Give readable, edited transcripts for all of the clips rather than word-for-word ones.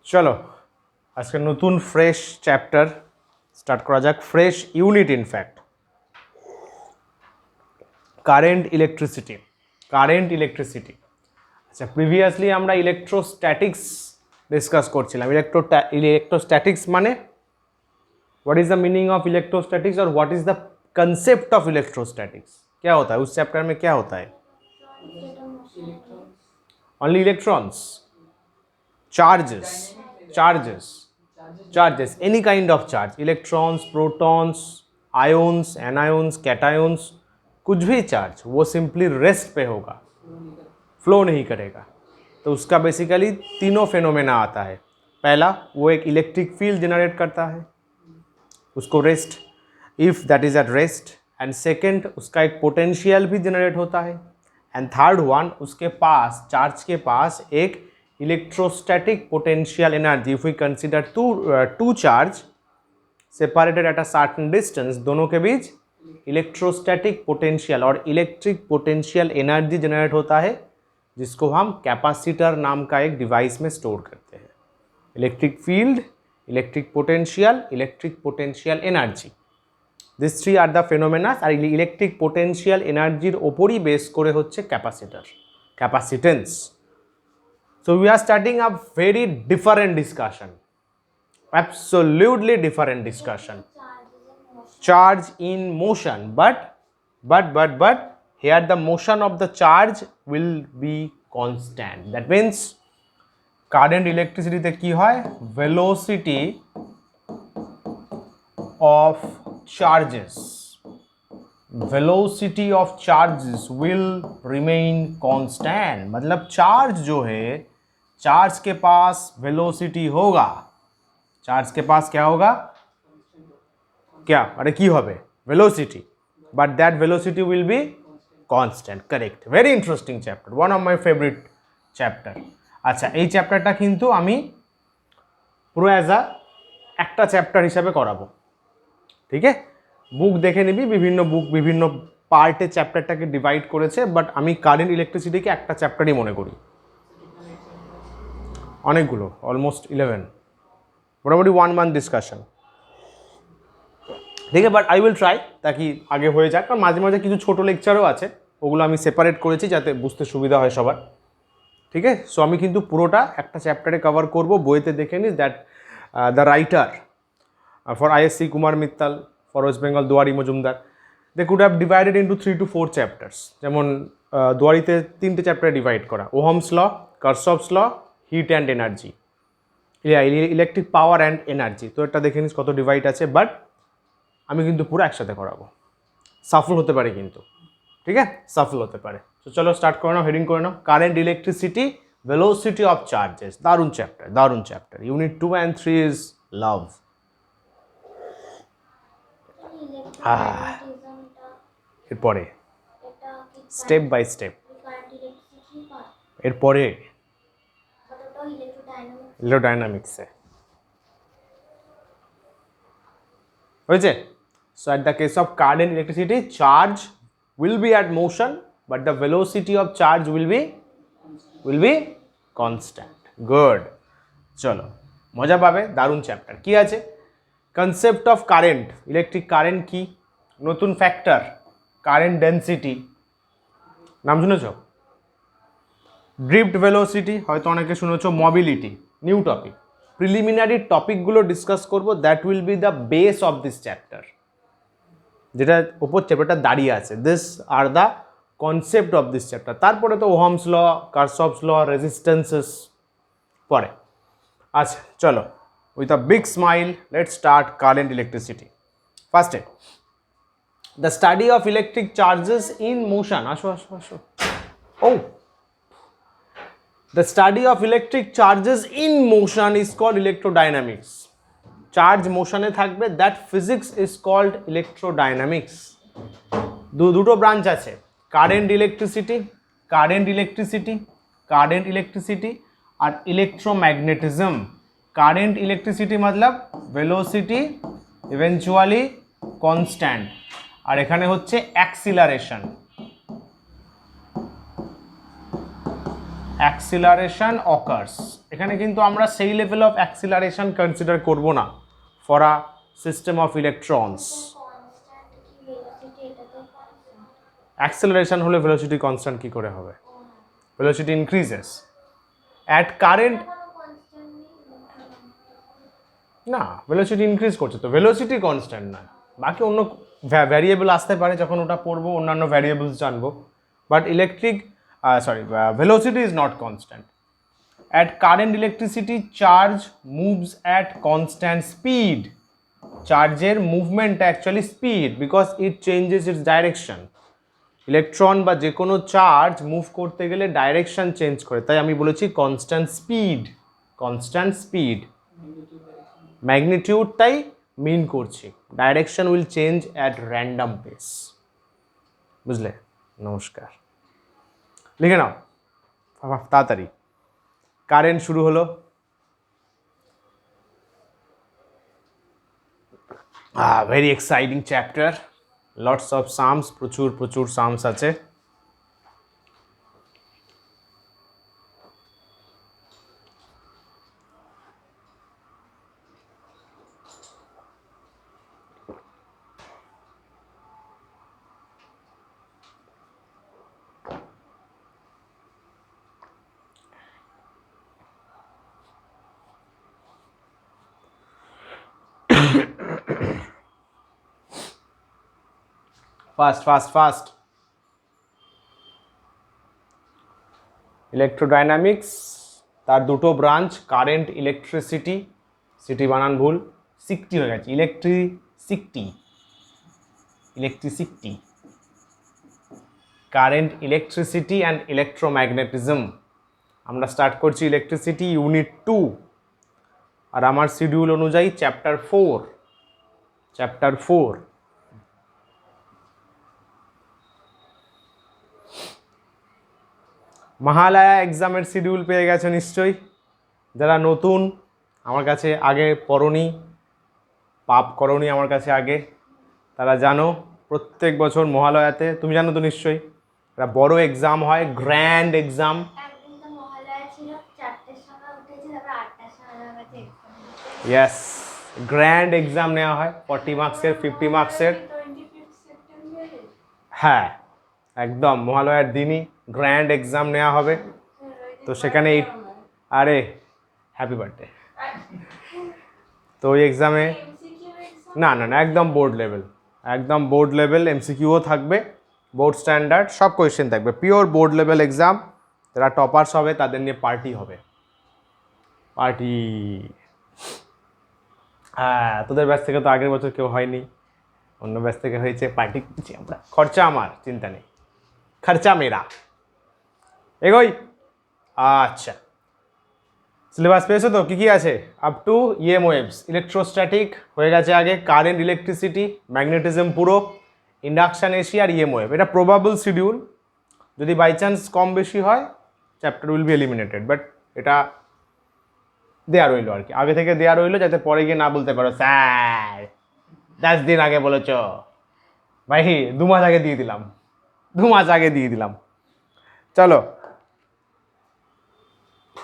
চলো আজকে নতুন ফ্রেশ চ্যাপ্টার স্টার্ট করা যাক, fresh unit in fact, current electricity. আচ্ছা, প্রিভিয়াসলি আমরা ইলেকট্রোস্ট্যাটিক্স डिस्कस করছিলাম। इलेक्ट्रोस्टैटिक्स माने what is the meaning of electrostatics और what is the concept of electrostatics, क्या होता है उस चैप्टर में, क्या होता है? Only electrons, charges, any kind of charge, electrons, protons, ions, anions, cations, कुछ भी चार्ज वो सिंपली रेस्ट पे होगा, फ्लो नहीं करेगा। तो उसका बेसिकली तीनों फेनोमेना आता है। पहला, वो एक इलेक्ट्रिक फील्ड जनरेट करता है, उसको rest, if that is at rest. And second, उसका एक पोटेंशियल भी जनरेट होता है। एंड थर्ड वन, उसके पास, चार्ज के पास एक electrostatic potential energy, if we consider two charge separated at a certain distance, दोनों के बीच इलेक्ट्रोस्टैटिक पोटेंशियल और इलेक्ट्रिक पोटेंशियल एनर्जी जनरेट होता है, जिसको हम कैपेसिटर नाम का एक डिवाइस में स्टोर करते हैं। Electric field, electric potential energy, this three are the phenomena. और इलेक्ट्रिक पोटेंशियल एनर्जिर ओपरই बेस করে হচ্ছে capacitor, capacitance. So we are starting a very different discussion, absolutely different discussion. Charge in motion, but here the motion of the charge will be constant. That means current electricity te ki hoy, velocity of charges will remain constant. मतलब charge जो है, charge के पास velocity होगा, charge के पास क्या होगा, क्या, अरे की होबे, velocity, but that velocity will be constant. Correct, very interesting chapter, one of my favourite chapter. अच्छा, এই চ্যাপ্টারটা কিন্তু আমি পুরো অ্যাজ আ একটা চ্যাপ্টার হিসাবে করাবো, ঠিক আছে? বুক দেখে নিবি, বিভিন্ন বুক বিভিন্ন পার্টে চ্যাপ্টারটাকে ডিভাইড করেছে, বাট আমি কারেন্ট ইলেকট্রিসিটিকে একটা চ্যাপ্টারই মনে করি। অনেকগুলো, অলমোস্ট 11, মোটামুটি 1 month ডিসকাশন, ঠিক আছে? বাট আই উইল ট্রাই তাকি আগে হয়ে যাক, কারণ মাঝে মাঝে কিছু ছোটো লেকচারও আছে, ওগুলো আমি সেপারেট করেছি যাতে বুঝতে সুবিধা হয় সবার, ঠিক আছে? সো আমি কিন্তু পুরোটা একটা চ্যাপ্টারে কভার করব। বইতে দেখে নিস that the writer for ISC Kumar Mittal, for West Bengal Duari Majumdar, they could have divided into 3 to 4 chapters. যেমন দুয়ারিতে 3টে চ্যাপ্টারে ডিভাইড করা, Ohm's law, Kirchhoff's law, heat and energy, electric power and energy. তো এটা দেখে নিস কত ডিভাইড আছে, বাট আমি কিন্তু পুরো একসাথে করাবো, সাফল হতে পারে কিন্তু, ঠিক আছে? সাফল হতে পারে। তো চলো স্টার্ট করে নাও, হেডিং করে নাও, current electricity, velocity of charges. দারুণ chapter. Unit 2 and 3 is love. এরপরে স্টেপ বাই স্টেপ, এরপরে ইলেকট্রোডাইনামিক্সে হয়েছে। So at the case of current electricity, charge will be at motion, but the velocity of charge will be constant. Good. চলো মজা পাবে, দারুণ chapter. কি আছে? Concept of current, electric current কি, নতুন ফ্যাক্টর কারেন্ট ডেন্সিটি, নাম শুনেছ? ড্রিফট ভেলোসিটি হয়তো অনেকে শুনেছো, মোবিলিটি, নিউ টপিক। প্রিলিমিনারি টপিকগুলো ডিসকাস করব, that will B the base of this chapter, যেটা ওপর চ্যাপ্টারটা দাঁড়িয়ে আছে। This are the concept of this chapter. তারপরে তো ওহমস ল, কারশফস ল, রেজিস্ট্যান্সেস পরে। আচ্ছা চলো, with a big smile let's start current electricity. ফার্স্টে, the study of electric charges in motion. আসো। ও, the study of electric charges in motion is called electrodynamics. Charge motion এ থাকবে, that physics is called electrodynamics. দুটো branch আছে, current electricity আর electromagnetism. Current electricity मतलब velocity eventually constant, আর এখানে হচ্ছে acceleration. Acceleration occurs, এখানে কিন্তু আমরা সেই লেভেল অফ অ্যাক্সিলারেশন কনসিডার করব না for a system of electrons. Acceleration হলে ভেলোসিটি কনস্ট্যান্ট কি করে হবে? ভেলোসিটি ইনক্রিজেস অ্যাট কারেন্ট, না ভেলোসিটি ইনক্রিজ করছে তো, ভেলোসিটি কনস্ট্যান্ট না, বাকি অন্য ভ্যারিয়েবল আসতে পারে, যখন ওটা পড়বো অন্যান্য ভ্যারিয়েবলস জানবো, but electric velocity is not constant. At current electricity, charge moves at constant speed. চার্জের movement actually speed, because it changes it's direction. Electron বা যে কোনো চার্জ মুভ করতে গেলে ডাইরেকশন চেঞ্জ করে, তাই আমি বলেছি কনস্ট্যান্ট স্পিড। কনস্ট্যান্ট স্পিড ম্যাগনিটিউডটাই মিন করছি, direction will change at random pace. বুঝলে? নমস্কার, লিখে নাও তাড়াতাড়ি। কারেন্ট শুরু হলো, very exciting chapter, lots of sums, প্রচুর প্রচুর সামস আছে। ফাস্ট ইলেকট্রোডাইনামিক্স, তার দুটো ব্রাঞ্চ, কারেন্ট, ইলেকট্রিসিটি, সিটি বানান ভুল, সিকটি হয়ে গেছে, electricity, current, electricity and electromagnetism. আমরা স্টার্ট করছি ইলেকট্রিসিটি ইউনিট 2, আর আমার শিডিউল অনুযায়ী চ্যাপ্টার 4। মহালয়া এক্সামের শিডিউল পেয়ে গেছো নিশ্চয়ই। যারা নতুন, আমার কাছে আগে পড়নি, পাপ করনি আমার কাছে আগে, তারা জানো প্রত্যেক বছর মহালয়াতে, তুমি জানো তো নিশ্চয়ই, একটা বড় এক্সাম হয়, grand exam. Yes, grand exam নেওয়া হয়, 40 মার্কসের, 50 মার্কসের। হ্যাঁ, একদম মহালয়ার দিনই গ্র্যান্ড এক্সাম নেওয়া হবে। তো সেখানে আরে হ্যাপি বার্থডে। তো ওই এক্সামে না একদম বোর্ড লেভেল, এমসিকিউও থাকবে, বোর্ড স্ট্যান্ডার্ড সব কোয়েশ্চেন থাকবে, পিওর বোর্ড লেভেল এক্সাম। যারা টপার্স হবে তাদের নিয়ে পার্টি হবে, পার্টি। হ্যাঁ, তোদের ব্যাচ থেকে তো আগের বছর কেউ হয়নি, অন্য ব্যাচ থেকে হয়েছে, পার্টি করছি আমরা, খরচা আমার, চিন্তা নেই, খরচা মেরা। এগোই। আচ্ছা, সিলেবাস পেয়েছো তো? কী কী আছে? Up to EM waves, electrostatic হয়ে গেছে আগে, কারেন্ট, ইলেকট্রিসিটি, ম্যাগনেটিজম পুরো, ইন্ডাকশান এসি আর ইএম ওয়েভ। এটা প্রবাবল শিডিউল, যদি বাই চান্স কম বেশি হয় chapter will be eliminated, but এটা দেয়া রইলো আর কি, আগে থেকে দেয়া রইলো, যাতে পরে গিয়ে না বলতে পারো স্যার 10 দিন আগে বলেছ। ভাই 2 মাস আগে দিয়ে দিলাম। চলো,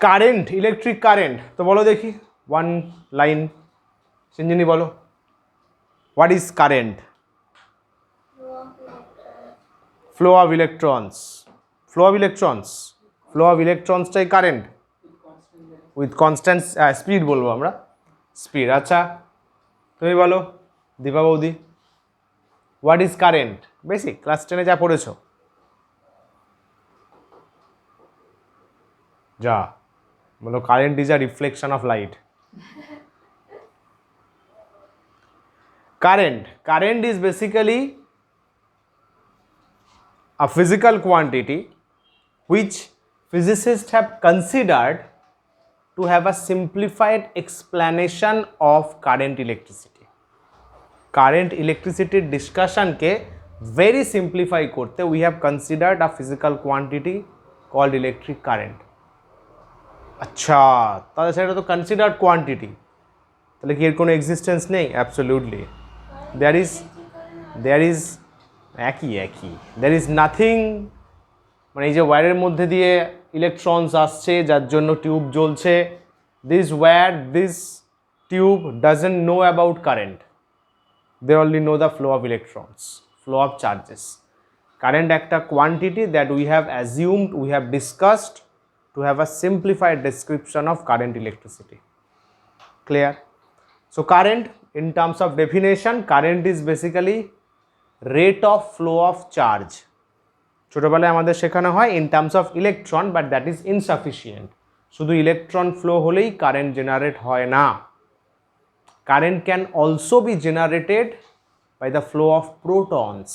কারেন্ট, ইলেকট্রিক কারেন্ট, তো বলো দেখি, 1 লাইন, সিঞ্জিনি বলো, what is current? Flow of ইলেকট্রনসটাই কারেন্ট, উইথ কনস্ট্যান্ট স্পিড বলবো আমরা, স্পিড। আচ্ছা, তুমি বলো দীপা বৌদি, what is current? Basic class 10-এ যা পড়েছো। যা বলো, current is a reflection of light. Current is basically a physical quantity which physicists have considered to have a simplified explanation of current electricity. Current electricity discussion ke very simplify korte we have considered a physical quantity called electric current. আচ্ছা, তাহলে সেটা তো considered quantity, তাহলে কি এর কোনো existence নেই? Absolutely there is একই, দেয়ার ইজ নাথিং, মানে এই যে ওয়্যারের মধ্যে দিয়ে ইলেকট্রনস আসছে যার জন্য টিউব জ্বলছে। this tube doesn't know about current, they only know the flow of electrons, flow of charges. Current একটা quantity that we have assumed, we have discussed to have a simplified description of current electricity. Clear? So current, in terms of definition, current is basically rate of flow of charge. ছোটবেলায় আমাদের শেখানো হয় in terms of electron, but that is insufficient. শুধু electron flow হলেই current generate হয় না। Current can also be generated by the flow of protons,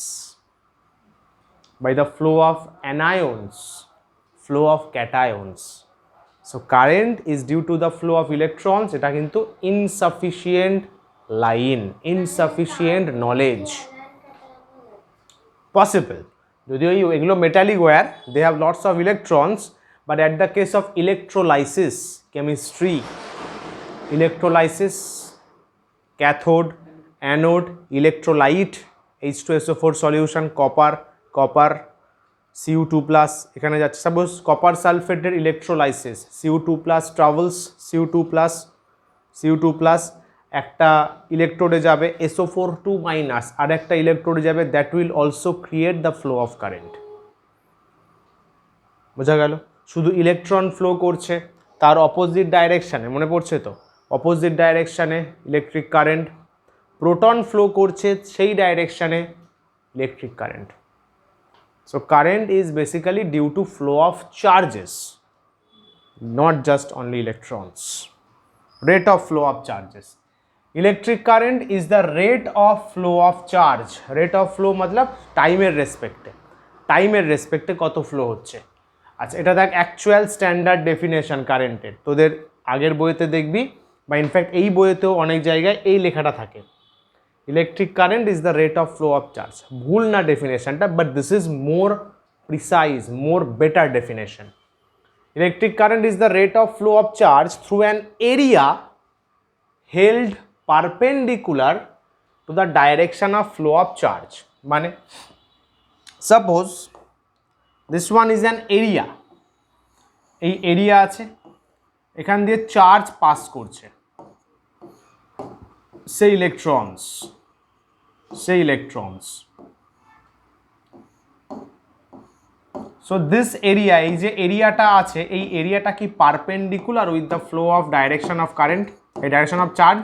by the flow of anions, flow of cations. So current is due to the flow of electrons. এটা কিন্তু insufficient line, insufficient knowledge. Possible. যদিও এগুলো metallic wire, they have lots of electrons, but at the case of electrolysis, chemistry, electrolysis, cathode, anode, electrolyte, H2SO4 solution, copper, Cu2 plus এখানে যাচ্ছে, suppose copper সালফেটের electrolysis, Cu2 plus travels, Cu2 plus একটা ইলেকট্রোডে যাবে SO4 minus, আর একটা ইলেকট্রোডে যাবে, that will also create the flow of current. বোঝা গেল? শুধু ইলেকট্রন ফ্লো করছে, তার অপোজিট ডাইরেকশানে, মনে পড়ছে তো, অপোজিট ডাইরেকশানে ইলেকট্রিক কারেন্ট, প্রোটন ফ্লো করছে সেই ডাইরেকশানে electric current. So current is basically due to flow of charges, not just only electrons. Rate of flow of charges. Electric current is the rate of flow of charge. Rate of flow मतलब টাইমের রেসপেক্টে, টাইমের রেসপেক্টে কত flow হচ্ছে। আচ্ছা, এটা দেখ actual standard definition কারেন্টের, তোদের আগের বইতে দেখবি, বা ইনফ্যাক্ট এই বইতেও অনেক জায়গায় এই লেখাটা থাকে, electric current is the rate of flow of charge. ভুল না ডেফিনেশনটা, but this is more precise, more better definition. Electric current is the rate of flow of charge through an area held perpendicular to the direction of flow of charge. মানে suppose this one is an area, এই area আছে, এখান দিয়ে charge pass করছে, say electrons. So this area, এই যে এরিয়াটা আছে, এই এরিয়াটা কি perpendicular with the flow of direction of current, এই ডাইরেকশন অফ চার্জ।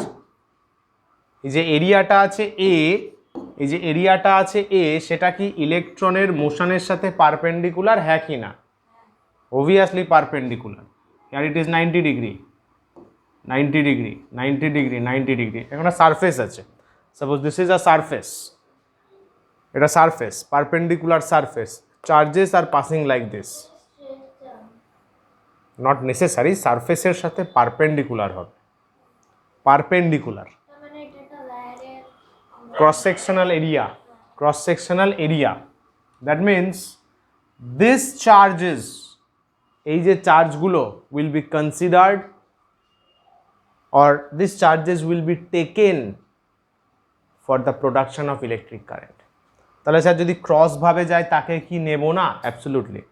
এই যে এরিয়াটা আছে এ, এই যে এরিয়াটা আছে এ, সেটা কি ইলেকট্রনের মোশনের সাথে পারপেন্ডিকুলার, হ্যাঁ কি না? অবভিয়াসলি পারপেন্ডিকুলার, আর it is 90 degree, 90 degree, 90 degree, 90 degree. এখন সারফেস আছে, suppose this is a surface, এটা surface, perpendicular surface, charges are passing like this, not necessary সারফেসের সাথে পারপেন্ডিকুলার হবে, perpendicular. Cross sectional area, that means this charges, এই যে চার্জগুলো will be considered or these charges will be taken for the production of electric current. তাহলে sir যদি cross ভাবে যায় তাকে কি নেব না? অ্যাবসলিউটলি,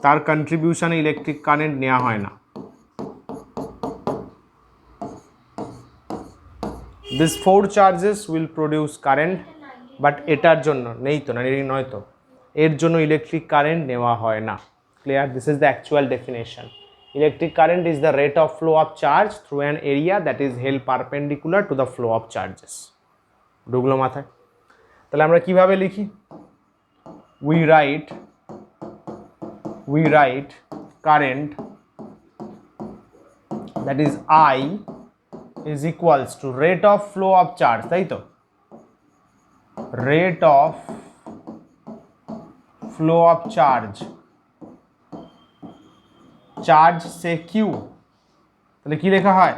তার কন্ট্রিবিউশনে ইলেকট্রিক কারেন্ট নেওয়া হয় না। These 4 charges will produce current, but এটার জন্য নেই তো, না নয় তো, এর জন্য ইলেকট্রিক কারেন্ট নেওয়া হয় না। Clear? This is the actual definition. Electric current is the rate of flow of charge through an area that is held perpendicular to the flow of charges. ঢুকলো মাথায়? তাহলে আমরা কিভাবে লিখি? We write current, that is I, is equals to rate of flow of charge, তাই তো? Rate of flow of charge, charge say Q, তাহলে কি লেখা হয়?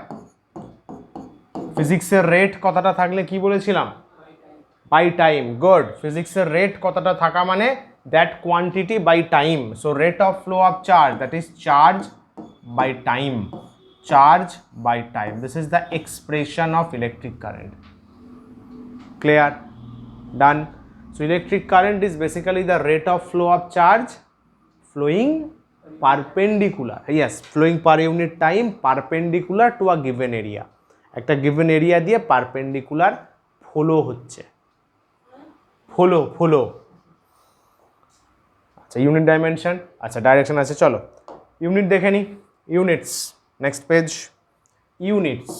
ফিজিক্সের রেট কতটা থাকলে কি বলেছিলাম? By time. গুড। ফিজিক্সের রেট কতটা থাকা মানে that quantity by time. So rate of flow of charge, that is charge by time, charge by time. This is the expression of electric current. Clear? Done. So electric current is basically the rate of flow of charge flowing perpendicular, yes, flowing per unit time perpendicular to a given area, একটা given area দিয়ে perpendicular flow হচ্ছে, flow। আচ্ছা unit dimension, আচ্ছা direction আছে, চলো unit দেখে নিই। Units, next page. Units,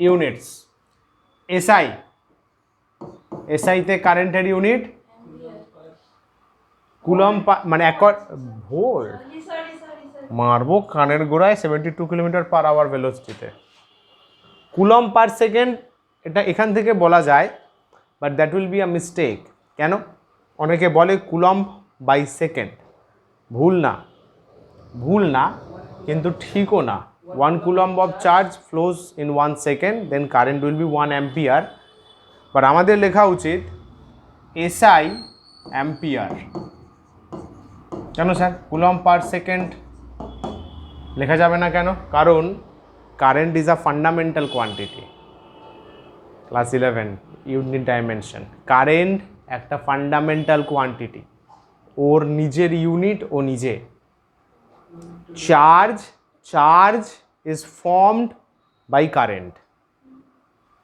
units, SI, এসআইতে কারেন্টের ইউনিট কুলম, মানে ভোল্ট, মারবো কানের গোড়ায়, 72 কিলোমিটার/আওয়ার ভেলোসিটিতে। কুলম পার সেকেন্ড, এটা এখান থেকে বলা যায়, but that will be a mistake. কেন? অনেকে বলে কুলম বাই সেকেন্ড, ভুল না, ভুল না, কিন্তু ঠিকও না। 1 coulomb of charge flows in 1 second, then current will be 1 ampere. But আমাদের লেখা উচিত এসআই অ্যাম্পিয়ার। কেন স্যার কুলম পার সেকেন্ড লেখা যাবে না কেন? কারণ current is a fundamental quantity. Class 11 unit dimension, current একটা ফান্ডামেন্টাল কোয়ান্টিটি, ওর নিজের ইউনিট ও নিজে। Charge is formed by current.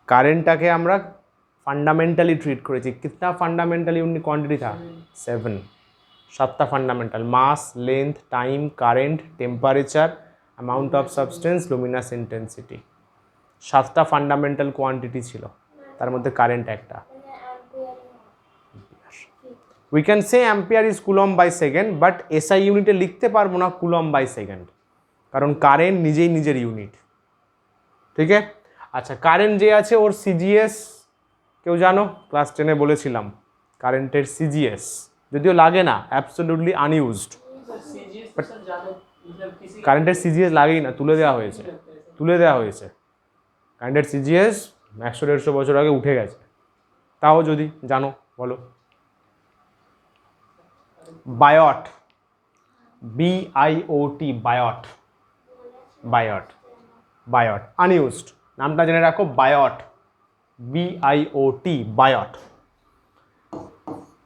কারেন্টটাকে আমরা ফান্ডামেন্টালি ট্রিট করেছি। কিतना ফান্ডামেন্টাল ইউনিট কোয়ান্টিটি থা? 7, 7টা fundamental, mass, length, time, current, temperature, amount of substance, luminous intensity. 7টা ফান্ডামেন্টাল কোয়ান্টিটি ছিল, তার মধ্যে কারেন্ট একটা। We can say ampere is coulomb by second, but SI ইউনিটে লিখতে পারবো না কুলম বাই সেকেন্ড, কারণ কারেন্ট নিজেই নিজের ইউনিট। ঠিক আছে? আচ্ছা কারেন্ট যে আছে ওর সিজিএস কেউ জানো? ক্লাস 10-এ বলেছিলাম কারেন্টের সিজিএস, যদিও লাগে না, অ্যাবসলিউটলি আনইউজড। কারেন্টের সিজিএস লাগেই না, তুলে দেওয়া হয়েছে, তুলে দেওয়া হয়েছে। কারেন্টের সিজিএস 100-150 বছর আগে উঠে গেছে, তাও যদি জানো বলো। বায়ট, BIOT, বায়ট, বায়ট, বায়ট আনইউজড, নামটা জেনে রাখো, biot, BIOT, biot,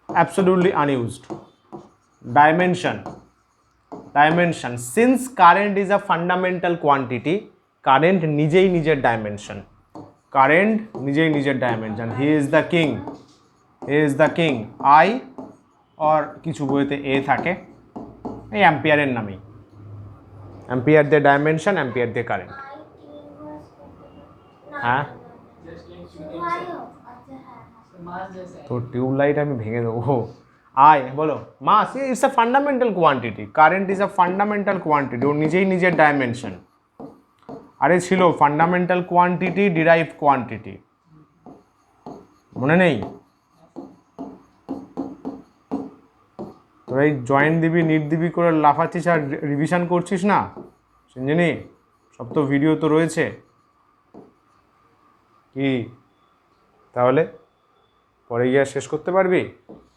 absolutely unused. Dimension, dimension, since current is a fundamental quantity, current নিজেই নিজের ডাইমেনশন, কারেন্ট নিজেই নিজের dimension. He is the king, he is the king, I আর কিছু বইতে এ থাকে, এই অ্যাম্পিয়ারের নামেই, অ্যাম্পিয়ার দিয়ে ডাইমেনশন, অ্যাম্পিয়ার দিয়ে কারেন্ট। হ্যাঁ তো টিউবলাইট আমি ভেঙে দেবো। আই বলো, mass it's a fundamental quantity, current is a fundamental quantity, ওর নিজেই নিজের ডাইমেনশন। আরে ছিল ফান্ডামেন্টাল কোয়ান্টিটি, ডিরাইভড কোয়ান্টিটি, মনে নেই? তোরা এই জয়েন্ট দিবি, নিট দিবি করে লাফাচ্ছিস আর রিভিশন করছিস না, জানি সব তো ভিডিও তো রয়েছে। কি তাহলে পরে গিয়ে শেষ করতে পারবি?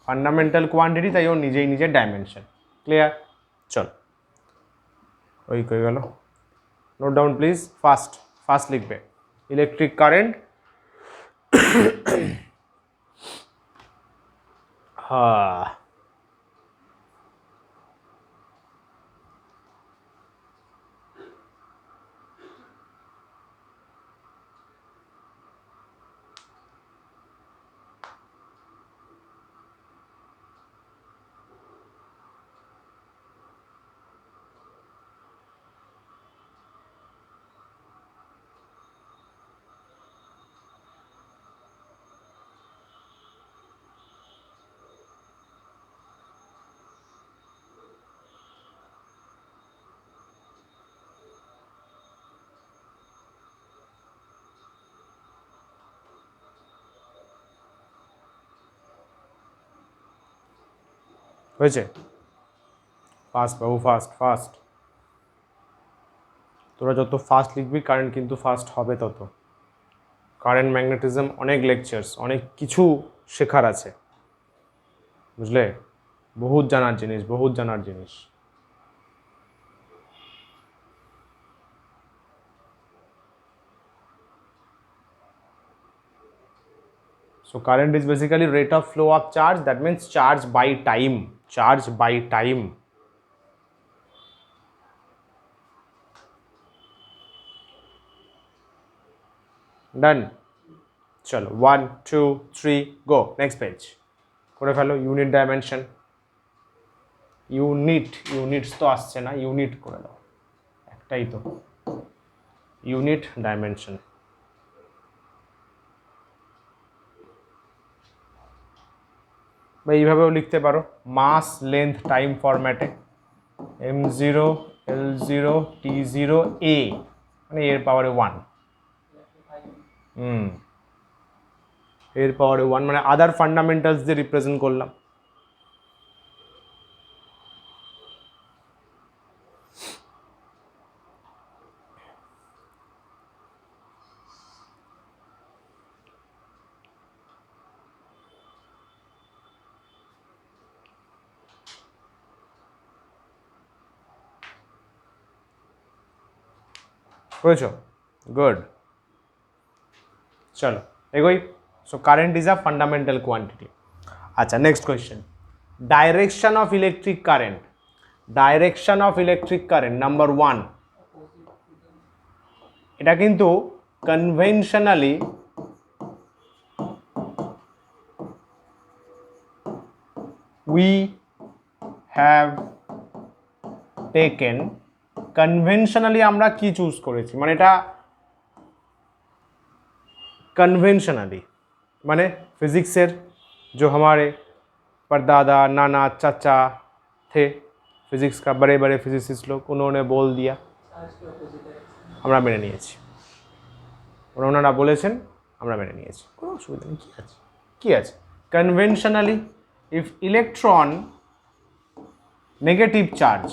ফান্ডামেন্টাল কোয়ান্টিটি, তাই ওর নিজেই নিজের ডাইমেনশন। ক্লিয়ার? চল ওই কই গেল, note down please, fast fast লিখবে। ইলেকট্রিক কারেন্ট, হ্যাঁ হয়েছে? ফাস্ট বাবু, ফাস্ট ফাস্ট, তোরা যত ফাস্ট লিখবি কারেন্ট কিন্তু ফাস্ট হবে তত। কারেন্ট ম্যাগনেটিজম অনেক লেকচার্স, অনেক কিছু শেখার আছে, বুঝলে? বহুত জানার জিনিস, বহুত জানার জিনিস। So current is basically rate of flow of charge, that means charge by time, charge by time. Done. Chalo, 1 2 3 go, next page. করে ফেলো ইউনিট ডাইমেনশন, ইউনিটস তো আসছে না, ইউনিট করে দাও, একটাই তো ইউনিট ডাইমেনশন। বা এইভাবেও লিখতে পারো মাস লেন্থ টাইম ফরম্যাটে m0 l0 t0 a মানে এর পাওয়ারে 1, এর পাওয়ারে 1 মানে আদার ফান্ডামেন্টালস দিয়ে রিপ্রেজেন্ট করলাম। বুঝছো? গুড, চলো এগোই। So current is a fundamental quantity. আচ্ছা, next question, direction of electric current, direction of electric current number 1, এটা কিন্তু conventionally we have taken, conventionally আমরা কি চুজ করেছি, মানে এটা कन्वेंशनली माने फिजिक्सर जो हमारे परदादा नाना चाचा थे, फिजिक्स का बड़े बड़े फिजिसिस्ट लोग, उन्होंने बोल दिया, আমরা মেনে নিয়েছি, ওনারা বলেছেন আমরা মেনে নিয়েছি, কোনো অসুবিধা নেই। কি আছে conventionally if electron negative charge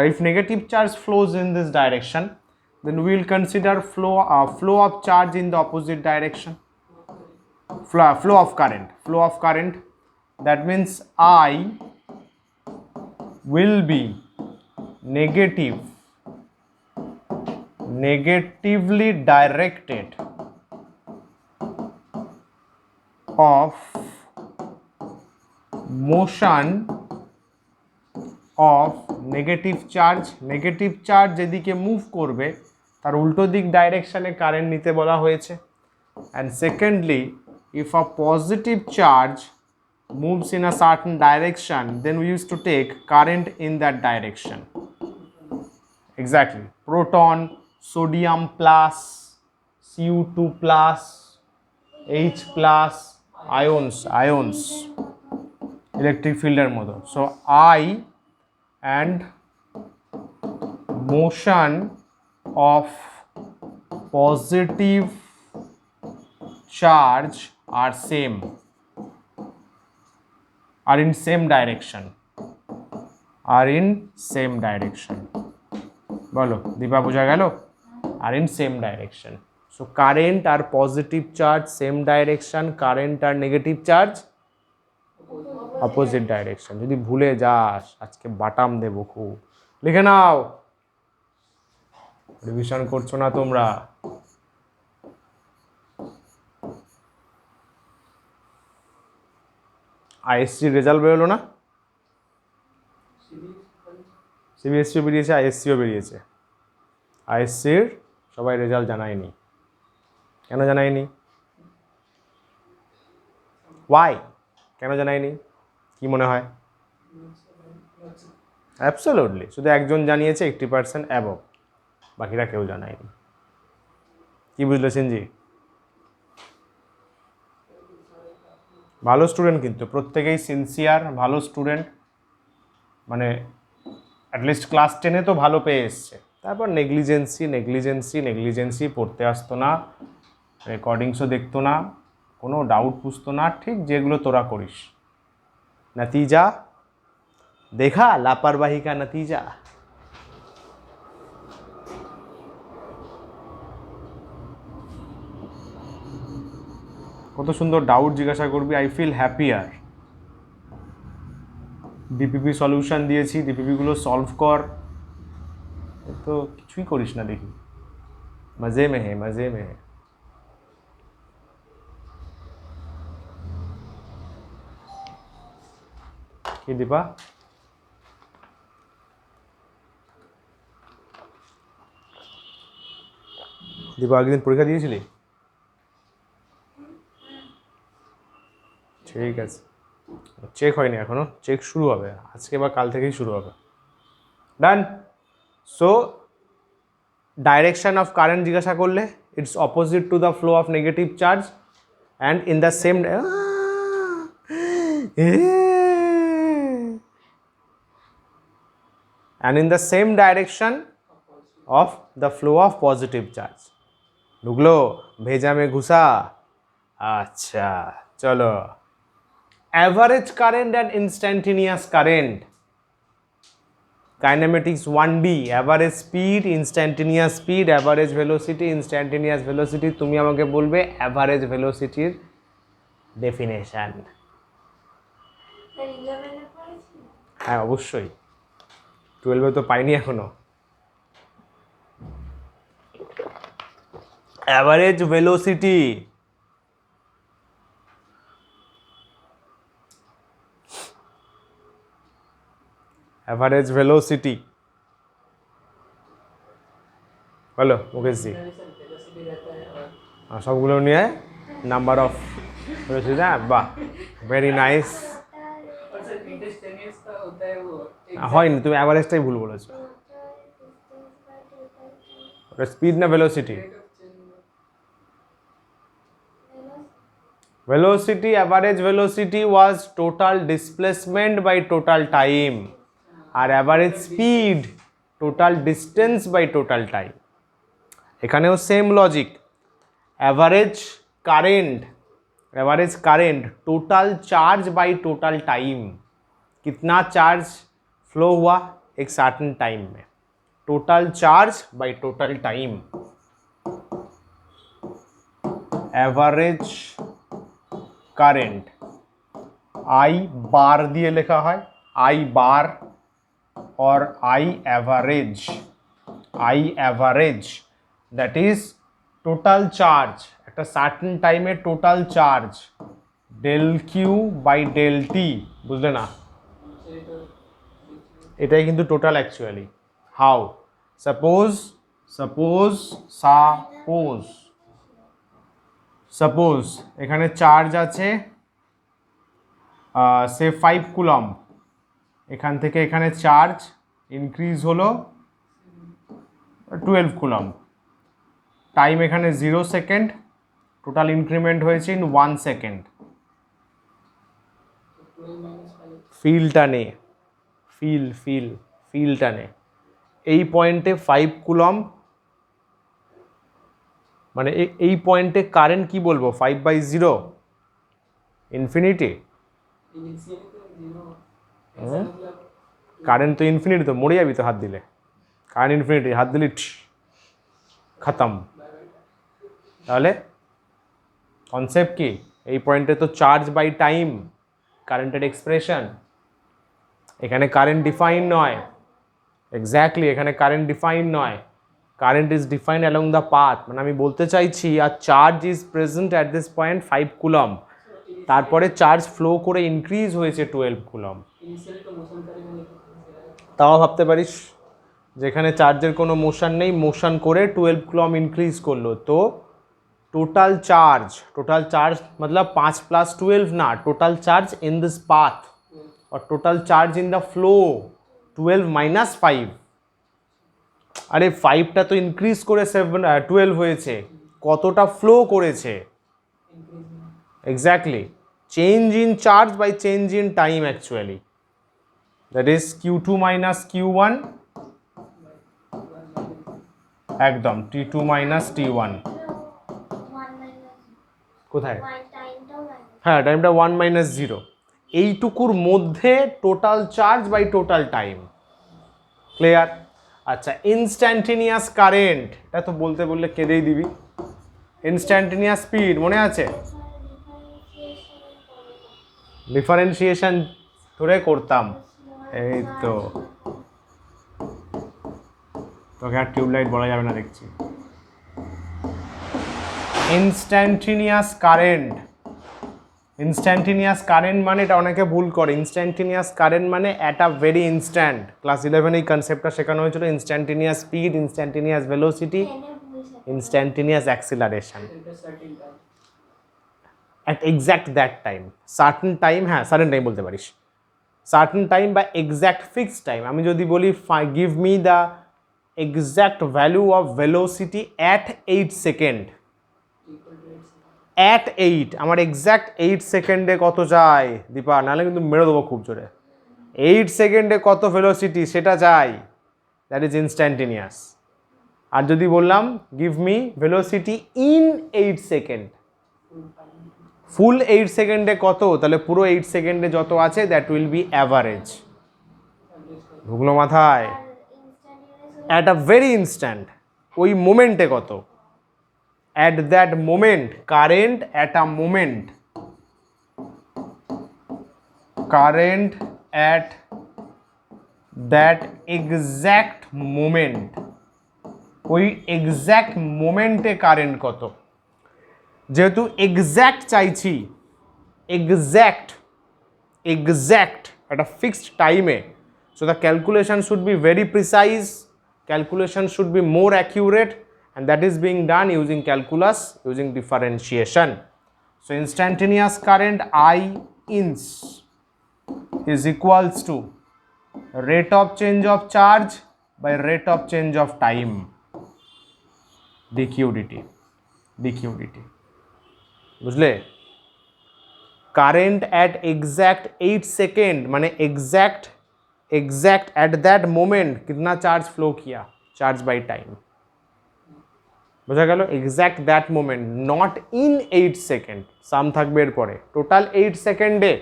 if negative charge flows in this direction, then we will consider flow of charge in the opposite direction, flow of current, that means I will be negatively directed of motion of negative charge যেদিকে move করবে তার উল্টো দিক ডাইরেকশনে current নিতে বলা হয়েছে। and secondly, if a positive charge moves in a certain direction, then we used to take current in that direction. Exactly, proton, sodium plus, Cu2 plus, H plus, ions electric field এর মতো। so I and motion of positive charge are in same direction, বলো দীপা বোঝা গেল? আর in same direction, so current আর positive charge same direction, current আর negative charge opposite direction. যদি ভুলে যাস আজকে বাটাম দেবো খুব, লিখে নাও, রিভিশন করছো না তোমরা। আইএসসি রেজাল্ট বেরোলো না? সিবিএসসিও বেরিয়েছে, আইএসসিও বেরিয়েছে। আইএসসির সবাই রেজাল্ট জানায়নি, কেন জানায়নি? ওয়াই, কেন জানায়নি কি মনে হয়? অ্যাবসলিউটলি, শুধু একজন জানিয়েছে 80% অ্যাবভ, বাকিরা কেউ জানায়নি। কি বুঝলো সিনজি? ভালো স্টুডেন্ট কিন্তু প্রত্যেকেই সিনসিয়ার, ভালো স্টুডেন্ট, মানে অ্যাটলিস্ট ক্লাস 10-এ তো ভালো পেয়ে এসছে, তারপর নেগলিজেন্সি, পড়তে আসতো না, রেকর্ডিংসও দেখতো না, কোনো ডাউট বুঝতো না, ঠিক যেগুলো তোরা করিস। नतीजा देखा, लापरवाही का नतीजा। কত সুন্দর ডাউট জিজ্ঞাসা করবি, I feel happier. DPP solution দিয়েছি, ডিপিপিগুলো সলভ কর, তো কিছুই করিস না দেখি। মজে মে হে। কি দীপা? দীপা আগের পরীক্ষা দিয়েছিলি? ঠিক আছে, চেক হয়নি এখনো, চেক শুরু হবে আজকে বা কাল থেকেই শুরু হবে। ডান। সো ডাইরেকশন অফ কারেন্ট জিজ্ঞাসা করলে it's opposite to the flow of negative charge and in the same and in the same direction of the flow of positive charge. ढुकलो भेजा में घुसा। अच्छा चलो, average current and instantaneous current, kinematics 1D, average speed, instantaneous speed, average velocity, instantaneous velocity। তুমি আমাকে বলবে average velocity এর definition। হ্যাঁ অবশ্যই, 12 তো পাইনি এখনো। average velocity, average velocity বলো মুকেশ জি। সবগুলো নিয়ে নাম্বার অফ velocity। বাহ, ভেরি নাইস। হয়নি, তুমি অ্যাভারেজটাই ভুল বলেছো। ওটা স্পিড না velocity? velocity, average velocity was total displacement by total time, আর average speed total distance by total time। এখানেও same logic. average current total charge by total time, कितना चार्ज फ्लो हुआ एक सर्टेन टाइम में, total charge by total time. Average current I bar দিয়ে লেখা হয়, I bar और I average that is total charge, একটা সার্টেন টাইমে total charge del Q by del T, বুঝলে না? এটাই কিন্তু টোটাল অ্যাকচুয়ালি। হাউ? সাপোজ এখানে চার্জ আছে সে 5 কুলম, এখান থেকে এখানে চার্জ ইনক্রিজ হলো 12 কুলম, টাইম এখানে 0 সেকেন্ড, টোটাল ইনক্রিমেন্ট হয়েছে ইন 1 সেকেন্ড। ফিলটা নে, ফিলটা নে। এই পয়েন্টে 5 কুলম, মানে এই পয়েন্টে কারেন্ট কি বলবো, 5/0 ইনফিনিটি। কারেন্ট তো ইনফিনিটি, তো মরে যাবি তো হাত দিলে। কারেন্ট ইনফিনিটি, হাত দিলে খতম। তাহলে কনসেপ্ট কি? এই পয়েন্টে তো চার্জ বাই টাইম কারেন্টের এক্সপ্রেশন, এখানে কারেন্ট ডিফাইন নয়। এক্স্যাক্টলি, এখানে কারেন্ট ডিফাইন নয়, current is defined along the path. মানে আমি বলতে চাইছি আর charge is present at this point 5 coulomb, তারপরে চার্জ ফ্লো করে ইনক্রিজ হয়েছে 12 কুলম। তাও ভাবতে পারিস যেখানে চার্জের কোনো মোশন নেই, মোশন করে 12 কুলম ইনক্রিজ করলো, তো টোটাল চার্জ मतलब 5 + 12 না, total charge in this path और total charge in the flow 12 - 5। আরে 5টা তো ইনক্রিজ করে 12 হয়েছে, কতটা ফ্লো করেছে? Exactly, change in charge by change in time actually, that is Q2 - Q1, একদম T2 - T1। কোথায়? হ্যাঁ, টাইমটা 1 - 0, এইটুকুর মধ্যে total charge by total time. Clear? আচ্ছা, ইনস্ট্যান্টেনিয়াস কারেন্ট, এটা তো বলতে বললে কেঁদেই দিবি। ইনস্ট্যান্টেনিয়াস স্পিড মনে আছে? ডিফারেন্সিয়েশন ধরে করতাম, এই তো। তোকে আর টিউবলাইট বলা যাবে না দেখছি। ইনস্ট্যান্টেনিয়াস কারেন্ট ইনস্ট্যান্টেনিয়াস কারেন্ট মানে, এটা অনেকে ভুল করে, ইনস্ট্যান্টেনিয়াস কারেন্ট মানে at a very instant. Class 11 এই কনসেপ্টটা শেখানো হয়েছিল, instantaneous speed, instantaneous velocity, instantaneous acceleration. At exact that time, certain time, হ্যাঁ সার্টেন টাইম বলতে পারিস, সার্টেন টাইম বা এক্স্যাক্ট ফিক্সড টাইম। আমি যদি বলি give me the exact value of velocity at 8 second, at 8, আমার এক্স্যাক্ট 8 সেকেন্ডে কত চাই দীপা, নাহলে কিন্তু মেরে দেবো খুব জোরে। 8 সেকেন্ডে কত ভেলোসিটি সেটা চাই, দ্যাট ইজ ইনস্ট্যান্টেনিয়াস। আর যদি বললাম give me velocity in 8 second, full 8 সেকেন্ডে কত, তাহলে পুরো 8 সেকেন্ডে যত আছে দ্যাট উইল বি অ্যাভারেজ। ঢুকলো মাথায়? অ্যাট আ ভেরি ইনস্ট্যান্ট, ওই মোমেন্টে কত, at that moment, current at a moment, current at that exact moment, ওই এক্স্যাক্ট মোমেন্টে কারেন্ট কত। যেহেতু এক্স্যাক্ট চাইছি, এক্স্যাক্ট একটা ফিক্সড টাইমে, so the calculation should be very precise, calculation should be more accurate, and that is being done using calculus, using differentiation. So instantaneous current I ins is equals to rate of change of charge by rate of change of time, dq dt. বুঝলে? Current at exact 8 second মানে exact at that moment कितना charge flow किया, charge by time. বোঝা গেল? Exact that moment, not in 8 second, sum থাকবে এরপরে, total 8 সেকেন্ডে,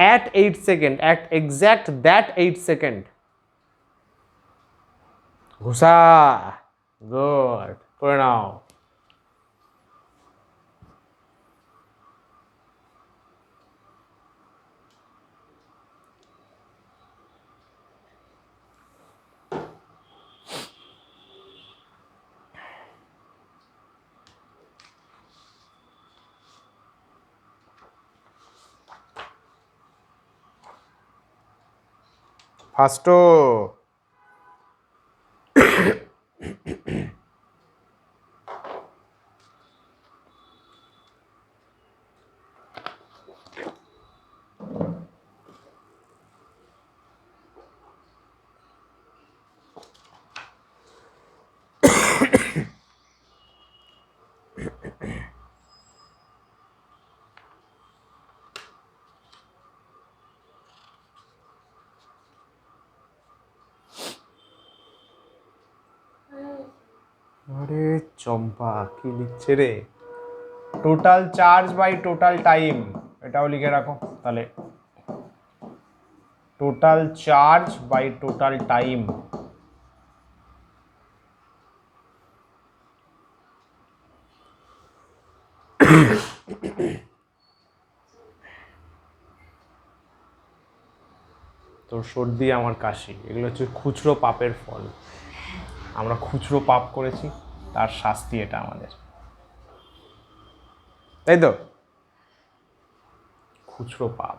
at 8 second, at exact that 8 second. ঘুষা, গুড, করে নাও। ফাস্টো, আরে চম্পা কি লিখছে রে, total charge by total time, এটাও লিখে রাখো তাহলে, total charge by total time. তোর সর্দি আমার কাশি, এগুলো হচ্ছে খুচরো পাপের ফল। আমরা খুচরো পাপ করেছি, তার শাস্তি এটা আমাদের, তাই তো? খুচরো পাপ,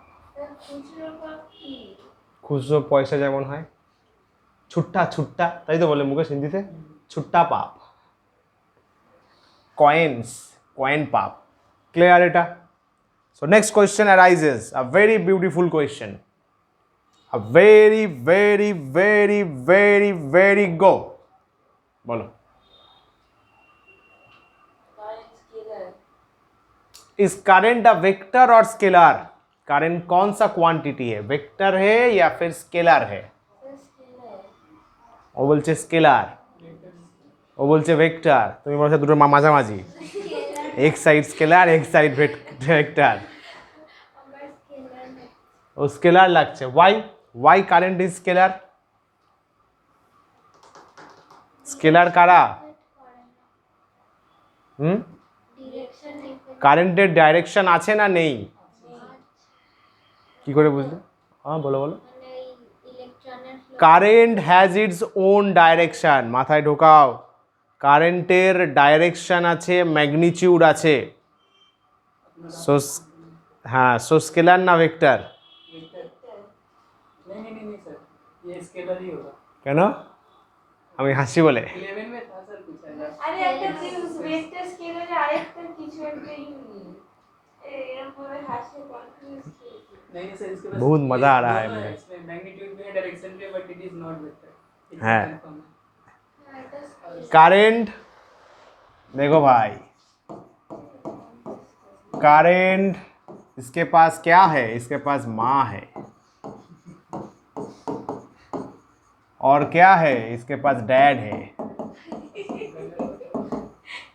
খুচরো পয়সা যেমন হয়, ছুট্টা ছুট্টা, তাই তো বলে মুকেশ হিন্দিতে, ছুট্টা পাপ, কয়েন্স, কয়েন পাপ। ক্লিয়ার এটা? So next question arises, a very beautiful question, a very very very very very go, बोलो। इस करंट अ वेक्टर और स्केलर, करंट कौन सा क्वांटिटी है, वेक्टर है या फिर स्केलर है? ও বলছে স্কেলার, ও বলছে ভেক্টর, তুমি বলছো দুটো মাঝামাঝি, এক সাইড স্কেলার এক সাইড ভেক্টর। ও স্কেলার লাগছে, why current is scalar? Scalar কারা? কারেন্টের ডাইরেকশন আছে না নেই? কি করে বুঝলে? হ্যাঁ বলো বলো। Current has its own direction, মাথায় ঢোকাও। কারেন্টের ডাইরেকশন আছে, ম্যাগনিটিউড আছে। सो हाँ सो स्केलर ना वेक्टर नहीं सर, ये स्केलर ही होगा। কেন আমি হাসি বলে 11 में था सर कुछ ऐसा। আরে একটা ভেক্টর স্কেলারে আরেকটা কিছু একটা ইউনিট এরকম ভাবে হাসে কনফিউজ नहीं सर, इसके पास बहुत मजा आ रहा है मुझे। मैग्नीट्यूड भी है, डायरेक्शन भी है, but it is not vector. हाँ। কারেন্ট देखो भाई करंट इसके पास क्या है, इसके पास माँ है और क्या है, इसके पास डैड है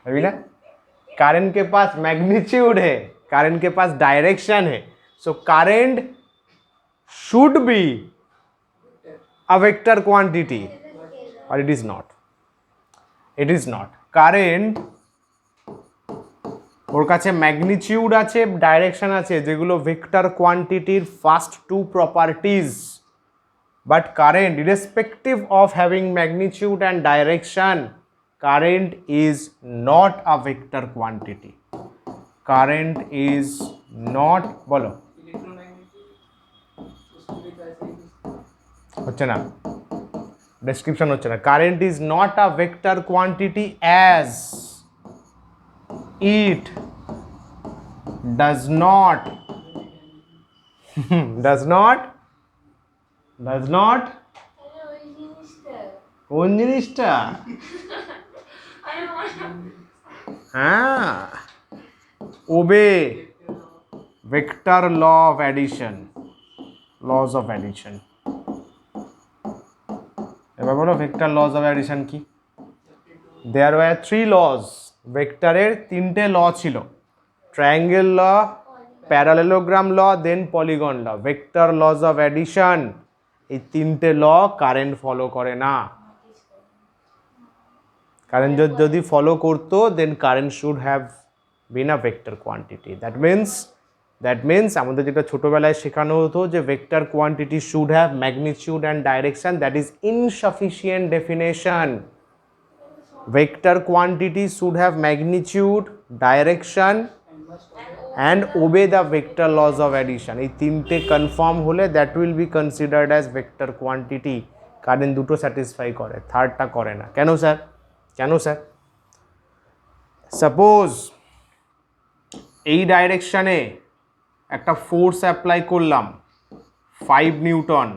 अभी ना। करंट के पास मैग्नीट्यूड है, करंट के पास डायरेक्शन है, so current should be a vector quantity और it is not, it is not. Current ওর কাছে ম্যাগনিটিউড আছে, ডাইরেকশন আছে, যেগুলো ভেক্টর কোয়ান্টিটির first two properties, but current irrespective of having magnitude and direction current is not a vector quantity. Current is not, বলো হচ্ছে না, ডেসক্রিপশন হচ্ছে না। Current is not a vector quantity as it does not ওই জিনিসটা কোন জিনিসটা? হ্যাঁ, ওবে vector law of addition, laws of addition. এবার বলো ভেক্টর লজ অফ অ্যাডিশন কি? দেয়ার ওয়ার 3 লজ, ভেক্টরের 3টে ল ছিল, triangle law, parallelogram law, then polygon law. Vector laws of addition এই 3টে ল কারেন্ট ফলো করে না। কারেন্ট যদি ফলো করতো then current should have been a vector quantity. That means আমাদের যেটা ছোটোবেলায় শেখানো হতো যে vector quantity should have magnitude and direction, that is insufficient definition. Vector quantity should have magnitude, direction and obey the vector laws of addition. এই তিনটে confirm হলে that will be considered as vector quantity. Current দুটো satisfy করে, থার্ডটা করে না। কেন sir? কেন sir? Suppose এই ডাইরেকশানে একটা ফোর্স অ্যাপ্লাই করলাম 5 নিউটন,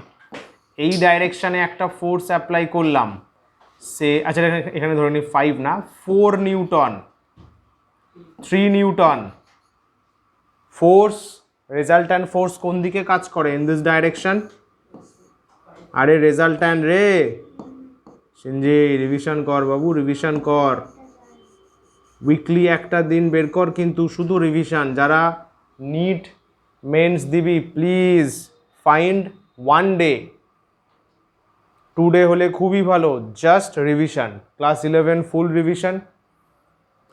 এই ডাইরেকশানে একটা ফোর্স অ্যাপ্লাই করলাম সে, আচ্ছা এখানে ধরে নিই 5 না, 4 Newton, 3 Newton. Force, resultant force কোন দিকে কাজ করে? In this direction. আরে রেজাল্ট্যান্ট রে সিনজি, রিভিশন কর বাবু, রিভিশন কর, উইকলি একটা দিন বের কর কিন্তু শুধু রিভিশন। যারা নিট মেন্স দিবি প্লিজ ফাইন্ড 1 ডে, 2 ডে হলে খুবই ভালো, জাস্ট রিভিশন। ক্লাস 11 ফুল রিভিশন,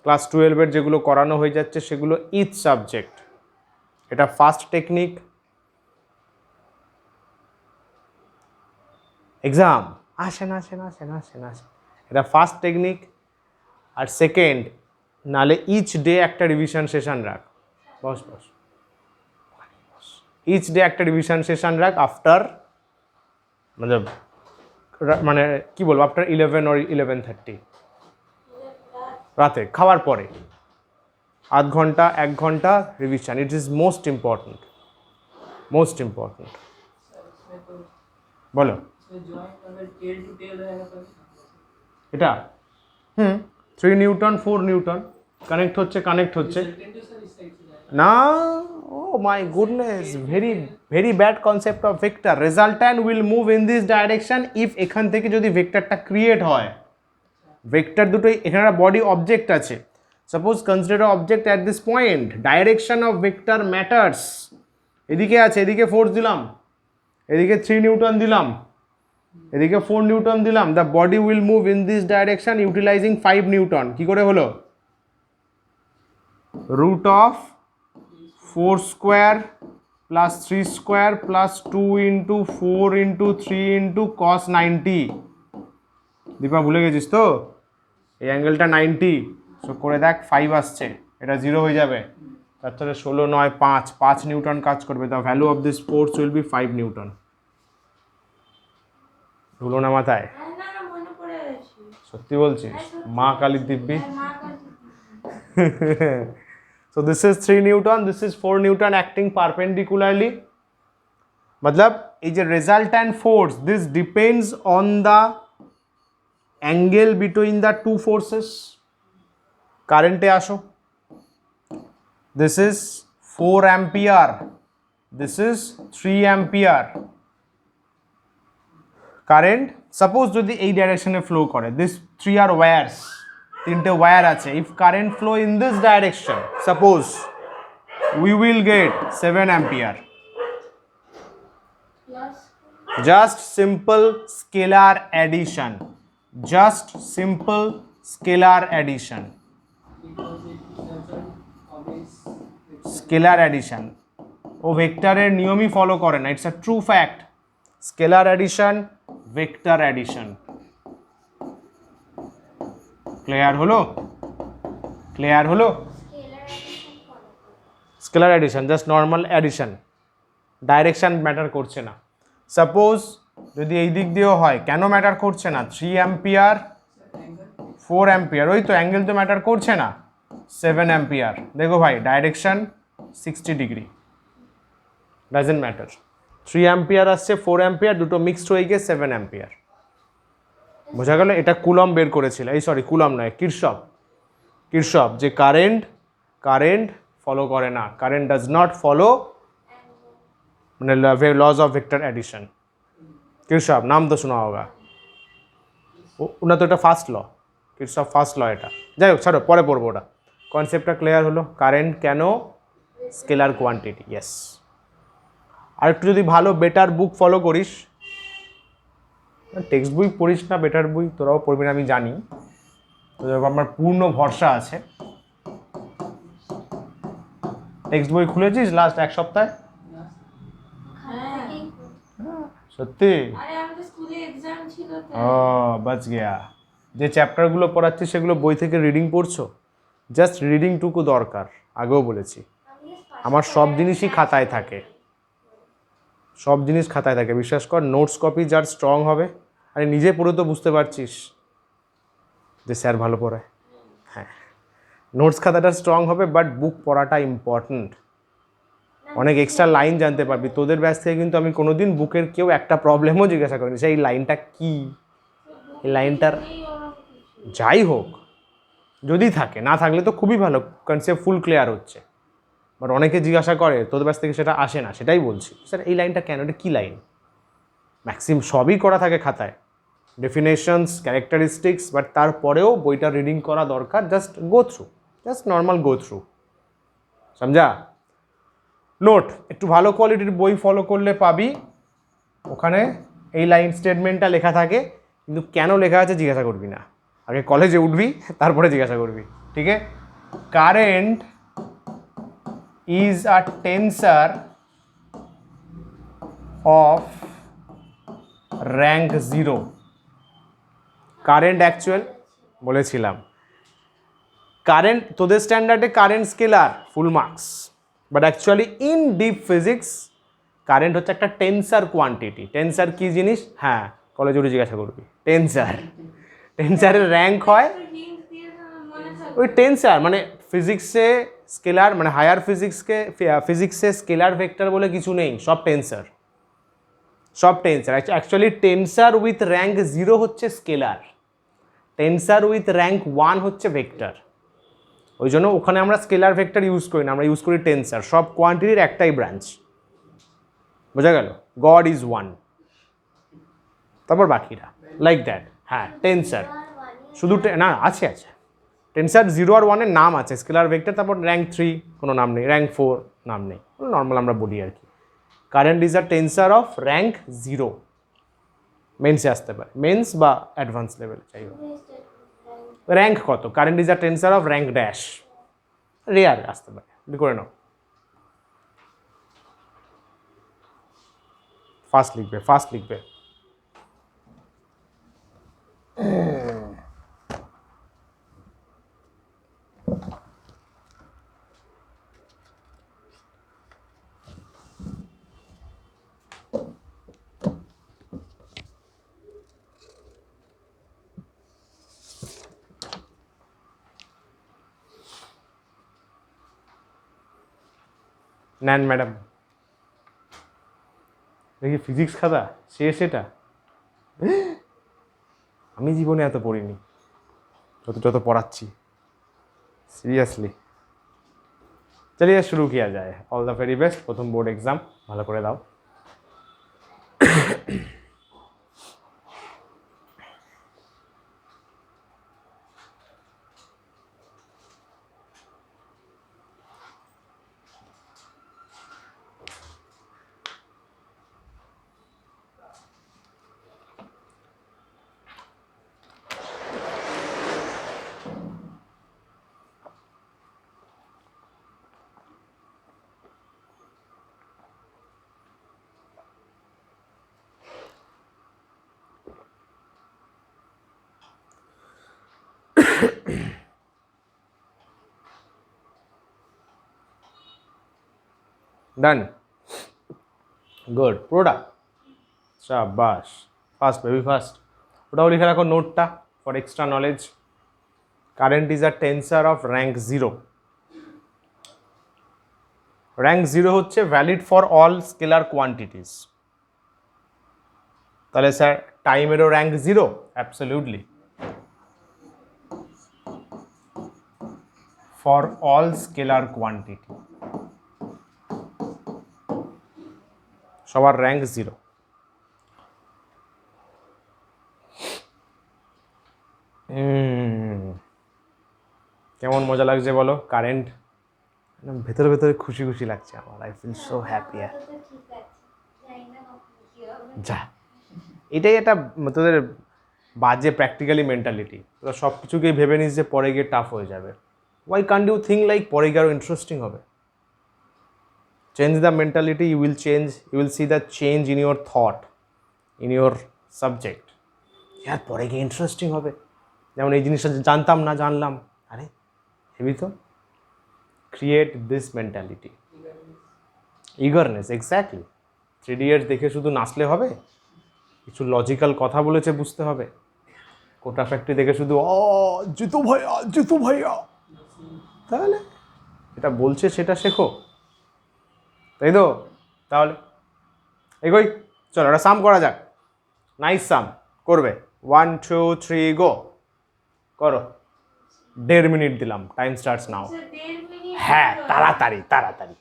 ক্লাস 12-এর যেগুলো করানো হয়ে যাচ্ছে সেগুলো ইচ সাবজেক্ট। এটা ফার্স্ট টেকনিক। এক্সাম আসেন আসেন আসেন আসেন আসেন, এটা ফার্স্ট টেকনিক। আর সেকেন্ড, নালে ইচ ডে একটা রিভিশন সেশন রাখ, বস বস, ইচ ডে একটা রিভিশন সেশন রাখ আফটার, মানে কি বলবো, আফটার 11 or 11:30 রাতে খাওয়ার পরে আধ ঘন্টা 1 ঘন্টা revision. It is most important, most important. বলো এটা 3 নিউটন 4 নিউটন কানেক্ট হচ্ছে না। Oh my goodness, very bad concept of vector. Resultant will move in this direction if এখান থেকে যদি ভেক্টরটা ক্রিয়েট হয়। ভেক্টর দুটোই, এখানে একটা বডি অবজেক্ট আছে, suppose consider object at this point, direction of vector matters. এদিকে আছে, এদিকে ফোর্স দিলাম, এদিকে 3 নিউটন দিলাম, এদিকে 4 নিউটন দিলাম, the body will move in this direction utilizing 5 newton. কি করে হলো? Root of 4 square plus 3 square plus 2 into 4 into 3 into cos 90। Dipa ভুলে গেছিস তো? এই অ্যাঙ্গেলটা 90, সো করে দেখ 5 আসছে, এটা 0 হয়ে যাবে। তার 16 9 5 নিউটন কাজ করবে। The value of this force will be 5 Newton. ধুলো না মাথায়? হ্যাঁ, না না মনে পড়ে গেছে। সত্যি বলছিস? মা কালী দিব্যি। হ্যাঁ, মা Kali. So this is 3 Newton, this is 4 Newton acting perpendicularly. मतलब এই যে resultant force, this depends on the angle between the two forces. কারেন্টে আসো। This is 4 ampere, this is 3 ampere. Current suppose যদি এই ডাইরেকশনে ফ্লো করে, দিস 3 আর ওয়্যারস, 3টে ওয়্যার আছে, if current flow in this direction, suppose we will get 7 ampere. Just simple scalar addition. Just simple scalar addition. because it doesn't obeys Scalar addition. ও ভেক্টরের নিয়মই follow করে না, it's a true fact. Scalar addition, vector addition. Clear হলো? Clear হলো? Scalar addition just normal addition, direction matter করছে না। Suppose যদি এই দিক দিয়েও হয়, কেন ম্যাটার করছে না? 3 অ্যাম্পিয়ার 4 অ্যাম্পিয়ার, ওই তো অ্যাঙ্গেল তো ম্যাটার করছে না। 7 অ্যাম্পিয়ার, দেখো ভাই direction 60 degree, doesn't matter. 3 ampere আসছে, 4 অ্যাম্পিয়ার, দুটো মিক্সড হয়ে গিয়ে 7 অ্যাম্পিয়ার। বোঝা গেল? এটা কুলম বের করেছিল, এই সরি কুলম নয়, কিরশফ, যে কারেন্ট ফলো করে না, কারেন্ট ডাজ নট ফলো মানে লজ অফ ভেক্টর এডিশন। কিরশফ নাম তো শোনা হোগা, ওনা তো এটা ফার্স্ট ল, কিরশফ ফার্স্ট ল এটা। যাই হোক ছাড়ো, পরে পড়বো ওটা। কনসেপ্টটা ক্লিয়ার হলো? কারেন্ট কেন স্কেলার কোয়ান্টিটি, ইয়েস। আর একটু যদি ভালো বেটার বুক ফলো করিস, টেক্সট বই পড়িস না, বেটার বই তোরাও পড়বি না আমি জানি, তোদের আমার পূর্ণ ভরসা আছে। টেক্সট বই খুলেছিস লাস্ট এক সপ্তাহে? সত্যি? আরে আমাদের স্কুলে এক্সাম ছিল তো। ও বাচ গিয়া। যে চ্যাপ্টারগুলো পড়াচ্ছিস সেগুলো বই থেকে রিডিং পড়ছো? জাস্ট রিডিংটুকু দরকার, আগেও বলেছি। আমার সব জিনিসই খাতায় থাকে, সব জিনিস খাতায় থাকে, বিশ্বাস কর। নোটস কপি যার স্ট্রং হবে, আরে নিজে পড়ে তো বুঝতে পারছিস যে স্যার ভালো পড়ায়। হ্যাঁ, নোটস খাতাটা স্ট্রং হবে, বাট বুক পড়াটা ইম্পর্ট্যান্ট। অনেক এক্সট্রা লাইন জানতে পারবি। তোদের ব্যাচ থেকে কিন্তু আমি কোনোদিন বুকের কেউ একটা প্রবলেমও জিজ্ঞাসা করিনি, সেই লাইনটা কি, এই লাইনটার যাই হোক, যদি থাকে, না থাকলে তো খুবই ভালো, কনসেপ্ট ফুল ক্লিয়ার হচ্ছে। বাট অনেকে জিজ্ঞাসা করে, তোদের ব্যাচ থেকে সেটা আসে না, সেটাই বলছি। স্যার এই লাইনটা কেন, এটা কী লাইন? ম্যাক্সিমাম সবই করা থাকে খাতায়, ডেফিনেশনস, ক্যারেক্টারিস্টিক্স, বাট তারপরেও বইটা রিডিং করা দরকার। Just go through, just normal go through, সমঝা? নোট একটু ভালো কোয়ালিটির বই ফলো করলে পাবি, ওখানে এই লাইন স্টেটমেন্টটা লেখা থাকে, কিন্তু কেন লেখা আছে জিজ্ঞাসা করবি না, আগে কলেজে উঠবি তারপরে জিজ্ঞাসা করবি, ঠিক আছে? Current is a tensor of rank 0। Current actual বলেছিলাম, কারেন্ট তোদের স্ট্যান্ডার্ডে current scalar full marks, but actually in deep physics current হচ্ছে একটা টেন্সার কোয়ান্টিটি। টেন্সার কী জিনিস? হ্যাঁ, কলেজে উঠে জিজ্ঞাসা করবি। টেন্সারের র্যাঙ্ক হয় ওই টেন্সার, মানে ফিজিক্সে স্কেলার, মানে হায়ার ফিজিক্সে স্কেলার ভেক্টর বলে কিছু নেই, সব টেন্সার, সব টেন্সার। অ্যাকচুয়ালি টেন্সার উইথ র্যাঙ্ক 0 হচ্ছে স্কেলার, টেন্সার উইথ র্যাঙ্ক 1 হচ্ছে ভেক্টর। ওই জন্য ওখানে আমরা স্কেলার ভেক্টর ইউজ করি না, আমরা ইউজ করি টেন্সার। সব কোয়ান্টিটির একটাই ব্রাঞ্চ, বোঝা গেল? গড ইজ 1, তারপর বাকিরা লাইক দ্যাট। হ্যাঁ, টেন্সার শুধু না, আছে টেন্সার 0 আর 1 এর নাম আছে, স্কেলার ভেক্টর, তারপর র্যাঙ্ক 3 কোনো নাম নেই, র্যাঙ্ক 4 নাম নেই, নর্মাল আমরা বলি আর কি। Current is a tensor of rank 0, মেন্সে আসতে পারে, মেন্স বা অ্যাডভান্স লেভেল, যাই হোক। র্যাঙ্ক কত? Current is a tensor of rank dash, rare আসতে পারে, করে নাও। ফাস্ট লিখবে। নেন ম্যাডাম। দেখি ফিজিক্স খাতা শেষ এটা। আমি জীবনে এত পড়িনি যত যত পড়াচ্ছি, সিরিয়াসলি। চলিए শুরু किया যায়। অল দ্য ভেরি বেস্ট, প্রথম বোর্ড এক্সাম ভালো করে দাও। ডান, গুড, পুরোটা শাবাশ, ফার্স্ট বেবি ফার্স্ট। ওটাও লিখে রাখো নোটটা for extra knowledge. Current is a tensor of rank 0। Rank 0 হচ্ছে valid for all scalar quantities. তাহলে স্যার টাইমেরও rank 0? Absolutely, for all scalar quantity সবার র্যাঙ্ক 0। কেমন মজা লাগছে বলো? কারেন্ট ভেতরে ভেতরে খুশি খুশি লাগছে আমার। I feel so happy. যা, এটাই একটা তোদের বাজে প্র্যাকটিক্যালি মেন্টালিটি। তোরা সব কিছুকেই ভেবে নিস যে পরে গিয়ে টাফ হয়ে যাবে। Why can't you think like পরে গিয়ে আরও ইন্টারেস্টিং হবে? Change the mentality, you will change, you will see the change in your thought, in your subject. হ্যাঁ, পরে গিয়ে ইন্টারেস্টিং হবে। যেমন এই জিনিসটা জানতাম না, জানলাম, আরে হেবি তো। Create this mentality, eagerness. Exactly, 3 Idiots দেখে শুধু নাচলে হবে? কিছু লজিক্যাল কথা বলেছে বুঝতে হবে। কোটা ফ্যাক্টরি দেখে শুধু জিতু ভাইয়া জিতু ভাইয়া, তাহলে যেটা বলছে সেটা শেখো, তাই তো? তাহলে এগোই, চলো একটা সাম করা যাক। নাইস সাম করবে। 1 2 3 গো, করো। 1.5 মিনিট দিলাম, time starts now. Sir 1.5 minute? হ্যাঁ, তাড়াতাড়ি তাড়াতাড়ি।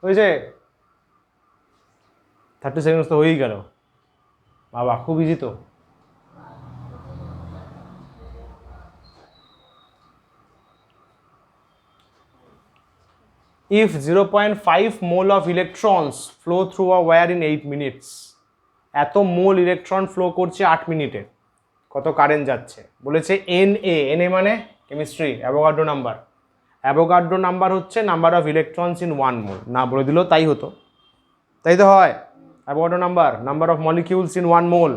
হয়েছে 30 সেকেন্ডস তো হয়েই গেল বাবা, খুব ইজি তো। If 0.5 mole of electrons flow through a wire in 8 minutes, এত মোল ইলেকট্রন ফ্লো করছে 8 মিনিটে, কত কারেন্ট যাচ্ছে? বলেছে NA। NA মানে chemistry, Avogadro number. Avogadro number হচ্ছে নাম্বার অফ ইলেকট্রনস ইন 1 মোল। না বলে দিলেও তাই হতো, তাই তো হয়। Avogadro number, number of molecules in 1 mole.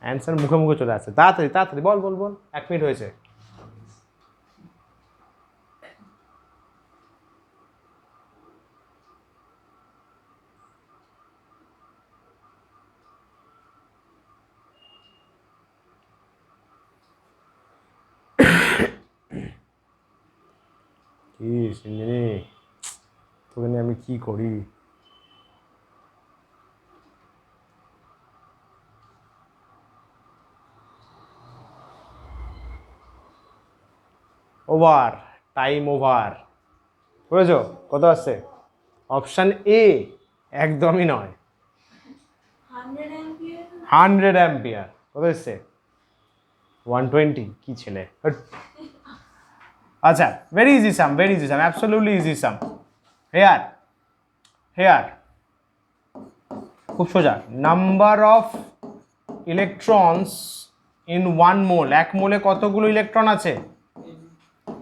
Answer মুখে মুখে চলে আসছে। তাড়াতাড়ি তাড়াতাড়ি বল বল বল, 1 মিনিট হয়েছে। কি সিঞ্জিনি, তোকে নিয়ে আমি কি করি? Over, time over. বুঝেছো কত আসছে? অপশান এ একদমই নয়, 100 অ্যাম্পিয়ার। 100 অ্যাম্পিয়ার। কত এসছে? 120। কি ছেলে! আচ্ছা, ভেরি ইজি সাম, ভেরি ইজি সাম, অ্যাবসলিউটলি ইজি সাম। হেয়ার হেয়ার খুব সোজা। নাম্বার অফ ইলেকট্রনস ইন 1 মোল, 1 মোলে কতগুলো ইলেকট্রন আছে?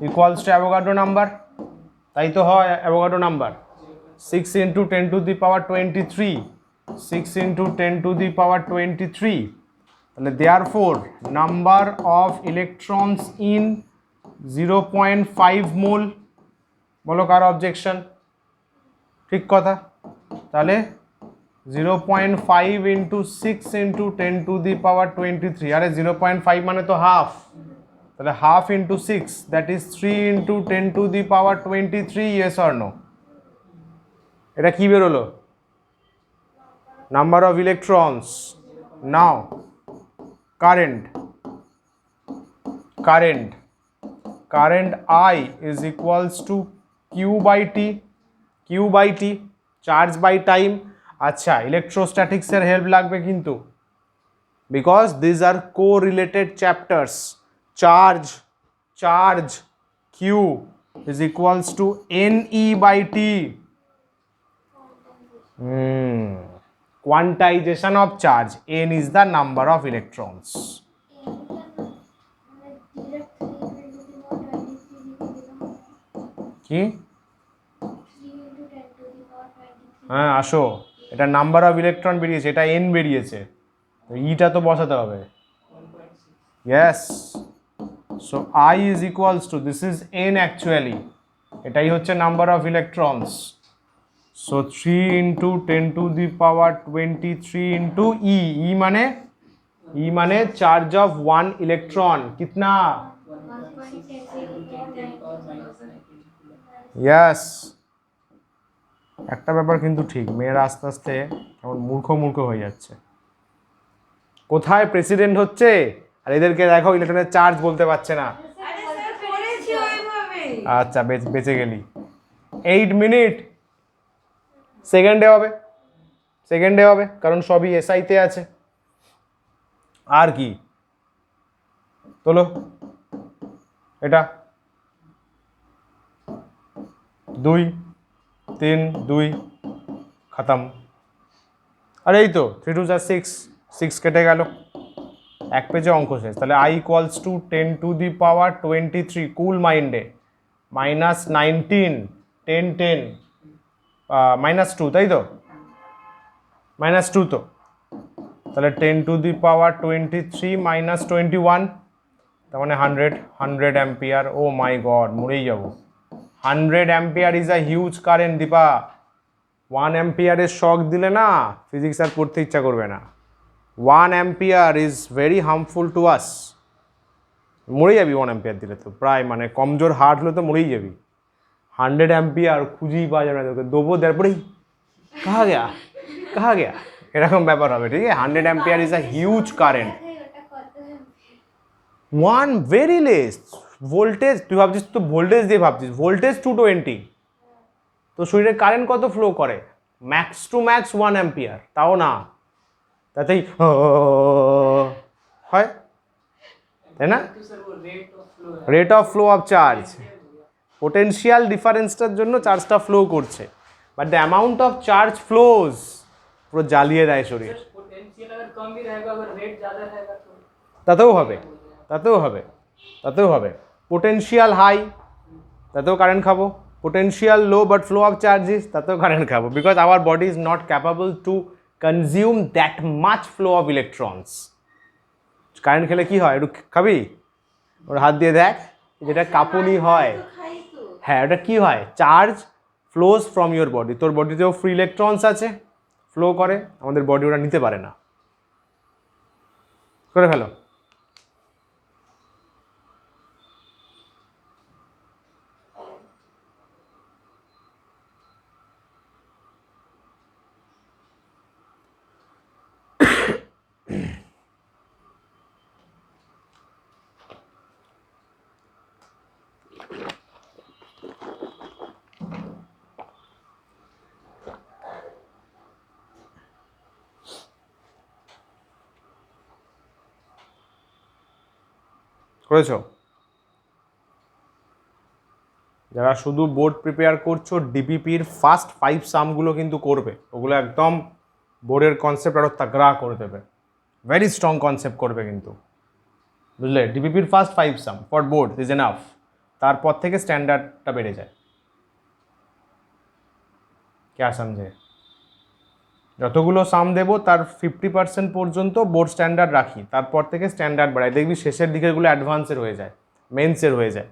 ইকুয়ালস টু অ্যাভোগাড্রো নাম্বার, তাই তো হয় অ্যাভোগাড্রো নাম্বার। 6 × 10⁻23, 6 × 10⁻23 তাহলে therefore number of electrons in 0.5 মোল, বলো কার অবজেকশন? ঠিক কথা। তাহলে 0.5 ইন্টু 6 ইন্টু 10⁻23, আরে 0.5 মানে তো হাফ, তাহলে half into 6 that is 3 into 10⁻23, yes or no? এটা কি বেরোলো? Number of electrons. Now current I is equals to Q by T, charge by time. আচ্ছা, ইলেকট্রোস্ট্যাটিক্সের হেল্প লাগবে কিন্তু, because these are correlated chapters. Charge Q is equals to NE by T. Quantization of charge, N is the number of electrons. কি? হ্যাঁ আসো, এটা number of electron বেরিয়েছে, এটা এন বেরিয়েছে, তো ইটা তো বসাতে হবে। Yes, so I is equals to, this is n actually, এটাই হচ্ছে number of electrons. So 3 into 10⁻23 into e মানে চার্জ অফ 1 ইলেকট্রন কিতনা? ইয়েস। একটা ব্যাপার কিন্তু ঠিক, মেয়েরা আস্তে আস্তে কেমন মূর্খ হয়ে যাচ্ছে। কোথায় প্রেসিডেন্ট হচ্ছে আর এদেরকে দেখো ইলেকট্রনের চার্জ বলতে পারছে না। আচ্ছা, বেঁচে গেলি। 8 মিনিট সেকেন্ডে হবে, কারণ সবই এসআইতে আছে। আর কি তোলো, এটা 2 3 2 খতম। আর এই তো 3 2 6 কেটে গেল, এক পেজে অঙ্ক শেষ। তাহলে I equals to 10⁻23 কুল মাইন্ডে -19 10 10 -2, তাই তো? -2 তো, তাহলে 10⁻23 -21, তার মানে 100 অ্যাম্পিয়ার। ও মাই গড, মরেই যাবো। 100 ampere is a huge current Dipa. 1 অ্যাম্পিয়ারের শক দিলে না ফিজিক্স আর পড়তে ইচ্ছা করবে না। 1 ampere is very harmful to us. মরে যাবি 1 অ্যাম্পিয়ার দিলে তো, প্রায় মানে কমজোর হার্ট হলে তো মরেই যাবি। 100 অ্যাম্পিয়ার খুঁজেই পাওয়া যাবে না তোকে, দেবো তারপরেই কাহা গেয়া এরকম ব্যাপার হবে, ঠিক আছে? 100 ampere is a huge current. 1 very less voltage, তুই ভাবছিস তো ভোল্টেজ দিয়ে ভাবছিস, ভোল্টেজ 220, তো শরীরে কারেন্ট কত ফ্লো করে? ম্যাক্স টু ম্যাক্স 1 অ্যাম্পিয়ার, তাও না, তাতেই হয়, তাই না? Rate of flow of charge, potential ডিফারেন্সটার জন্য চার্জটা ফ্লো করছে, but the amount of charge flows পুরো জ্বালিয়ে দেয় শরীর। তাতেও হবে। পোটেনশিয়াল হাই, তাতেও কারেন্ট খাবো। Potential low but flow of charges, তাতেও কারেন্ট খাবো, because our body is not capable to consume that much flow of electrons. Current খেলে কি হয়, একটু খাবি, ওর হাত দিয়ে দেখ, যেটা কাঁপুনি হয়, হ্যাঁ ওটা কি হয়, charge flows from your body. তোর বডিতেও ফ্রি ইলেকট্রনস আছে, ফ্লো করে, আমাদের বডি ওটা নিতে পারে না। করে ফেলো। করেছো? যারা শুধু বোর্ড প্রিপেয়ার করছো, ডিপিপির ফার্স্ট 5 সামগুলো কিন্তু করবে, ওগুলো একদম বোর্ডের কনসেপ্ট আরও তাগড়া করে দেবে, ভেরি স্ট্রং কনসেপ্ট করবে কিন্তু, বুঝলে? ডিপিপির first 5 sum for board is enough, তারপর থেকে স্ট্যান্ডার্ডটা বেড়ে যায়। क्या समझे? যতগুলো সাম দেবো তার 50% পর্যন্ত বোর্ড স্ট্যান্ডার্ড রাখি, তারপর থেকে স্ট্যান্ডার্ড বাড়াই, দেখবি শেষের দিকেরগুলো অ্যাডভান্সের হয়ে যায়, মেন্সের হয়ে যায়।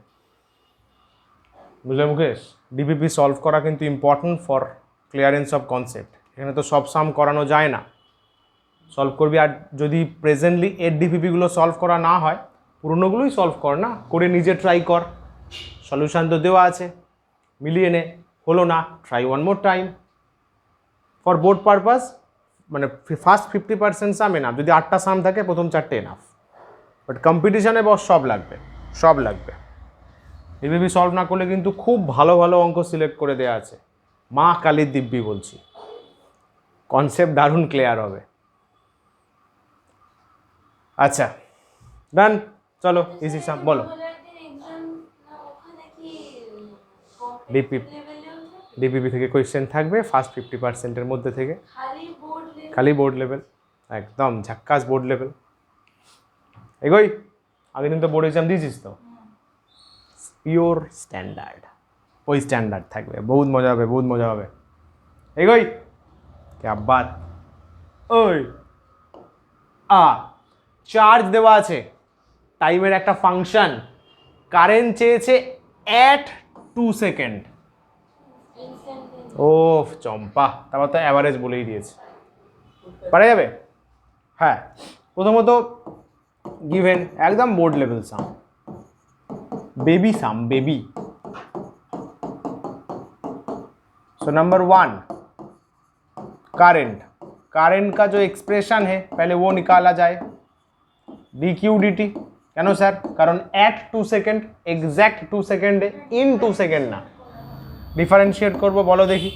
বুঝলে মুকেশ? ডিপিপি সলভ করা কিন্তু important for clearance of concept. এখানে তো সব সাম করানো যায় না, সলভ করবি। আর যদি প্রেজেন্টলি এর ডিপিপিগুলো সলভ করা না হয়, পুরোনোগুলোই সলভ কর না, করে নিজে ট্রাই কর। সলিউশান তো দেওয়া আছে, মিলিয়ে নে। হলো না, try one more time. For board purpose মানে ফার্স্ট 50% সাম এনাফ। যদি 8টা সাম থাকে প্রথম 4টে এনাফ, বাট কম্পিটিশানে বস সব লাগবে, সব লাগবে। ডিপিপি সলভ না করলে কিন্তু খুব ভালো ভালো অঙ্ক সিলেক্ট করে দেওয়া আছে, মা কালীর দিব্যি বলছি, কনসেপ্ট দারুণ ক্লিয়ার হবে। আচ্ছা ডান, চলো ইজি সাম বলো। ডিপিপি থেকে কোয়েশ্চেন থাকবে ফার্স্ট 50%-এর মধ্যে থেকে, খালি বোর্ড লেভেল, একদম ঝাক্কাস বোর্ড লেভেল। এগোই, আগের দিন তো বোর্ড এক্সাম দিয়েছিস তো, পিওর স্ট্যান্ডার্ড, ওই স্ট্যান্ডার্ড থাকবে, বহুত মজা হবে, বহুত মজা হবে। এগোই, ক্যা বাত। ওই চার্জ দেওয়া আছে, টাইমের একটা ফাংশন, কারেন্ট চেয়েছে অ্যাট 2 সেকেন্ড। ও চম্পা, তারপর তো অ্যাভারেজ বলেই দিয়েছে, পারা যাবে। হ্যাঁ, প্রথমত গিভেন একদম board level sum, baby sum baby. So number 1 current, current का जो एक्सप्रेशन है पहले वो निकाला जाए, डी क्यू डी टी। क्यों सर? कारण at 2 second, exact 2 second in 2 second ना, डिफारेंशिएट करबो बोलो देखी।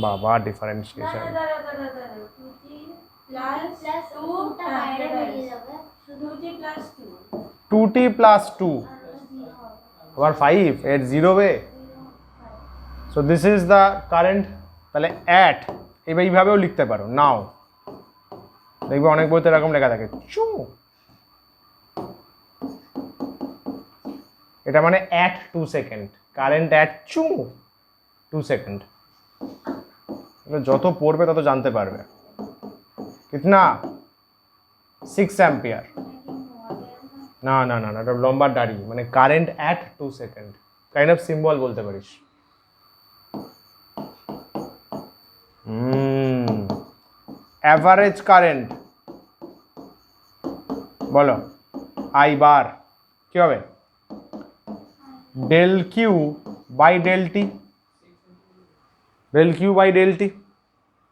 बाबा डिफारेंशिएशन 2t plus 2 আবার 5 এর 0 বে। So this is the current. তাহলে অ্যাট এইভাবেও লিখতে পারো, নাও দেখবে অনেক বইতে এরকম লেখা থাকে চু, এটা মানে অ্যাট 2 সেকেন্ড, কারেন্ট অ্যাট চু 2 সেকেন্ড। যত পড়বে তত জানতে পারবে। कितना 6 एम्पियर। না না না, এটা লম্বা দাড়ি, মানে current at 2 second, kind of symbol বলতে পারিস। এভারেজ কারেন্ট বলো, আই বার কি হবে? Del Q by del T, del Q by del T.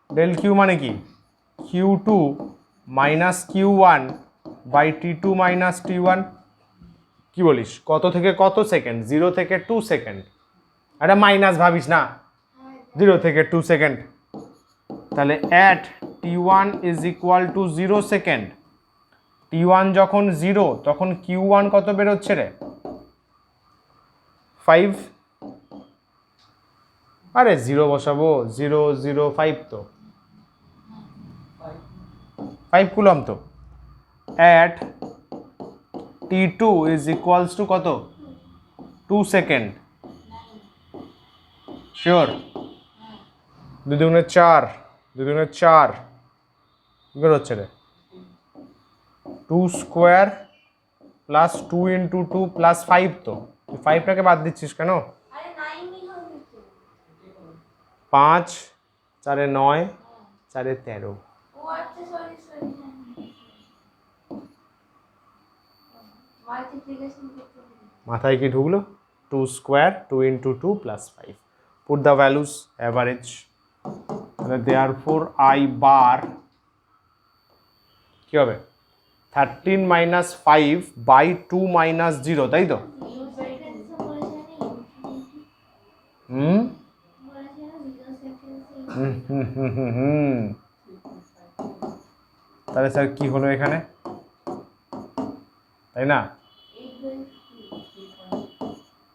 Del Q মানে কি? Q2 minus Q1 by T2 minus T1। কি বলিস, কত থেকে কত সেকেন্ড? 0 থেকে 2 সেকেন্ড। এটা মাইনাস ভাবিস না, 0 থেকে 2 সেকেন্ড। তাহলে at T1 is equal to 0 second. T1 যখন 0 তখন Q1 কত বেরোচ্ছে রে? 5। আরে 0 বসাবো, 0 0 5 তো 5 কুলম তো। At T2 is equals to কত? 2 সেকেন্ড। শিওর? 2 দুগুণে 4, 2 দুগুণে 4 কি করে হচ্ছে রে? 2 স্কোয়ার প্লাস 2 ইন্টু 2 প্লাস 5 তো, তুই 5টাকে বাদ দিচ্ছিস কেন? 5 4 9 4 13। মাথায় কি ঢুকলো? 2 square 2 into 2 plus 5। Put the values, average. তাহলে দেয়ারফোর আই বার কি হবে? 13 মাইনাস 5 বাই 2 মাইনাস 0, তাই তো? তাহলে স্যার কি হলো এখানে, তাই না?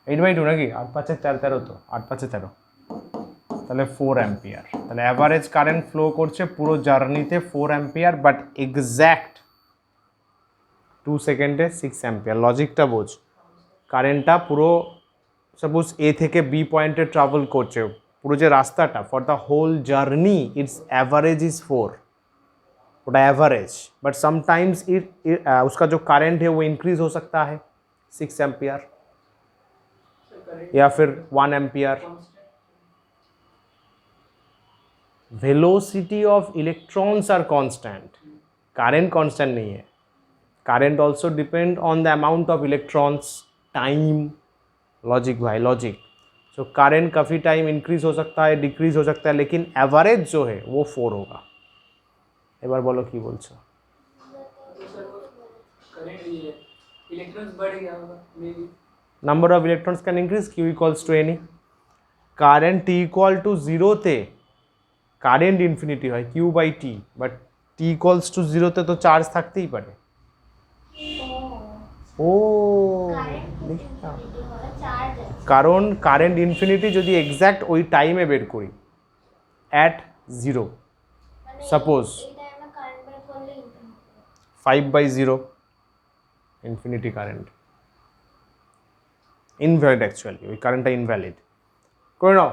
8/2 নাকি? 8 5 4 13 তো, 8 5 13, তাহলে 4 অ্যাম্পিয়ার। তাহলে অ্যাভারেজ কারেন্ট ফ্লো করছে পুরো জার্নিতে 4 অ্যাম্পিয়ার, বাট এক্স্যাক্ট 2 সেকেন্ডে 6 অ্যাম্পিয়ার। লজিকটা বোঝ, কারেন্টটা পুরো সাপোজ এ থেকে বি পয়েন্টে ট্রাভেল করছে, পুরো যে রাস্তাটা for the whole journey it's average is 4, ওটা एवरेज, बट समटाइम्स उसका जो करंट है वो इंक्रीज हो सकता है 6 एम्पियर या फिर 1 ampere. Velocity of electrons are constant, current constant नहीं है। Current also depend on the amount of electrons, time, logic भाई लॉजिक। सो करंट काफ़ी टाइम इंक्रीज हो सकता है, डिक्रीज हो सकता है, लेकिन एवरेज जो है वो 4 होगा। এবার বলো কি বলছো। करंट ये इलेक्ट्रॉन्स बढ़ गया होगा may be. Number of electrons can increase, Q equals to any. Current T equal to জিরোতে কারেন্ট ইনফিনিটি হয় Q by T, but T equals to জিরোতে তো চার্জ থাকতেই পারে। ও দেখলাম, কারণ কারেন্ট ইনফিনিটি যদি এক্স্যাক্ট ওই টাইমে বের করি at zero, suppose 5/0 infinity current, invalid actually, ওই কারেন্টটা ইনভ্যালিড করে নাও।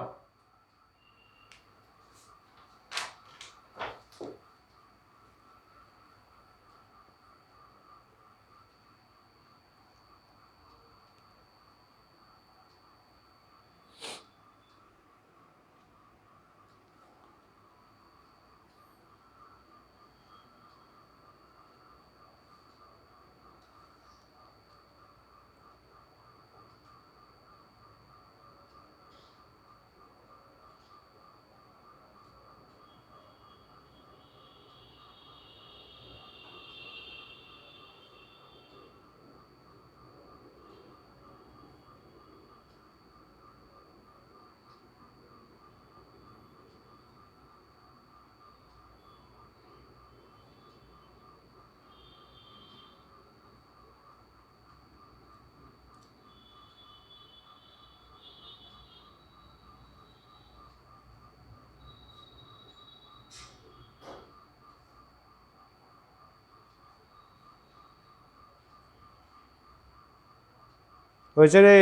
হয়েছে রে,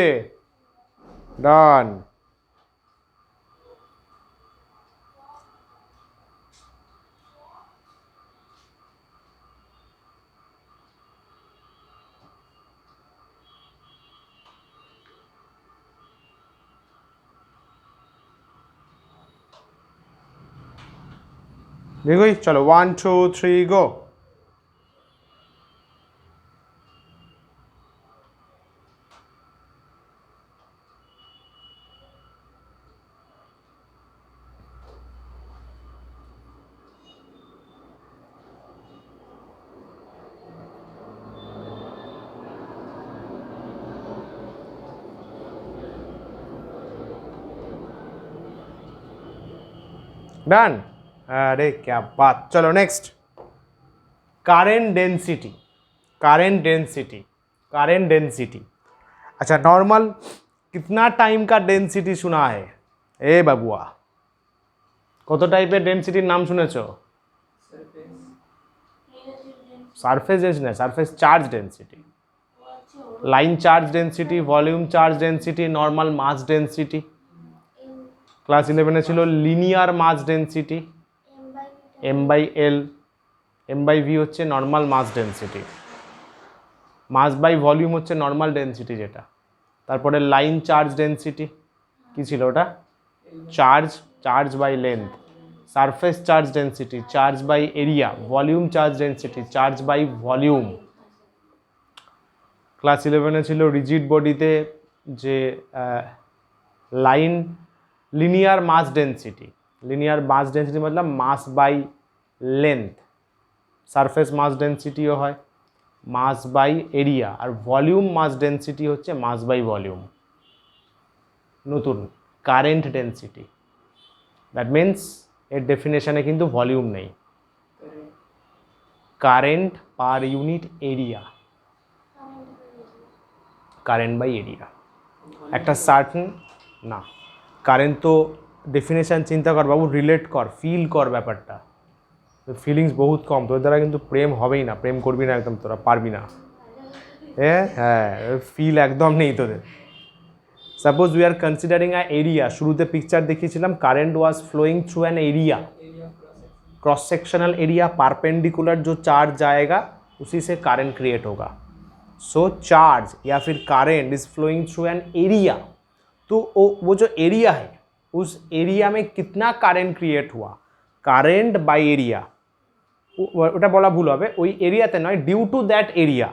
ডান। দেখো চলো 1 2 3 গো। डन, अरे क्या बात। चलो next, current density. Current density, current density. अच्छा नॉर्मल कितना टाइम का डेंसिटी सुना है ए बाबुआ? কত টাইপের ডেনসিটির নাম শুনেছো? সারফেস না, surface charge density, line charge density, volume charge density, normal mass density. Class 11-এ ছিল linear mass density, m/l, m/v হচ্ছে normal mass density, mass by volume হচ্ছে নর্মাল ডেন্সিটি যেটা। তারপরে লাইন চার্জ ডেন্সিটি কি ছিল ওটা? Charge by length. Surface charge density charge by area. Volume charge density charge by volume. Class 11-এ ছিল rigid বডিতে যে line linear mass density, linear mass density मतलब mass by length. Surface mass ডেন্সিটিও হয় মাস বাই এরিয়া, আর volume mass density হচ্ছে mass by volume. নতুন কারেন্ট ডেন্সিটি, দ্যাট মিন্স এর ডেফিনেশনে কিন্তু ভলিউম নেই, current per unit area, current by area. একটা সার্টেন না, কারেন্ট তো ডেফিনেশন চিন্তা কর বাবু, রিলেট কর, ফিল কর ব্যাপারটা। ফিলিংস বহুত কম, তোর দ্বারা কিন্তু প্রেম হবেই না, প্রেম করবি না একদম, তোরা পারবি না। হ্যাঁ, ফিল একদম নেই তোদের। Suppose we are considering a area, শুরুতে পিকচার দেখিয়েছিলাম, current was flowing through an area, area cross cross sectional area, perpendicular जो चार्ज जाएगा उसी से करंट क्रिएट होगा। सो चार्ज या फिर current is flowing through an area, तो वो जो एरिया है उस एरिया में कितना करंट क्रिएट हुआ, करंट बाय एरिया, ওটা বলা ভুল হবে, ওই এরিয়াতে নয়, due to that area,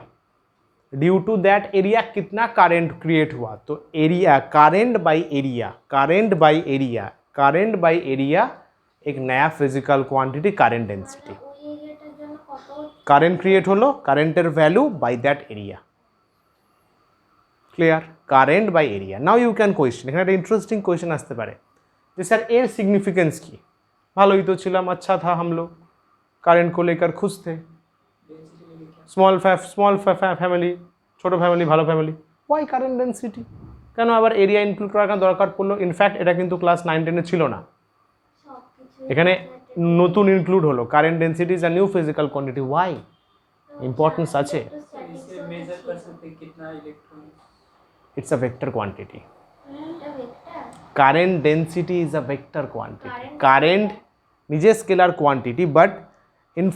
due to that area कितना करंट क्रिएट हुआ, तो area current by area, current by area, current by area एक नया physical quantity current density, current create হলো কারেন্টের value by that area. Clear? Current by area. Now you can question, এখানে একটা interesting question আসতে পারে যে স্যার এর সিগনিফিকেন্স কি, ভালোই তো ছিলাম, अच्छा था हम लोग करंट को लेकर खुश थे, স্মল ফ্যামিলি, ছোটো ফ্যামিলি, ভালো ফ্যামিলি, ওয়াই কারেন্ট ডেন্সিটি, কেন আবার এরিয়া ইনক্লুড করার দরকার পড়লো? ইনফ্যাক্ট এটা কিন্তু ক্লাস 9-10 ছিল না, এখানে নতুন ইনক্লুড হলো, current density is a new physical quantity. Why? Importance আছে, इसे मेजर कर सकते हैं कितना electron. It's a vector quantity, current density is a vector quantity, current নিজে scalar quantity, but in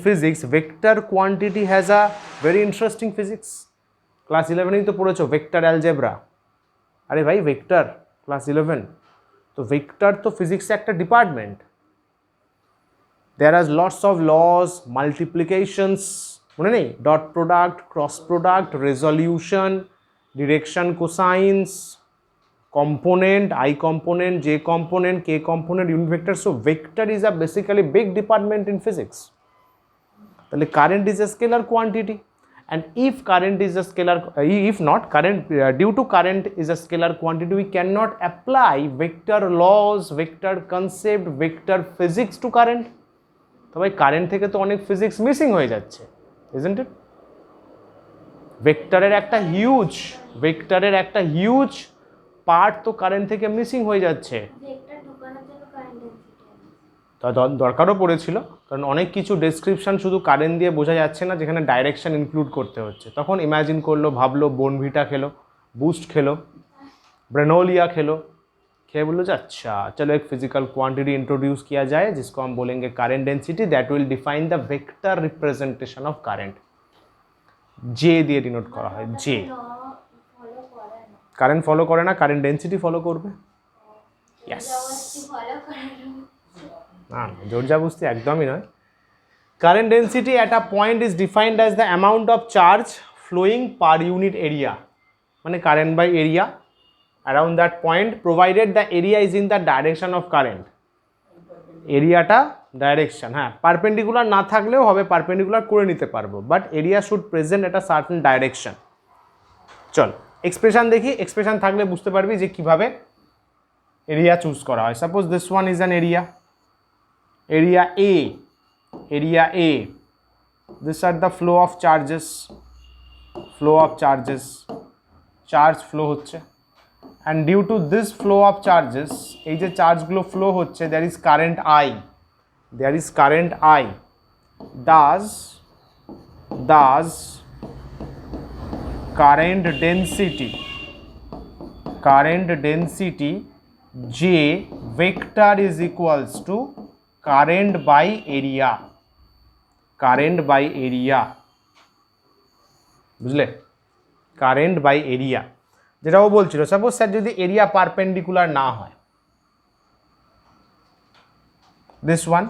physics vector quantity has a very interesting physics, class 11 তো পড়েছো vector algebra, আরে ভাই ভেক্টর ক্লাস 11, তো ভেক্টর তো ফিজিক্সে একটা department, there are lots of laws, multiplications, মনে নেই, dot product, cross product, resolution, direction, cosines, component, I component, J component, K component, unit vector. So vector is a basically big department in physics. তাহলে current is a scalar quantity, and if current is a scalar, if not current, due to current is a scalar quantity, we cannot apply vector laws, vector concept, vector physics to current. তো ভাই current থেকে তো অনেক physics missing হয়ে যাচ্ছে, isn't it? ভেক্টরের একটা huge part তো কারেন্ট থেকে মিসিং হয়ে যাচ্ছে। তা দরকারও পড়েছিল, কারণ অনেক কিছু ডেসক্রিপশন শুধু কারেন্ট দিয়ে বোঝা যাচ্ছে না, যেখানে ডাইরেকশন ইনক্লুড করতে হচ্ছে। তখন ইমাজিন করলো, ভাবলো বোর্নভিটা খেলো, বুস্ট খেলো, ब्रेनोलिया खेलो, खेल बोलो अच्छा चलो एक फिजिकल क्वांटिटी इंट्रोड्यूस किया जाए जिसको हम बोलेंगे current density, that will define the vector representation of current. J দিয়ে ডিনোট করা হয়, जे কারেন্ট ফলো করে না, কারেন্ট ডেন্সিটি ফলো করবে। ইয়েস, না জোর জাবস্তি একদমই নয়। Current density at a point is defined as the amount of charge flowing per unit area, মানে current by area around that point, provided the area is in the direction of current. এরিয়াটা direction, হ্যাঁ perpendicular না থাকলেও হবে, perpendicular করে নিতে পারবো, but area should present একটা সার্টেন ডাইরেকশন। চল এক্সপ্রেশন দেখি, এক্সপ্রেশন থাকলে বুঝতে পারবি যে কিভাবে এরিয়া চুজ করা হয়। Suppose this one is an area, area A, area A, this are the flow of charges, charge flow হচ্ছে, and due to this flow of charges, এই যে চার্জগুলো ফ্লো হচ্ছে, there is current I, thus current density J vector is equals to current by area, বুঝলে? Current by area, যেটা ও বলছিল, suppose sir যদি এরিয়া পারপেন্ডিকুলার না হয়, দিস ওয়ান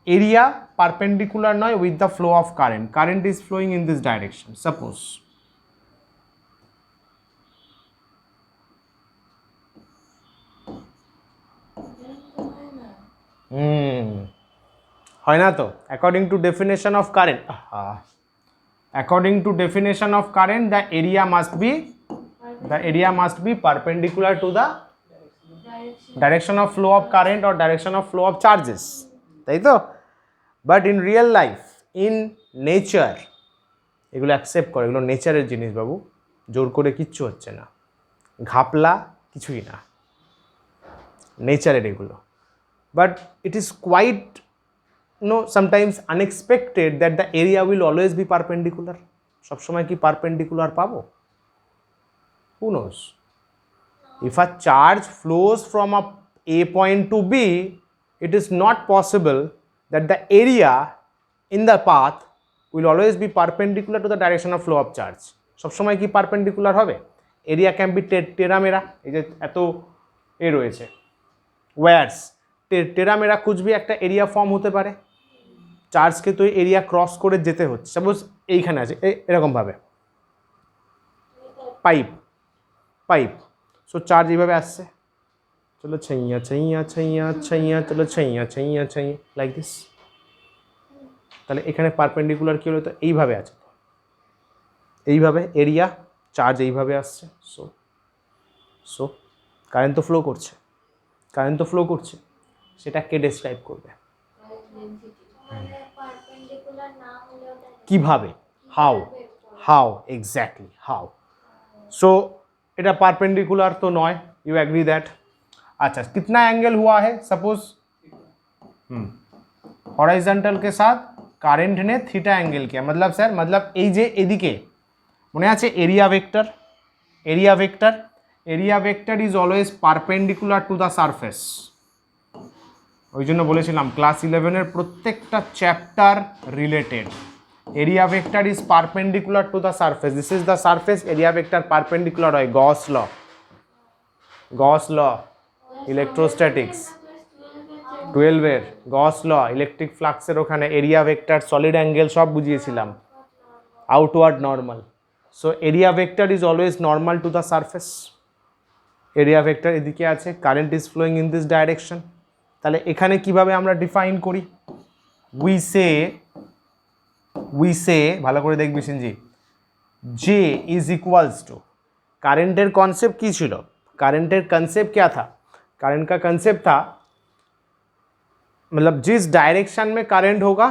এরিয়া পারপেন্ডিকুলার নয় with the flow of current is flowing in this direction, suppose হয় না তো? According to definition of current, the area must be perpendicular to the direction of flow of current or direction of flow of charges, তাই তো? But in real life, in nature, এগুলো accept করে, এগুলো নেচারের জিনিস বাবু, জোর করে কিচ্ছু হচ্ছে না, ঘাপলা কিছুই না, নেচারের এগুলো। But it is quite sometimes unexpected that the area will always be perpendicular, সবসময় কি পারপেন্ডিকুলার পাবো? Who knows? If a charge flows from a A point to B, it is not possible that the area in the path will always be perpendicular to the direction of flow of charge. সবসময় কি perpendicular হবে? Area can be টেরামেরা, এই যে এত এ রয়েছে wires, টেরামেরা কুছ V একটা area form হতে পারে, চার্জকে তো এরিয়া ক্রস করে যেতে হচ্ছে। সাপোজ এইখানে আছে এরকমভাবে পাইপ পাইপ, সো চার্জ এইভাবে আসছে, চলো ছাইয়া ছাইয়া ছাইয়া ছাইয়া, চলো ছাইয়া ছাইয়া ছাইয়া, লাইক দিস। তাহলে এখানে পারপেন্ডিকুলার কী হলো, তো এইভাবে আছে, এইভাবে এরিয়া চার্জ এইভাবে আসছে, সো সো কারেন্ট তো ফ্লো করছে, কারেন্ট তো ফ্লো করছে, সেটা কে ডেসক্রাইব করবে? কিভাবে? How? How exactly, how? So এটা পারপেন্ডিকুলার তো নয়, ইউ এগ্রি দ্যাট। अच्छा कितना एंगल हुआ है, सपोज हॉरिजॉन्टल के साथ কারেন্ট ने থিটা অ্যাঙ্গেল किया, मतलब স্যার मतलब এই যে এদিকে মনে আছে area vector, area vector, area vector is always perpendicular to the surface. ওই জন্য বলেছিলাম ক্লাস 11-এর প্রত্যেকটা chapter related. Area vector is perpendicular to the surface, this is the surface, area vector perpendicular হয়, গস ল, গস ল ইলেকট্রোস্ট্যাটিক্স 12-এর গস ল, ইলেকট্রিক ফ্লাক্সের ওখানে area vector solid angle সব বুঝিয়েছিলাম, outward normal. So area vector is always normal to the surface, area vector এদিকে আছে, current is flowing in this direction. তাহলে এখানে কিভাবে আমরা ডিফাইন করি? উই সে ভালো করে দেখবি সিনজি, जे इज इक्वल्स टू, কারেন্টের কনসেপ্ট কী ছিল? কারেন্টের কনসেপ্ট क्या था? करंट का कंसेप्ट था मतलब जिस डायरेक्शन में करंट होगा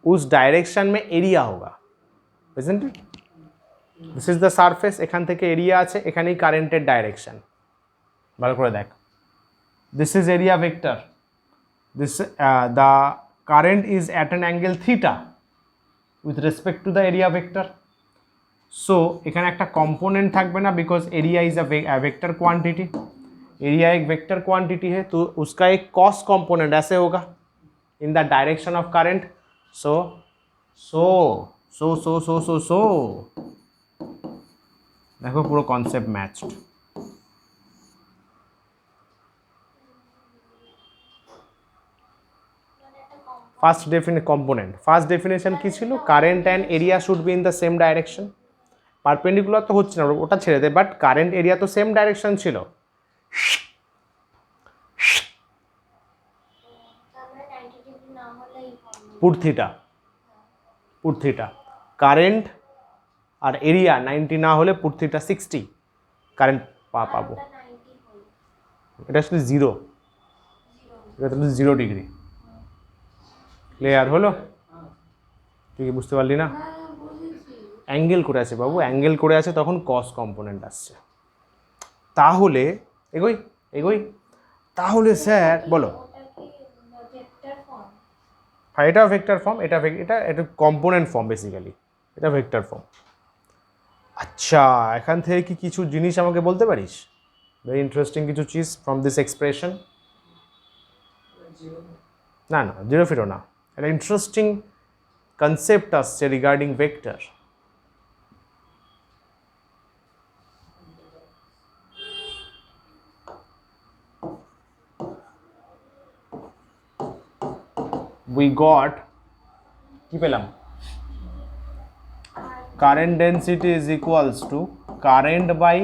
उस डायरेक्शन में एरिया होगा, isn't it? This is the surface, এখান থেকে এরিয়া আছে, এখানেই কারেন্টের ডাইরেকশন, ভালো করে দেখ, this is area vector, this the current is at an angle theta with respect to the area vector. So এখানে একটা কম্पोनेंट থাকবে না, because area is a vector quantity, area एक वेक्टर क्वांटिटी है, तो उसका एक कॉस कंपोनेंट ऐसे होगा in the direction of current. So so so so so so so देखो पूरा concept matched. First component, first definition কী ছিল? Current and area should be in the same direction, perpendicular তো হচ্ছে না, ওটা ছেড়ে দে, বাট কারেন্ট এরিয়া তো সেম ডাইরেকশন ছিল। Put theta, put theta, current আর এরিয়া 90 না হলে পুট থিটা 60, কারেন্ট পাবো, এটা আসলে জিরো, এটা তাহলে 0 ডিগ্রি। ক্লিয়ার হলো? তুই কি বুঝতে পারলি না? অ্যাঙ্গেল করে আছে বাবু, অ্যাঙ্গেল করে আছে, তখন কস কম্পোনেন্ট আসছে। তাহলে এগোই এগোই, তাহলে স্যার বলো, হ্যাঁ এটা ভেক্টর ফর্ম, এটা এটা কম্পোনেন্ট ফর্ম বেসিক্যালি, এটা ভেক্টর ফর্ম। আচ্ছা এখান থেকে কি কিছু জিনিস আমাকে বলতে পারিস, ভেরি ইন্টারেস্টিং কিছু চিজ ফ্রম দিস এক্সপ্রেশন? না না জিরো ফিরো না, একটা ইন্টারেস্টিং কনসেপ্ট আসছে রিগার্ডিং ভেক্টর। we got কি পেলাম? current density is equals to current by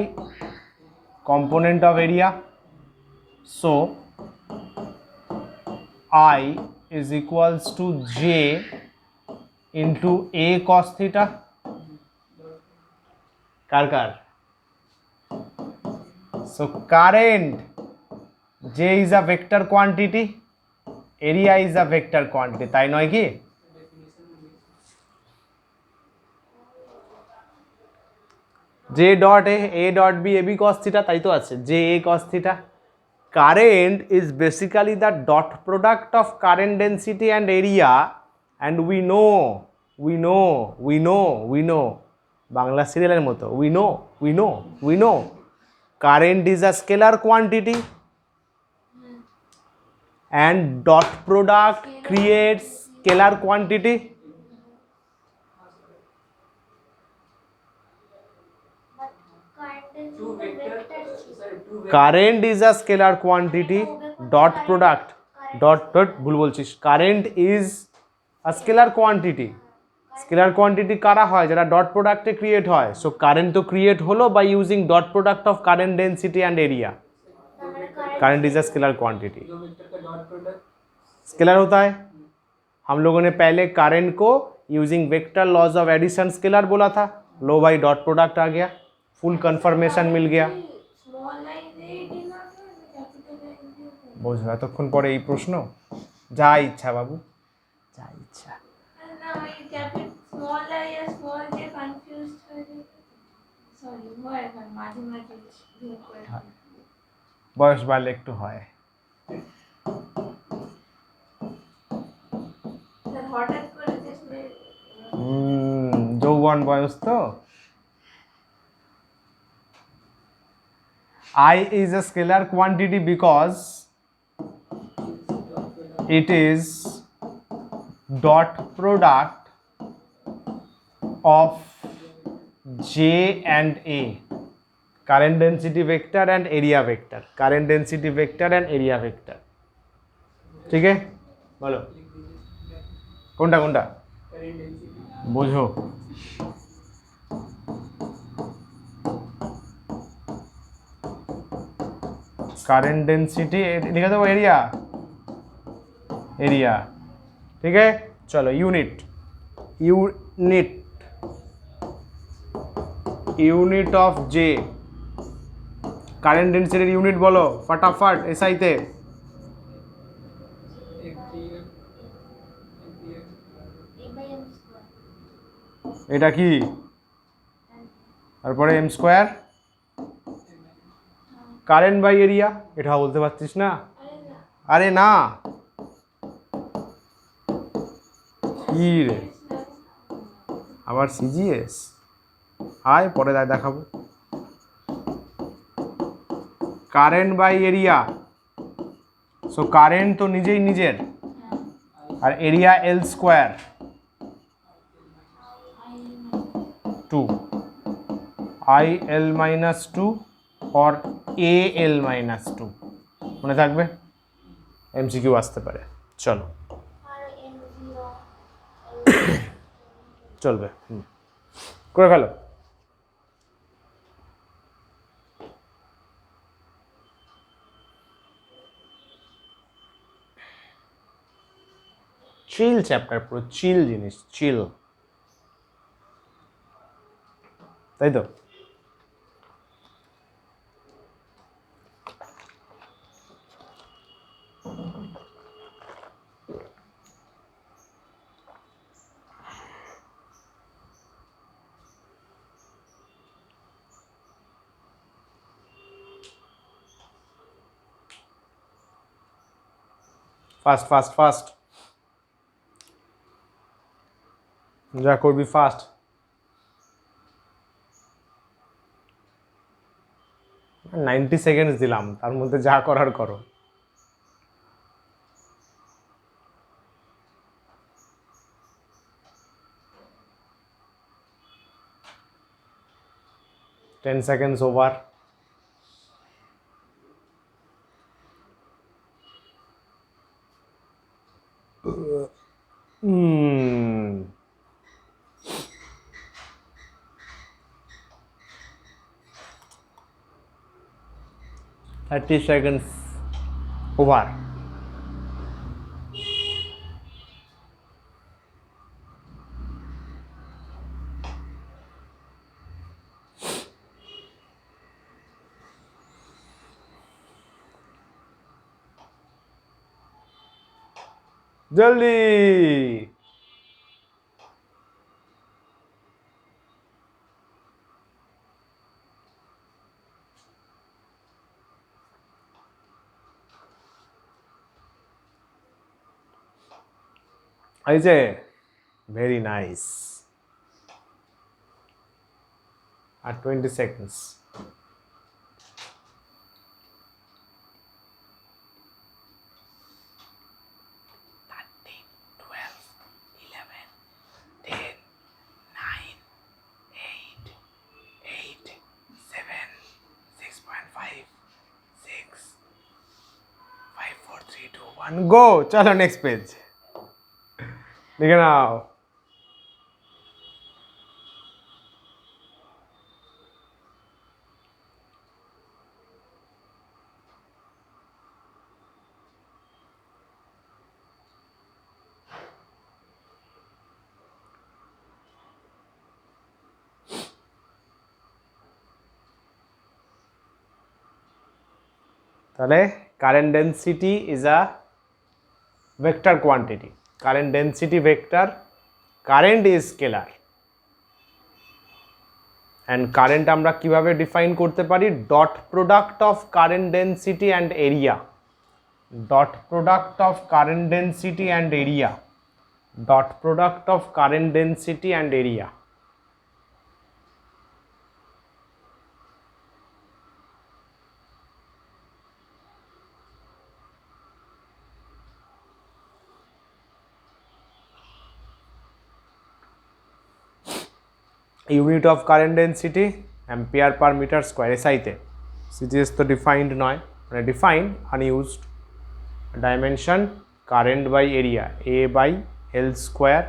component of area, so I is equals to J into A cos theta, car? so current J is a vector quantity, area is a vector quantity, তাই নয় কি? J dot A dot B AB cos theta, তাই তো আছে, J A cos theta। Current is basically the dot product of current density and area, and we know Bangla সিরিয়ালের মতো we know current is a scalar quantity and dot product creates scalar quantity. Two vector, sorry, two vector. Current is a scalar quantity dot product dot ভুল বলছিস current is a scalar quantity. Scalar quantity কারা হয়, যারা dot প্রোডাক্টে create হয়। So current তো create হলো by using dot product of current density and area. Current is a scalar quantity. दो वेक्टर का डॉट प्रोडक्ट स्केलर होता है। हम लोगों ने पहले करंट को using vector laws of addition scalar बोला था। लो भाई डॉट प्रोडक्ट आ गया, फुल कंफर्मेशन मिल गया। বুঝো এতক্ষণ পরে এই প্রশ্ন, যা ইচ্ছা বাবু যা ইচ্ছা। না ওই ক্যাপিটাল স্মল আই আর স্মল যে কনফিউজড হয়ে যায়, সরি হয় মাঝে মাঝে ভুল করে। বয়স বাড়লে একটু হয়। স্যার হঠাৎ করে যে যৌবন বয়স তো। I is a scalar quantity because it is dot product of J and A, current density vector and area vector, current density vector and area vector। ठीक है बोलो কোনটা কোনটা करंट डेंसिटी বুঝো। करंट डेंसिटी लिखा था वो एरिया, एरिया ठीक है। चलो unit unit unit of J, current density unit बोलो फटाफट एसआई ते। এটা কি তারপরে M square current by area, এটা বলতে পারছিস না? আরে না কি রে আবার সিজিএস আয় পরে দেখাবো। Current by area, so current তো নিজেই নিজের, আর area L square 2 I L minus 2 और ए एल माइनस 2 মনে থাকবে, এমসিকিউ আসতে পারে। চলো চলবে করে ফেলো। চিল চ্যাপ্টার, পুরো চিল জিনিস, চিল তাই তো। ফাস্ট ফাস্ট ফাস্ট যা করবি ফাস্ট। 90 সেকেন্ডস দিলাম, তার মধ্যে যা করার করো। Ten seconds over. Thirty seconds over. জলদি এই যে ভেরি নাইস। আর 20 সেকেন্ডস। গো, চলো নেক্সট পেজ লিখে নাও। তাহলে current density is a vector quantity, current density vector, current is scalar, and current আমরা কিভাবে ডিফাইন করতে পারি? Dot product of current density and area, dot product of current density and area, dot product of current density and area. Unit of current density ampere per metre square, এসআইতে। CGS তো defined নয়, মানে defined unused. Dimension current by area, A by L square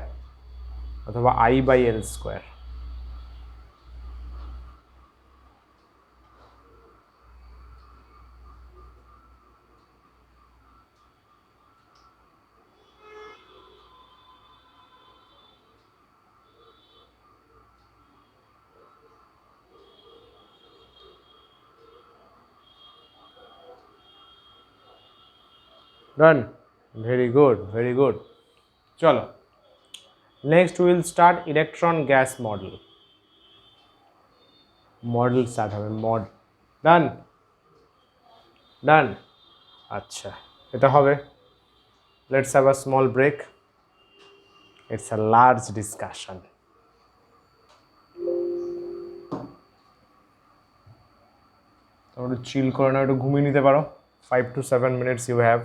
অথবা I by L square. Done. Very good, very good. Chalo. Next we will start electron gas model. Model start হবে, mod. Done. Done. আচ্ছা, এটা হবে। Let's have a small break. It's a large discussion. তোমরা চিল করে না, একটু ঘুমিয়ে নিতে পারো। 5 to 7 minutes you have.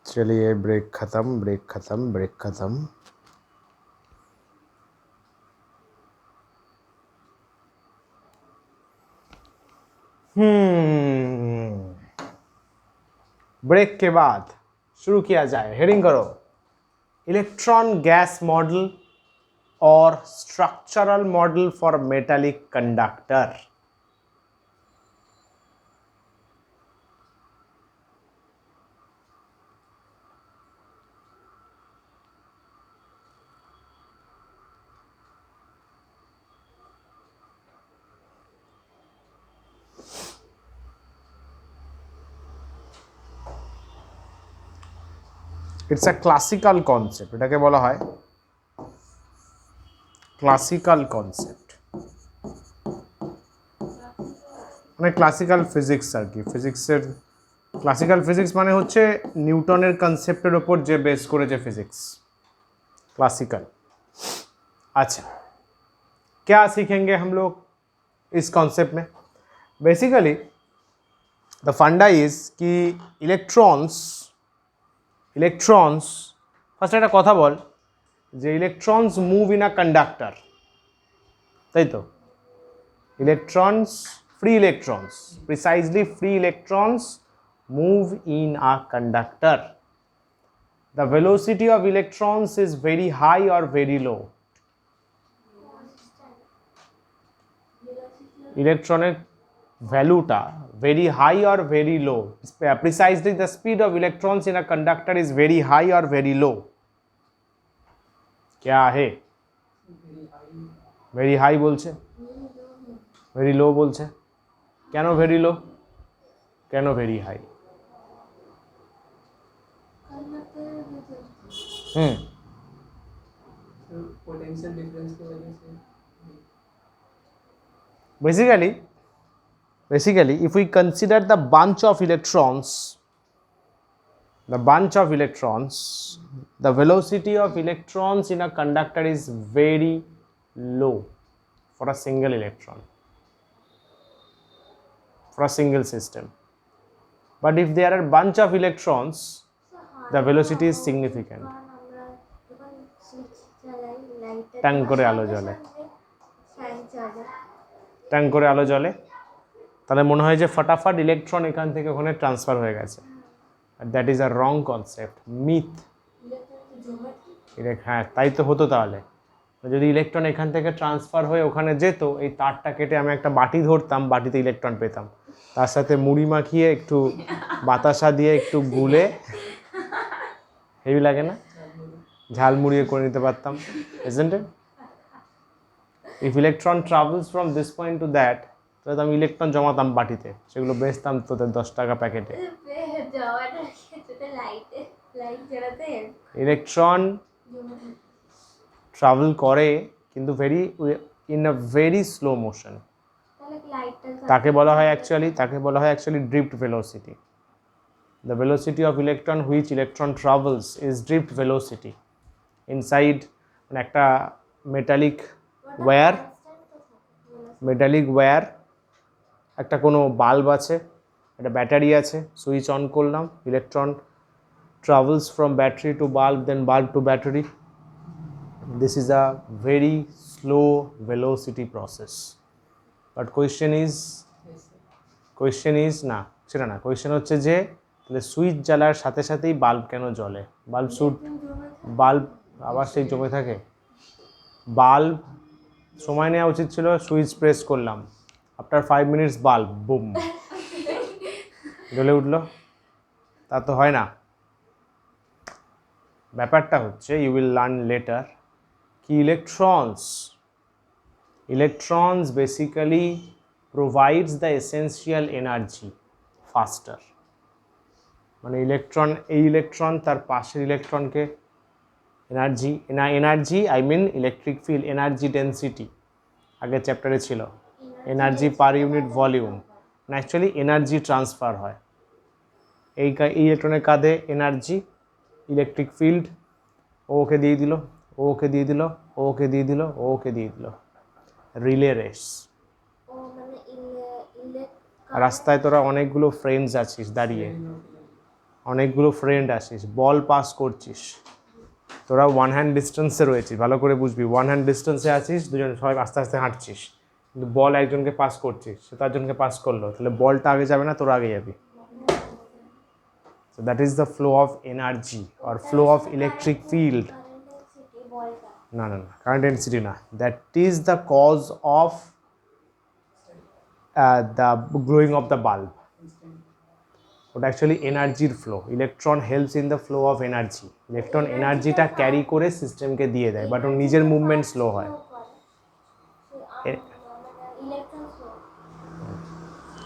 चलिए ब्रेक खत्म, ब्रेक खत्म, ब्रेक खत्म। ब्रेक के बाद शुरू किया जाए। हेडिंग करो, इलेक्ट्रॉन गैस मॉडल और structural model for metallic conductor. It's a classical concept, এটাকে বলা হয় ক্লাসিক্যাল কনসেপ্ট, মানে ক্লাসিক্যাল ফিজিক্স আর কি। ফিজিক্সের ক্লাসিক্যাল ফিজিক্স মানে হচ্ছে নিউটনের কনসেপ্টের ওপর যে বেস করেছে ফিজিক্স, क्लासिकल। अच्छा, क्या सीखेंगे हम लोग इस कॉन्सेप्ट में? बेसिकली द फंडा इज कि इलेक्ट्रॉन्स फार्स्ट एक कथा बोल जे electrons move in a conductor, ताई तो electrons free electrons precisely free electrons move in a conductor. The velocity of electrons is very high or very low? Electronic valueta very high or very low? Precisely the speed of electrons in a conductor is very high or very low? क्या है? Very high बोलছে, very low बोलছে। কেন very low, কেন very high? Potential difference की वजह से basically if we consider the bunch of electrons, the velocity of electrons in a conductor is very low for a single electron, for a single system. But if there are bunch of electrons, the velocity is significant. ট্যাং করে আলো জ্বলে, ট্যাং করে আলো জ্বলে, তাহলে মনে হয় যে ফটাফট ইলেকট্রন এখান থেকে ওখানে ট্রান্সফার হয়ে গেছে। That is a wrong concept, myth. হ্যাঁ, তাই তো হতো। তাহলে যদি ইলেকট্রন এখান থেকে ট্রান্সফার হয়ে ওখানে যেত, এই তারটা কেটে আমি একটা বাটি ধরতাম, বাটিতে ইলেকট্রন পেতাম, তার সাথে মুড়ি মাখিয়ে একটু বাতাসা দিয়ে একটু গুলে, হেভি লাগে না? ঝাল মুড়িয়ে করে নিতে পারতাম, isn't it? If electron travels from this point to that, তাহলে আমি ইলেকট্রন জমাতাম বাটিতে, সেগুলো বেচতাম তোদের 10 টাকা প্যাকেটে। ইলেকট্রন ট্রাভেল করে কিন্তু in a very slow motion. তাকে বলা হয় actually drift velocity. The velocity of electron which electron travels is drift velocity inside একটা মেটালিক ওয়্যার, একটা কোনো বাল্ব আছে, একটা ব্যাটারি আছে, সুইচ অন করলাম, electron travels from battery to bulb, then bulb to battery. This is a very slow velocity process. But question is না, সেটা না, কোয়েশ্চেন হচ্ছে যে তাহলে সুইচ জ্বালার সাথে সাথেই বাল্ব কেন জ্বলে? বাল্ব আবার সেই জমে থাকে। বাল্ব সময় নেওয়া উচিত ছিল, সুইচ প্রেস করলাম, আফটার 5 মিনিটস বাল্ব বুম জ্বলে উঠলো, তা তো হয় না। ব্যাপারটা হচ্ছে, ইউ উইল লার্ন লেটার, কি electrons basically provides the essential energy faster. মানে ইলেকট্রন তার পাশের ইলেকট্রনকে energy I mean electric field, energy density আগের চ্যাপ্টারে ছিল, energy per unit volume, actually energy transfer হয়। এই ইলেকট্রনের কাঁধে এনার্জি, ইলেকট্রিক ফিল্ড, ওকে দিয়ে দিল, ওকে দিয়ে দিল, ওকে দিয়ে দিল, ওকে দিয়ে দিল, রিলে রেস। রাস্তায় তোরা অনেকগুলো ফ্রেন্ডস আছিস দাঁড়িয়ে, অনেকগুলো ফ্রেন্ড আছিস, বল পাস করছিস, তোরা 1 হ্যান্ড ডিস্টেন্সে রয়েছিস, ভালো করে বুঝবি, 1 হ্যান্ড ডিস্টেন্সে আছিস, দুজন সবাই আস্তে আস্তে হাঁটছিস, কিন্তু বল একজনকে পাস করছিস, সে তারজনকে পাস করলো, তাহলে বলটা আগে যাবে না, তোরা আগে যাবি। So that is the flow of energy or flow of electric field. No, current density না, that is the cause of the glowing of the bulb. ওটা অ্যাকচুয়ালি এনার্জির flow. Electron helps in the flow of energy. Electron এনার্জিটা carry করে সিস্টেমকে দিয়ে দেয়, but ওর নিজের movement slow হয়।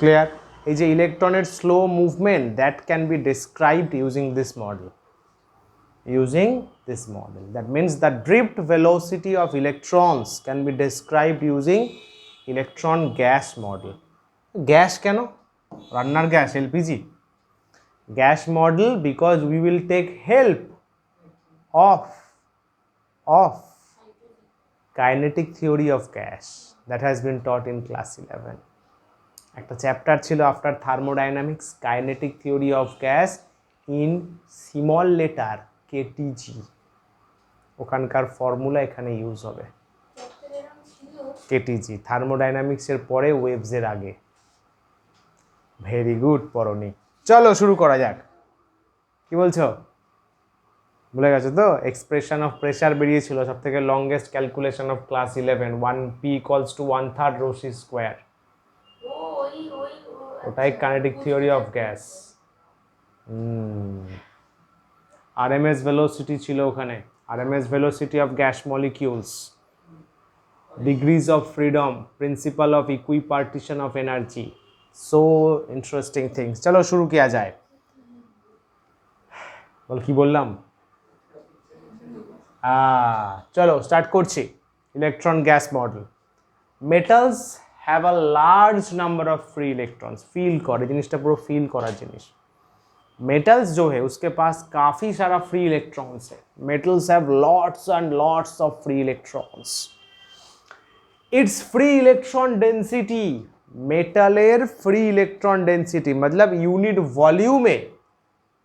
ক্লিয়ার? এই যে ইলেকট্রনের slow movement, that can be described using this model. That means the drift velocity of electrons can be described using electron gas model. Gas কেন? রান্নার gas, LPG? Gas model because we will take help of kinetic theory of gas that has been taught in class 11. একটা chapter ছিল after thermodynamics, kinetic theory of gas in small letter KTG। ওখানকার formula এখানে use হবে, KTG, থার্মোডাইনামিক্সের পরে ওয়েভসের আগে। Very good পড়নি। চলো শুরু করা যাক। কি বলছো? ভুলে গেছো তো? এক্সপ্রেশন অফ প্রেশার বেরিয়েছিল, সব থেকে longest calculation of class 11, 1P = 1/3 rho c square. ওটাই kinetic theory of gas. RMS velocity ছিল ওখানে, RMS velocity of gas molecules, degrees of freedom, principle of equipartition of energy, so interesting things. চলো শুরু কিয়া যায়। বল কি বললাম? চলো স্টার্ট করছি electron gas model. Metals have a large number of free electrons. Feel करे जिनिसटा পুরো फील করার জিনিস। मेटल्स जो है उसके पास काफ़ी सारा फ्री इलेक्ट्रॉन्स है। Metals have lots and lots of free electrons. It's free electron density, मेटलेर फ्री इलेक्ट्रॉन डेंसिटी मतलब यूनिट वॉल्यूमे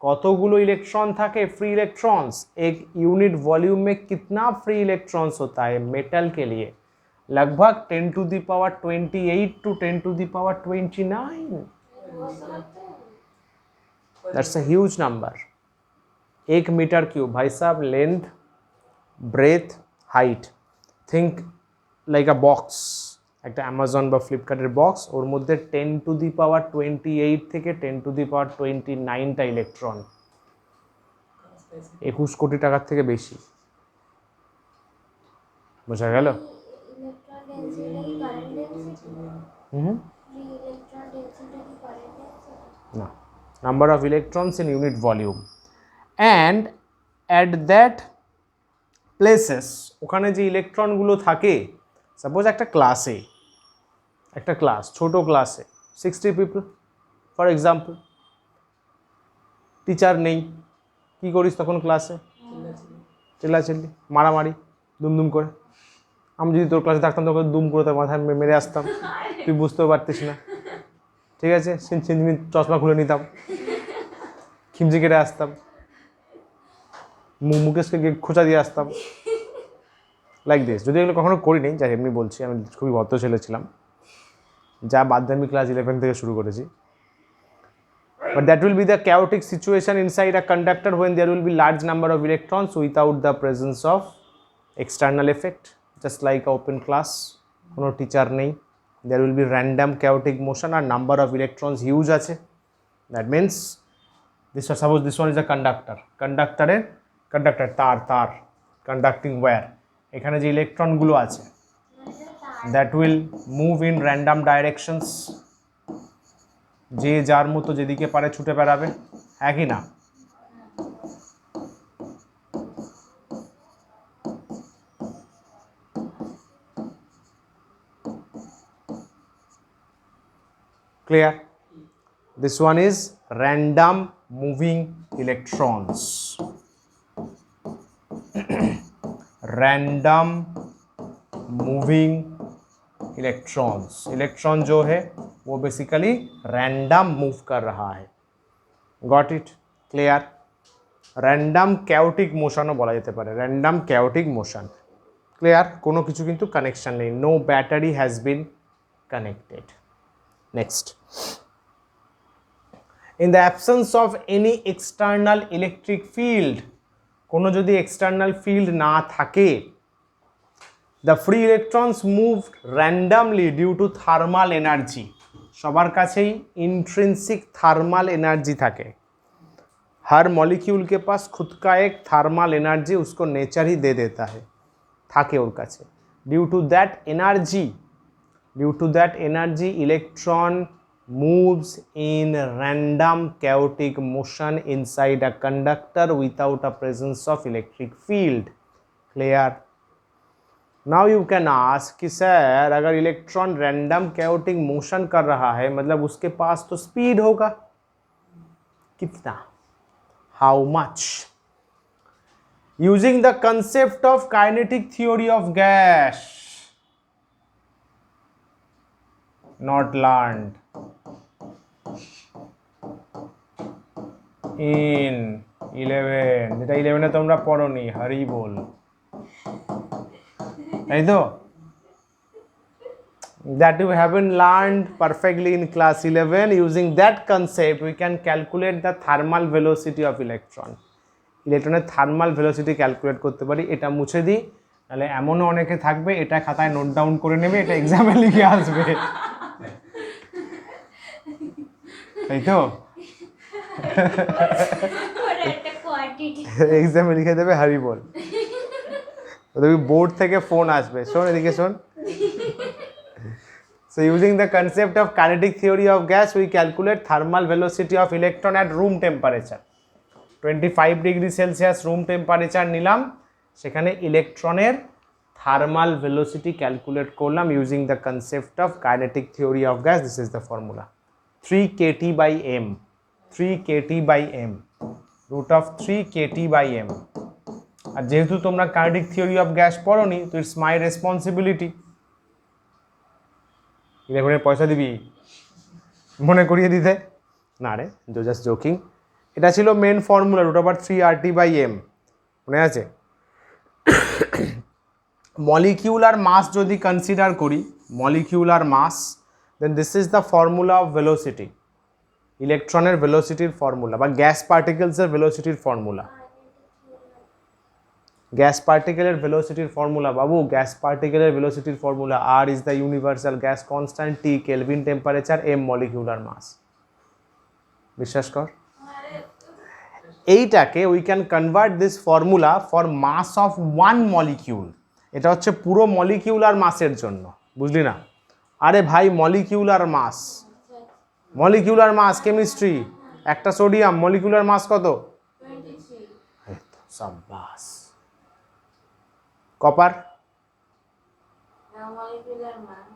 कतगुलो इलेक्ट्रॉन থাকে फ्री इलेक्ट्रॉन्स, एक यूनिट वॉल्यूम में कितना फ्री इलेक्ट्रॉन्स होता है मेटल के लिए? लगभग 10 to the power 28 to 10 to the power 29। That's a huge number. 1 meter cube भाई साहब, length breadth height, think like a box, একটা অ্যামাজন বা ফ্লিপকার্টের বক্স, ওর মধ্যে 10 to the power 28 থেকে 10 to the power 29টা ইলেকট্রন। 21 কোটি টাকার থেকে বেশি। বোঝা গেল? इलेक्ट्रॉन डेंसिटी की करंट डेंसिटी হুম फ्री इलेक्ट्रॉन डेंसिटी की करंट डेंसिटी না, number of electrons in unit volume and at that places, ওখানে যে ইলেকট্রনগুলো থাকে, সাপোজ একটা ক্লাসে, একটা ক্লাস, ছোট ক্লাসে 60 পিপল ফর এক্সাম্পল, টিচার নেই, কি করিস তখন ক্লাসে? চিল্লাচিল্লি, মারামারি, দুমদুম করে। আমি যদি তোর ক্লাসে থাকতাম তোকে দুম করে তোর মাথায় মেরে আসতাম, তুই বুঝতেও পারতিস না, ঠিক আছে? সিনচিনি চশমা খুলে নিতাম, খিমচি কেটে আসতাম, মুকেশকে গিয়ে খোঁচা দিয়ে আসতাম, লাইক দিস। যদি এগুলো কখনো করিনি, যাই এমনি বলছি, আমি খুবই ভদ্র ছেলে ছিলাম, যা বাদ দিয়ে আমি ক্লাস 11 থেকে শুরু করেছি। But that will be the chaotic situation inside a conductor when there will be large number of electrons without the presence of external effect, just like open class, কোনো টিচার নেই, there will be random chaotic motion আর number of electrons huge আছে। That means this was, suppose this one is a conductor, conductor তার conducting wire, এখানে যে ইলেকট্রনগুলো আছে that will move in random directions, যে যার মতো যেদিকে পারে ছুটে বেড়াবে, একই না? Clear? This one is random moving electrons. Random moving electrons, electron जो है वो बेसिकली रैंडम मूव कर रहा है। Got it? Clear? Random chaotic मोशनও বলা যেতে পারে, रैंडम कैओटिक मोशन। क्लियर? কোনো কিছু কিন্তু কানেকশন নেই, no battery has been connected. Next, in the absence of any external electric field, কোনো যদি এক্সটার্নাল ফিল্ড না থাকে, the free electrons move randomly due to thermal energy, সবার কাছেই इंट्रिंसिक थर्मल एनर्जी থাকে, हर मॉलिक्यूल के पास खुद का एक थर्मल एनर्जी उसको नेचर ही दे देता है, থাকে ওর কাছে। Due to that energy electron moves in random chaotic motion inside a conductor without a presence of electric field। clear? now you can ask कि सर अगर इलेक्ट्रॉन रैंडम chaotic motion कर रहा है मतलब उसके पास तो स्पीड होगा, कितना? how much? using the concept of kinetic theory of gas, not learned in 11, যেটা 11 তোমরা পড়োনি, হরি বল, তাই তো? that you haven't learned perfectly in class 11, using that concept we can calculate the thermal velocity of electron। ইলেকট্রনের thermal velocity calculate করতে পারি। এটা মুছে দিই, তাহলে এমনও অনেকে থাকবে এটা খাতায় নোট ডাউন করে নেবে, এটা এক্সামে লিখে আসবে, তাই তো? এক্সামে লিখে দেবে হরি বল, দেখবি বোর্ড থেকে ফোন আসবে, শোন এদিকে শোন। So using the concept of kinetic theory of gas we calculate thermal velocity of electron at room temperature। 25 degree Celsius room temperature নিলাম, সেখানে ইলেকট্রনের থার্মাল ভেলোসিটি ক্যালকুলেট করলাম using the concept of kinetic theory of gas. This is the formula 3 kT by m, 3 kT by m, root of 3 kT by m। আর যেহেতু তোমরা kinetic theory of gas পড়োনি, তো it's my responsibility. ইলেকট্রনের পয়সা দিবি মনে করিয়ে দিতে না রে, জাস্ট জোকিং। এটা ছিল main formula, root over 3 RT by M, মনে আছে? মলিকিউলার মাস যদি কনসিডার করি, molecular mass, then this is the formula of velocity, ইলেকট্রনের ভেলোসিটির ফর্মুলা বা গ্যাস পার্টিকেলসের ভেলোসিটির ফর্মুলা। গ্যাস পার্টিকেলের ভেলোসিটির ফর্মুলা বাবু, গ্যাস পার্টিকেলের ভেলোসিটির formula, R is the universal gas constant, T kelvin temperature, M molecular mass. বিশ্বাস কর। এইটাকে we can convert this formula for mass of one molecule. এটা হচ্ছে পুরো মলিকিউলার মাসের জন্য, বুঝলি না? আরে ভাই মলিকিউলার মাস, মলিকিউলার মাস কেমিস্ট্রি, একটা সোডিয়াম মলিকিউলার মাস কত? 23। সাব্বাস। কপার molecular mass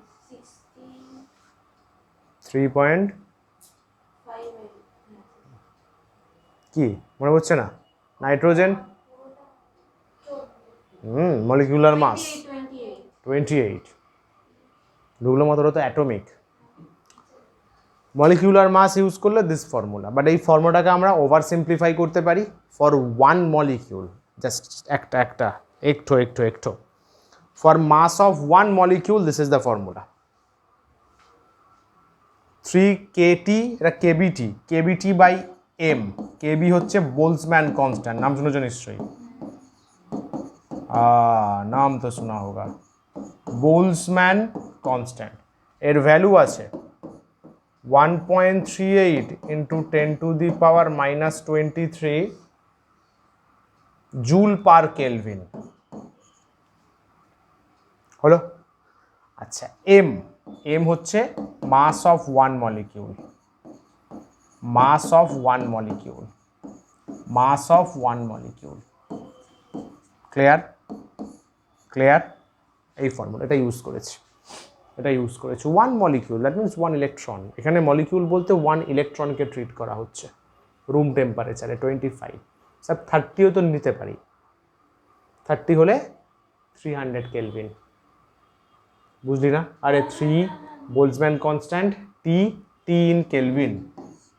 3.5 কি মনে হচ্ছে না? নাইট্রোজেন মলিকিউলার মাস 28। ঢুকলো মাত্র তো অ্যাটমিক। মলিকিউলার মাস ইউজ করলে দিস ফর্মুলা, বাট এই ফর্মুলাটাকে আমরা ওভার সিম্পলিফাই করতে পারি ফর ওয়ান মলিকিউল, জাস্ট একটা একটু for mass of one molecule this is the formula 3 kT, এটা KBT, KBT by M. KB হচ্ছে বোলসম্যান কনস্ট্যান্ট, নাম শুনেছ নিশ্চয়ই, নাম তো শোনা হোগা, বোলসম্যান কনস্ট্যান্ট। এর ভ্যালু আছে 1.38 into 10 to the power -23 joule per kelvin. হলো? আচ্ছা, এম, এম হচ্ছে mass of one molecule, mass of one molecule, mass of one molecule. Clear? Clear? এই ফর্মুলা এটা ইউজ করেছি, এটা ইউজ করেছি। One molecule that means one electron. এখানে molecule বলতে ওয়ান ইলেকট্রনকে ট্রিট করা হচ্ছে রুম টেম্পারেচারে 25। স্যার 30ও তো নিতে পারি, 30 হলে 300 কেলভিন, বুঝলি না? আরে 3 Boltzmann constant, T T in kelvin,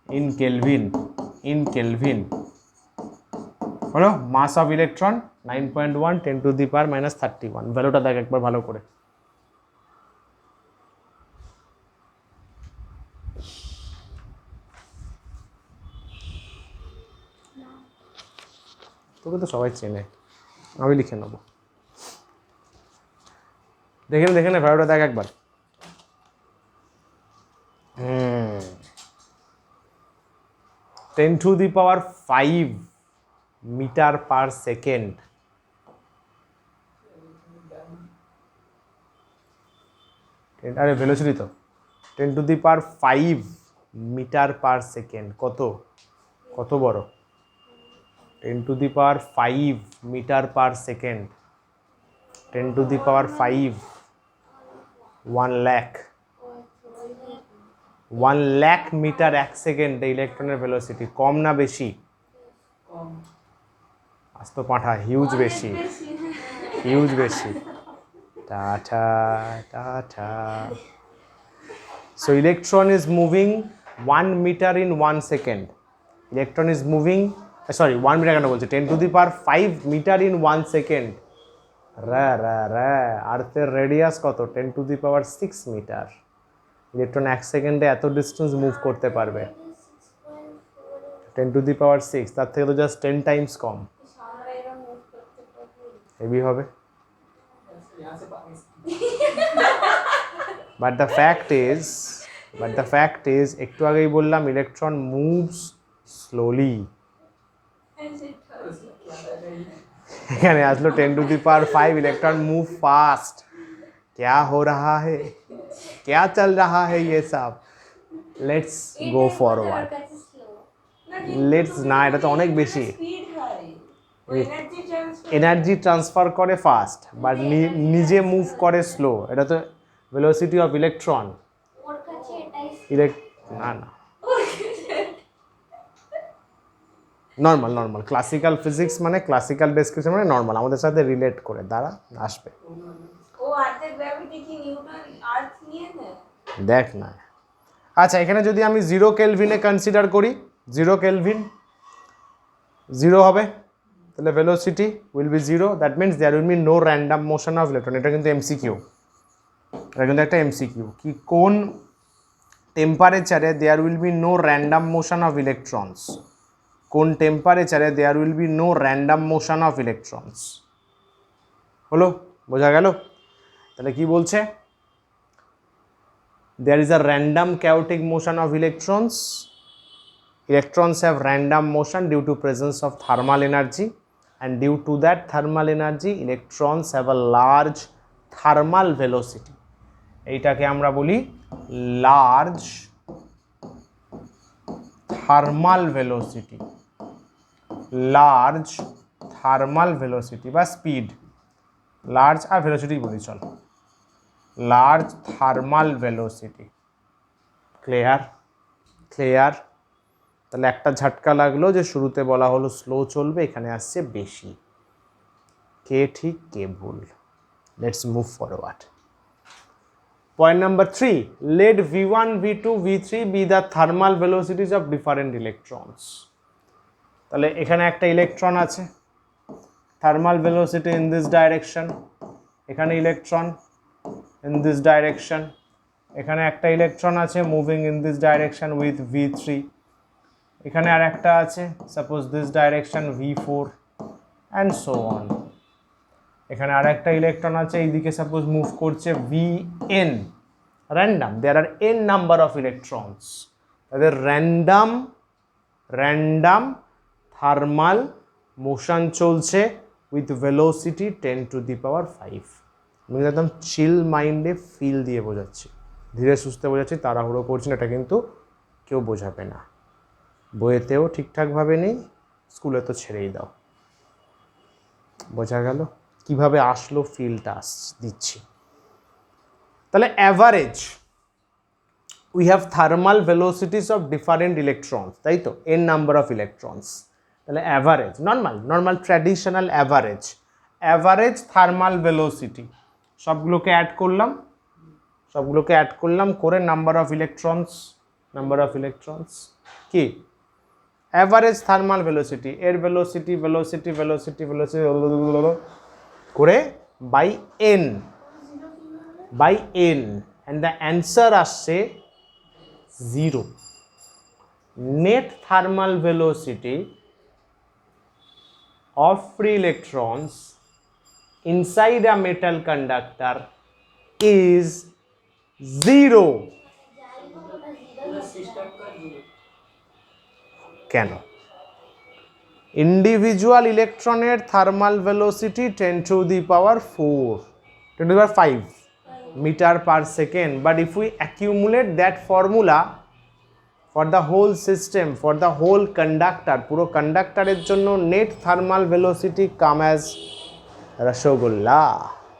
in kelvin, in kelvin. হলো? Mass of electron 9.1 10 to the power -31। ভ্যালুটা দেখ একবার ভালো করে। তোকে তো সবাই চেনে, আমি লিখে নেবো। দেখে নে ভ্যালুটা দেখ একবার। 10 to the power 5 meter per second. আরে ভেলোসিটি তো 10 to the power 5 meter per second. কত কত বড়? 10 to the power 5 meter per second, 10 to the power 5 1 lakh, 1 lakh meter এক সেকেন্ডে ইলেকট্রনের ভেলোসিটি। কম না বেশি? আস্ত পাঁঠা, হিউজ বেশি, হিউজ বেশি। টাটা টাটা। So electron is moving 1 meter in 1 second. Electron is moving, sorry 1 meter কেন বলছি, 10 to the power 5 meter in 1 second. আর্থের রেডিয়াস কত? 10 to the power 6 মিটার। ইলেকট্রন এক সেকেন্ডে এত ডিস্টেন্স মুভ করতে পারবে। 10 to the power 6, তার থেকে তো জাস্ট 10 টাইমস কম। হেভি হবে। But the fact is একটু আগেই বললাম ইলেকট্রন মুভস স্লোলি। এখানে আসলো 10 to the power 5, electron move fast. क्या हो रहा है, क्या चल रहा है ये सब? Let's go forward. Let's না, এটা তো অনেক বেশি। এনার্জি ট্রান্সফার এনার্জি ট্রান্সফার করে ফাস্ট বাট নিজে মুভ করে স্লো, এটা তো ভেলোসিটি অফ ইলেকট্রন। ওর কাছে এটাই না না, নর্মাল নর্মাল ক্লাসিক্যাল ফিজিক্স মানে ক্লাসিক্যাল ডেসক্রিপশন মানে নর্মাল, আমাদের সাথে রিলেট করে দ্বারা আসবে। ও আর্থের গ্র্যাভিটি কি নিউটন আর্থ নিয়ে নেয়? দেখ না, আচ্ছা এখানে যদি আমি 0 কেলভিনে কনসিডার করি, 0 কেলভিন 0 হবে, তাহলে velocity will be 0, that means there will be no random motion of electron. এটা কিন্তু এমসিকিউ, এটা কিন্তু একটা এমসিকিউ, কি কোন টেম্পারেচারে there will be no random motion of electrons, কোন টেম্পারেচারে there will be no random motion of electrons. হলো, বোঝা গেল? তাহলে কি বলছে, there is a random chaotic motion of electrons. Electrons have random motion due to presence of thermal energy, and due to that thermal energy electrons have a large thermal velocity. এইটাকে আমরা বলি large thermal velocity, large thermal velocity বা speed, large আর velocity বলি চল, large thermal velocity. Clear? Clear? তাহলে একটা ঝটকা লাগলো যে শুরুতে বলা হলো স্লো চলবে, এখানে আসছে বেশি। কে ঠিক কে ভুল? Let's move forward. Point number 3, let v1 v2 v3 be the thermal velocities of different electrons. তাহলে এখানে একটা ইলেকট্রন আছে, thermal velocity in this direction, এখানে ইলেকট্রন in this direction, এখানে একটা ইলেকট্রন আছে moving in this direction with v3, এখানে আর একটা আছে suppose this direction v4 and so on, এখানে আর একটা ইলেকট্রন আছে এইদিকে সাপোজ মুভ করছে vn, random, there R n number of electrons, তাদের র্যান্ডাম থার্মাল মোশন চলছে উইথ ভেলোসিটি 10⁵। আমি একদম চিল মাইন্ডে ফিল দিয়ে বোঝাচ্ছি, ধীরে সুস্থে বোঝাচ্ছি, তাড়াহুড়ো করছি না, এটা কিন্তু কেউ বোঝাবে না, বইয়েতেও ঠিকঠাকভাবে নেই, স্কুলে তো ছেড়েই দাও। বোঝা গেল কিভাবে আসলো ফিলটা দিচ্ছি। তাহলে average we have thermal velocities of different electrons, তাই তো, এন নাম্বার অফ ইলেকট্রনস। তাহলে average normal traditional average thermal velocity সবগুলোকে অ্যাড করলাম করে নাম্বার অফ ইলেকট্রনস কি অ্যাভারেজ থার্মাল ভেলোসিটি, এর ভেলোসিটি করে by N and the answer আসছে 0। Net thermal velocity of free electrons inside a metal conductor is 0. System का 0 কেন? Individual ইলেকট্রনের thermal velocity 10⁵ meter per second, but if we accumulate that formula for the whole system, for the whole conductor, পুরো কন্ডাক্টরের জন্য net thermal velocity come as rasgulla,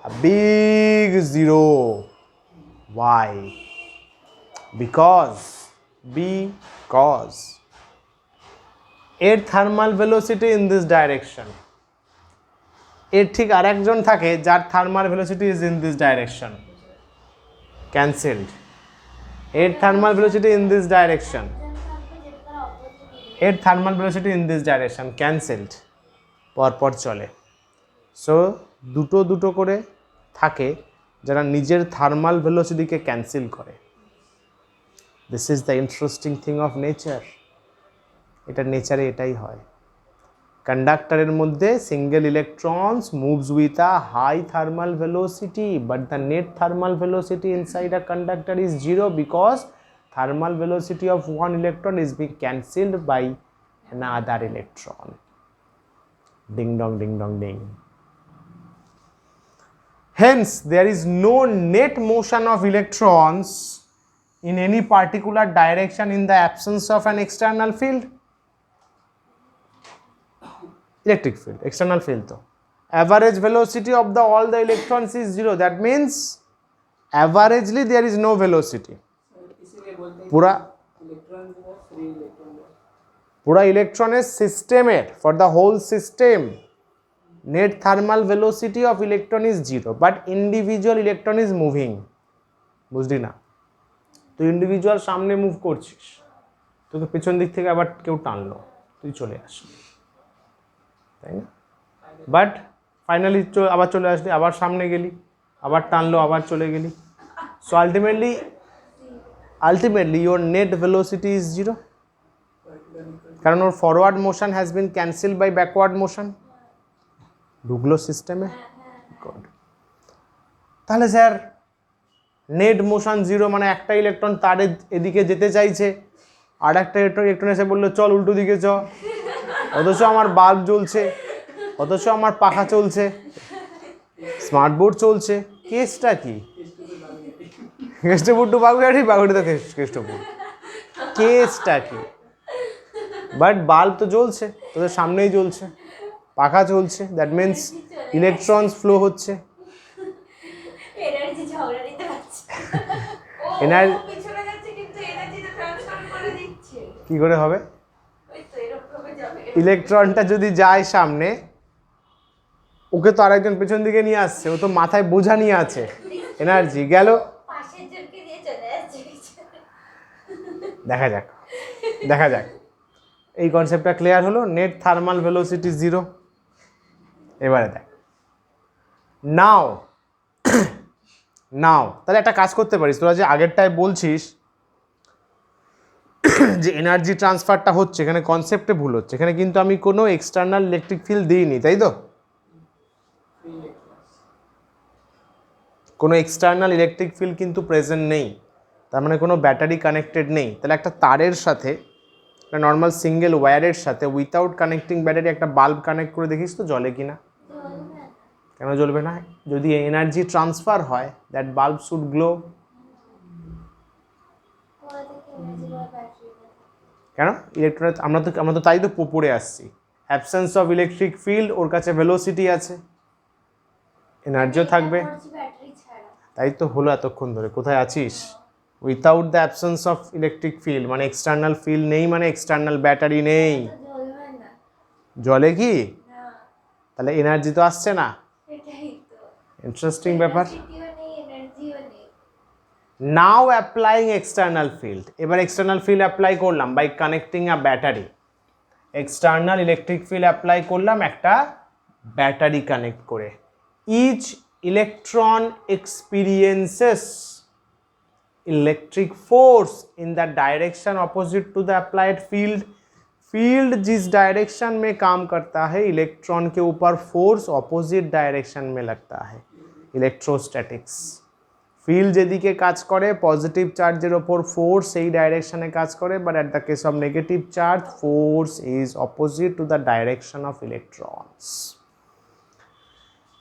a big 0. Why? Because এর thermal velocity in this direction, এর ঠিক আর একজন থাকে যার thermal velocity is in this direction, cancelled. এর thermal velocity in this direction, এর thermal velocity in this direction, cancelled, পরপর চলে। সো দুটো করে থাকে যারা নিজের থার্মাল ভেলোসিটিকে ক্যান্সেল করে। This is the interesting thing of nature, এটা নেচারে এটাই হয়। কন্ডাক্টরের মধ্যে single electrons moves with a high thermal velocity, but the net thermal velocity inside a conductor is 0 because thermal velocity of one electron is being cancelled by another electron. Ding dong ding dong ding. Hence there is no net motion of electrons in any particular direction in the absence of an external field. electric field, external field तो average velocity of the all the electrons is 0, that means averagely there is no velocity. इसीलिए बोलते हैं पूरा electron जो है free electron है। पूरा electron system for the whole system net thermal velocity of electron is 0, but individual electron is moving. বুঝলি না? তুই ইন্ডিভিজুয়াল সামনে মুভ করছিস, তোকে পেছন দিক থেকে আবার কেউ টানলো, তুই চলে আসলি, তাই না? বাট ফাইনালি আবার চলে আসলি, আবার সামনে গেলি, আবার টানলো, আবার চলে গেলি। So ultimately your net velocity is 0, কারণ ওর forward motion has been cancel by backward motion. ঢুকলো সিস্টেমে। গুড। তাহলে স্যার নেট মোশন 0 মানে একটা ইলেকট্রন তার এদিকে যেতে চাইছে, আর একটা ইলেকট্রন এসে বললো চল উল্টো দিকে চ, অথচ আমার বাল্ব জ্বলছে, অথচ আমার পাখা চলছে, স্মার্ট বোর্ড চলছে। কেসটা কি? কেষ্টপুর টু বাগুইআটি, বাগুইআটি তো কেষ্টপুর, কেসটা কি? বাট বাল্ব তো জ্বলছে, তোদের সামনেই জ্বলছে, পাখা চলছে, দ্যাট মিনস ইলেকট্রনস ফ্লো হচ্ছে। এনার্জি ঝগড়া দিতে পারছে, এনার্জি পিছনে যাচ্ছে কিন্তু এনার্জিটা ট্রান্সফার করে দিচ্ছে। কি করে হবে? ওই তো এরকম ভাবে যাবে। ইলেকট্রনটা যদি যায় সামনে, ওকে তো আরেকজন পেছন দিকে নিয়ে আসছে, ও তো মাথায় বোঝা নিয়ে আছে, এনার্জি গেল, পাশের জনকে দিয়ে চলে যাচ্ছে। দেখা যাক দেখা যাক। এই কনসেপ্টটা ক্লিয়ার হলো। Net thermal velocity 0। এবারে দেখ, নাও তাহলে একটা কাজ করতে পারিস, তোরা যে আগেরটায় বলছিস যে এনার্জি ট্রান্সফারটা হচ্ছে, এখানে কনসেপ্টে ভুল হচ্ছে। এখানে কিন্তু আমি কোনো এক্সটার্নাল ইলেকট্রিক ফিল্ড দিইনি, তাই তো? কোনো এক্সটার্নাল ইলেকট্রিক ফিল্ড কিন্তু প্রেজেন্ট নেই, তার মানে কোনো ব্যাটারি কানেক্টেড নেই। তাহলে একটা তারের সাথে, একটা নর্মাল সিঙ্গেল ওয়্যারের সাথে উইথাউট কানেক্টিং ব্যাটারি একটা বাল্ব কানেক্ট করে দেখিস তো জ্বলে কি না? কেন জ্বলবে না? যদি এনার্জি ট্রান্সফার হয়, দ্যাট বাল্ব শুড গ্লো। কেন? ইলেকট্রন, আমরা তো তাই তো পড়ে আসছি, অ্যাবসেন্স অফ ইলেকট্রিক ফিল্ড, ওর কাছে ভেলোসিটি আছে, এনার্জিও থাকবে। তাই তো হলো এতক্ষণ ধরে। কোথায় আছিস? Without the absence of electric field মানে এক্সটার্নাল ফিল্ড নেই, মানে এক্সটার্নাল ব্যাটারি নেই। জ্বলে কি? তাহলে এনার্জি তো আসছে না। ইন্টারেস্টিং ব্যাপার। Now applying external field. এবার এক্সটার্নাল ফিল্ড অ্যাপ্লাই করলাম by connecting a battery. External electric field apply করলাম একটা ব্যাটারি কানেক্ট করে। Each electron experiences electric force in the direction opposite to the applied field. Field जिस direction में काम करता है, इलेक्ट्रॉन के ऊपर फोर्स अपोजिट डायरेक्शन में लगता है, इलेक्ट्रोस्टैटिक्स। फील्ड যেদিকে কাজ করে, পজিটিভ চার্জের ওপর ফোর্স এই ডাইরেকশনে কাজ করে, but at the case of negative charge force is opposite to the direction of electrons.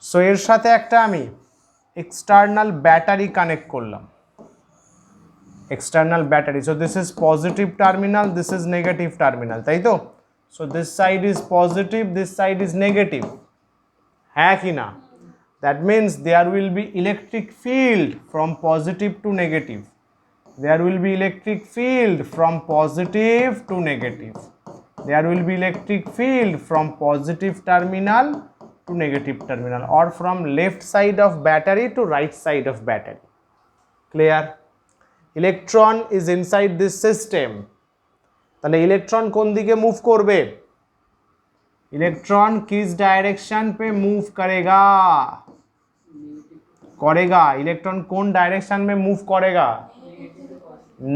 So এর সাথে একটা আমি এক্সটার্নাল ব্যাটারি কানেক্ট করলাম, external battery. So this is positive terminal, this is negative terminal, তাই তো? So this side is positive, this side is negative, হ্যাঁ কি না? That means there will be electric field from positive to negative. There will be electric field from positive to negative. There will be electric field from positive terminal to negative terminal, or from left side of battery to right side of battery. Clear? Electron is inside this system. তাহলে electron কোন দিকে move করবে? Electron किस direction पे move करेगा? Electron कौन direction में move करेगा?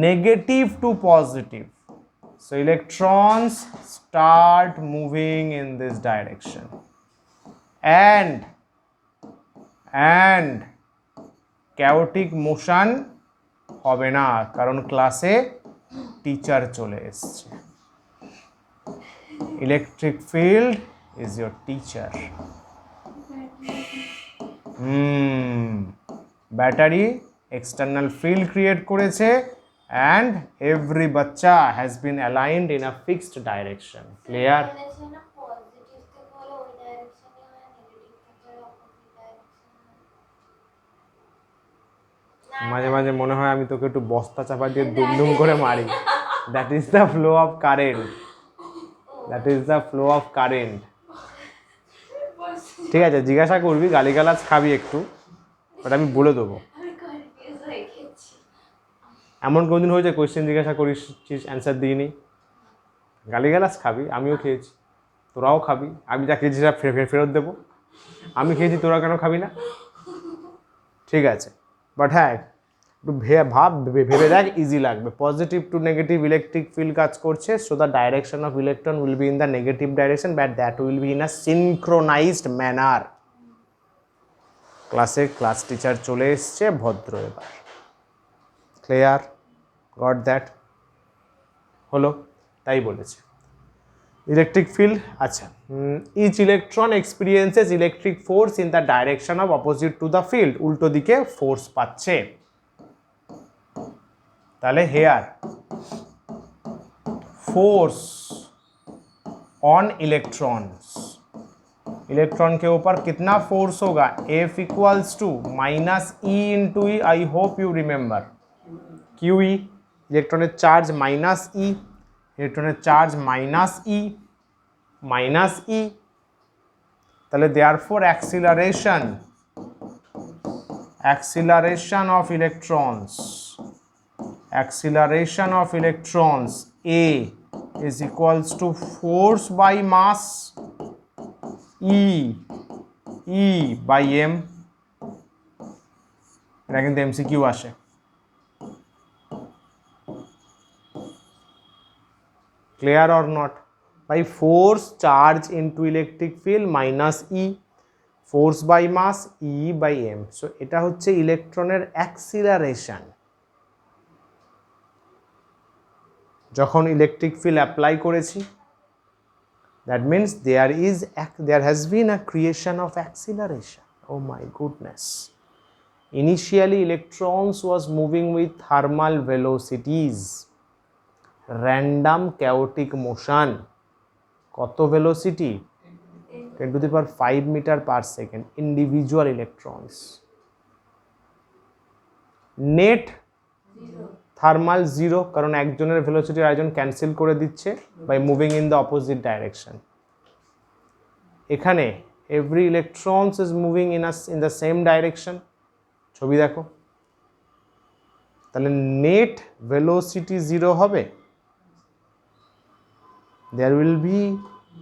Negative to positive. So electrons start moving in this direction and chaotic motion হবে না, কারণ ক্লাসে টিচার চলে এসছে। Electric field is your teacher. Battery external field create করেছে, অ্যান্ড এভরি বাচ্চা has been aligned in a fixed direction. Clear? মাঝে মাঝে মনে হয় আমি তোকে একটু বস্তা চাপা দিয়ে দুমদুম করে মারি। That is the flow of current, that is the flow of current. ঠিক আছে, জিজ্ঞাসা করবি, গালিগালাজ খাবি একটু, বাট আমি বলে দেবো। আমি কনফিউজ হয়ে গেছি। এমন কোনদিন হয়েছে কোয়েশ্চেন জিজ্ঞাসা করিস অ্যান্সার দিইনি? গালিগালাজ খাবি, আমিও খেয়েছি, তোরাও খাবি, আমি যা খেয়েছি সেটা ফেরত দেবো। আমি খেয়েছি, তোরা কেন খাবি না? ঠিক আছে, বাট হ্যাঁ একটু ভেবে দেখ, ইজি লাগবে। Positive to negative electric field কাজ করছে, so the direction of electron will be in the negative direction, but that will be in a synchronized manner. ক্লাসে ক্লাস টিচার চলে এসছে ভদ্র এবার। ক্লিয়ার? Got that? হলো, তাই বলেছে ইলেকট্রিক ফিল্ড। আচ্ছা, each electron experiences electric force in the direction of opposite to the field, উল্টো দিকে ফোর্স পাচ্ছে। তাহলে here force on electrons, electron के ऊपर कितना फोर्स होगा? F equals to minus e into e, I hope you remember, q e, electronic charge minus e, electronic charge minus e, তাহলে therefore acceleration of electrons A is equals to force by mass E by M। এটা কিন্তু MCQ আসে। Clear or not? By force charge into electric field minus E, force by mass E by M, so এটা হচ্ছে ইলেকট্রনের acceleration. যখন electric field apply করেছি, that means there has been a creation of acceleration. Oh my goodness. Initially electrons was moving with thermal velocities, random chaotic motion, কত velocity? 10 to the power 5 meter per second, individual electrons. Net thermal zero, কারণ একজনের velocity আরেকজন cancel করে দিচ্ছে by moving in the opposite direction. এখানে every electrons is moving in the same direction. ছবি দেখো, তাহলে নেট ভেলোসিটি জিরো হবে। দেয়ার উইল বি,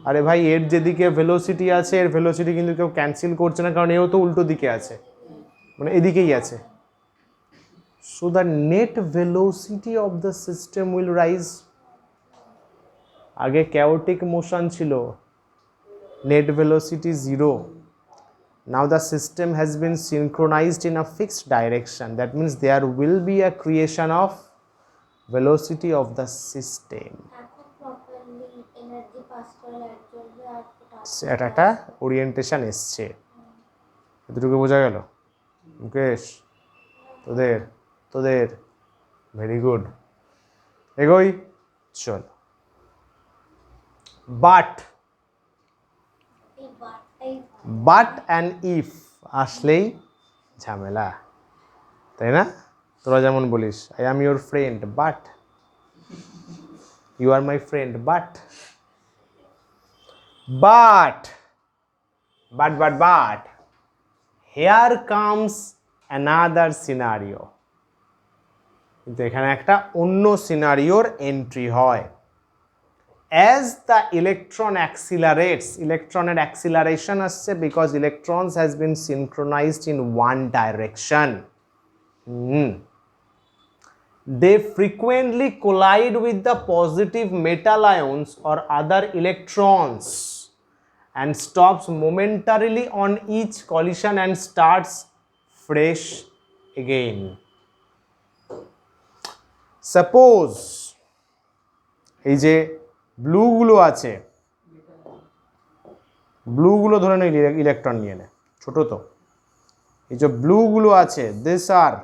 আরে ভাই এর যেদিকে ভেলোসিটি আছে এর ভেলোসিটি কিন্তু কেউ ক্যান্সেল করছে না, কারণ এও তো উল্টো দিকে আছে, মানে এদিকেই আছে। So the net velocity of the system will rise. আগে chaotic motion ছিল, net velocity 0. Now the system has been synchronized in a fixed direction. That means there will be a creation of velocity of the system. এটা একটা orientation এসছে, এতটুকু বোঝা গেল মুকেশ? তোদের very good, এগোই চল। বাট অ্যান্ড ইফ আসলেই ঝামেলা, তাই না? তোরা যেমন বলিস I am your friend but you are my friend, but here comes another scenario. কিন্তু এখানে একটা অন্য সিনারিওর এন্ট্রি হয়। অ্যাজ দ্য ইলেকট্রন অ্যাক্সিলারেটস, ইলেকট্রনের অ্যাক্সিলারেশন আসছে because electrons has been synchronized in one direction. They frequently collide with the positive metal ions or other electrons and stops momentarily on each collision and starts fresh again. Suppose এই যে ব্লুগুলো আছে, ব্লুগুলো ধরে নে, electron নিয়ে নে, ছোট তো, এই যে ব্লুগুলো আছে দিস আর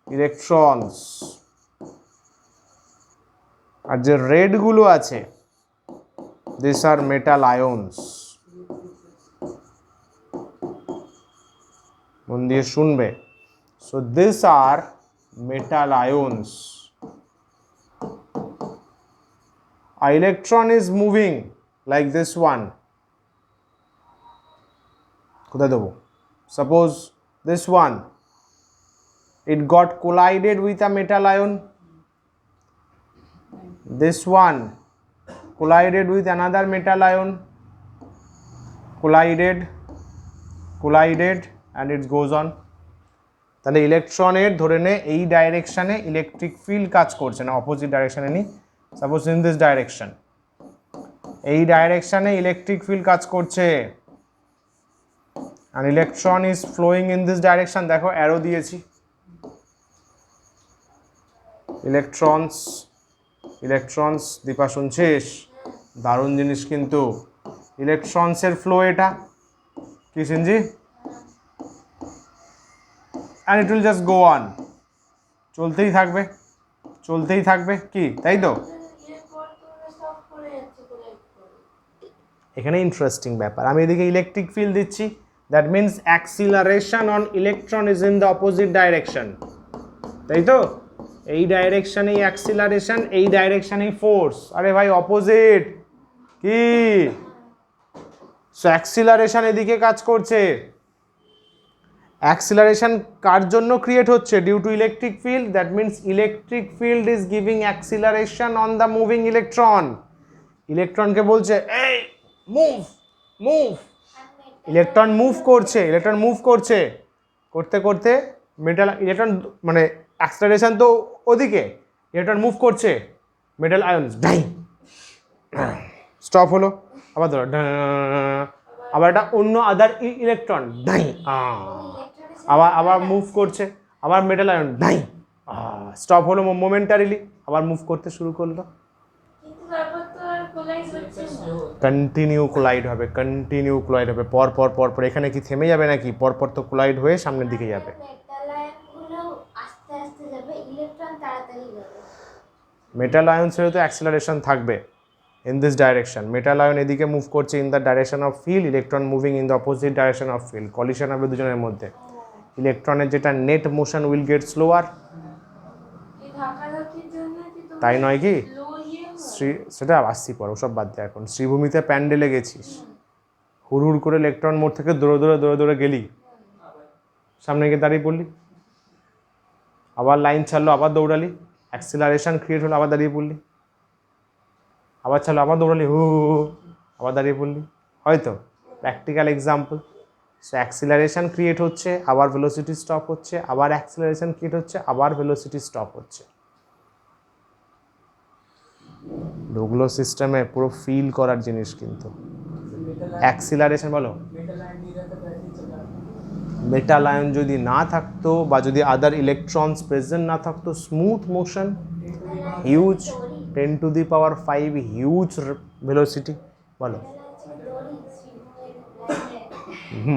ইলেকট্রনস, আর যে রেডগুলো আছে দিস আর মেটাল আয়ন্স। মন দিয়ে শুনবে। So these are metal ions. A electron is moving like this one. কোথায় দেবো? Suppose this one, it got collided with a metal ion. This one collided with another metal ion. Collided and it goes on. তাহলে ইলেকট্রনের ধরে নে এই ডাইরেকশনে electric field কাজ করছে না, অপোজিট ডাইরেকশনে নি, সাপোজ ইন দিস ডাইরেকশন, এই ডাইরেকশনে ইলেকট্রিক ফিল্ড কাজ করছে আর electron is flowing in this direction. দেখো অ্যারো দিয়েছি, ইলেকট্রনস দীপা শুনছিস? দারুণ জিনিস কিন্তু ইলেকট্রনসের ফ্লো এটা কি সিনজি, and it will just go on, চলতেই থাকবে কি, তাই তো? এখানে ইন্টারেস্টিং ব্যাপার, আমি এদিকে ইলেকট্রিক ফিল্ড দিচ্ছি, that means acceleration on electron is in the opposite direction, তাই তো? এই ডাইরেকশনেই অ্যাক্সিলারেশন, এই ডাইরেকশনেই ফোর্স। আরে ভাই অপোজিট কি, সো অ্যাক্সিলারেশন এদিকে কাজ করছে। অ্যাক্সিলারেশন কার জন্য ক্রিয়েট হচ্ছে? Due to electric field, that means electric field is giving acceleration on the moving electron. ইলেকট্রনকে বলছে এই মুভ, ইলেকট্রন মুভ করছে, করতে মেটাল ইলেকট্রন মানে অ্যাক্সিলারেশন তো ওদিকে, ইলেকট্রন মুভ করছে, মেটাল আয়ন ডাই স্টপ হলো, আবার ধরো আবার একটা অন্য আদার ইলেকট্রন ডাই আবার মুভ করছে, আবার মেটাল আয়ন ডাই স্টপ হলো মোমেন্টারিলি, আবার মুভ করতে শুরু করলো, কন্টিনিউ কোলাইড হবে পর। এখানে কি থেমে যাবে নাকি? পরপর তো কোলাইড হয়ে সামনের দিকে যাবে। মেটাল আয়নসেরও তো অ্যাক্সিলারেশন থাকবে in this direction. Metal ion এদিকে মুভ করছে in the direction of field, electron moving in the opposite direction of field. Collision হবে দুজনের মধ্যে, ইলেকট্রনের যেটা net motion will get slower, তাই নয় কি? সেটা আসছি পর, ওসব বাদ দে এখন। শ্রীভূমিতে প্যান্ডেলে গেছিস, হুড় করে ইলেকট্রন মোড় থেকে দৌড়ে গেলি, সামনে গিয়ে দাঁড়িয়ে পড়লি, আবার লাইন ছাড়লো, আবার দৌড়ালি, অ্যাক্সিলারেশন ক্রিয়েট হলো, আবার দাঁড়িয়ে পড়লি, আবার ছাড়লো, আবার দৌড়ালি, আবার দাঁড়িয়ে পড়লি, হয়তো practical example. So acceleration create হচ্ছে, আবার ভেলোসিটি স্টপ হচ্ছে, আবার অ্যাক্সিলারেশন ক্রিয়েট হচ্ছে, আবার ভেলোসিটি স্টপ হচ্ছে। ঢুকলো সিস্টেমে, পুরো ফিল করার জিনিস কিন্তু। অ্যাক্সিলারেশন বলো, মেটাল আয়ন যদি না থাকতো বা যদি আদার ইলেকট্রনস প্রেজেন্ট না থাকতো, smooth motion, huge 10 to the power 5 huge velocity, বলো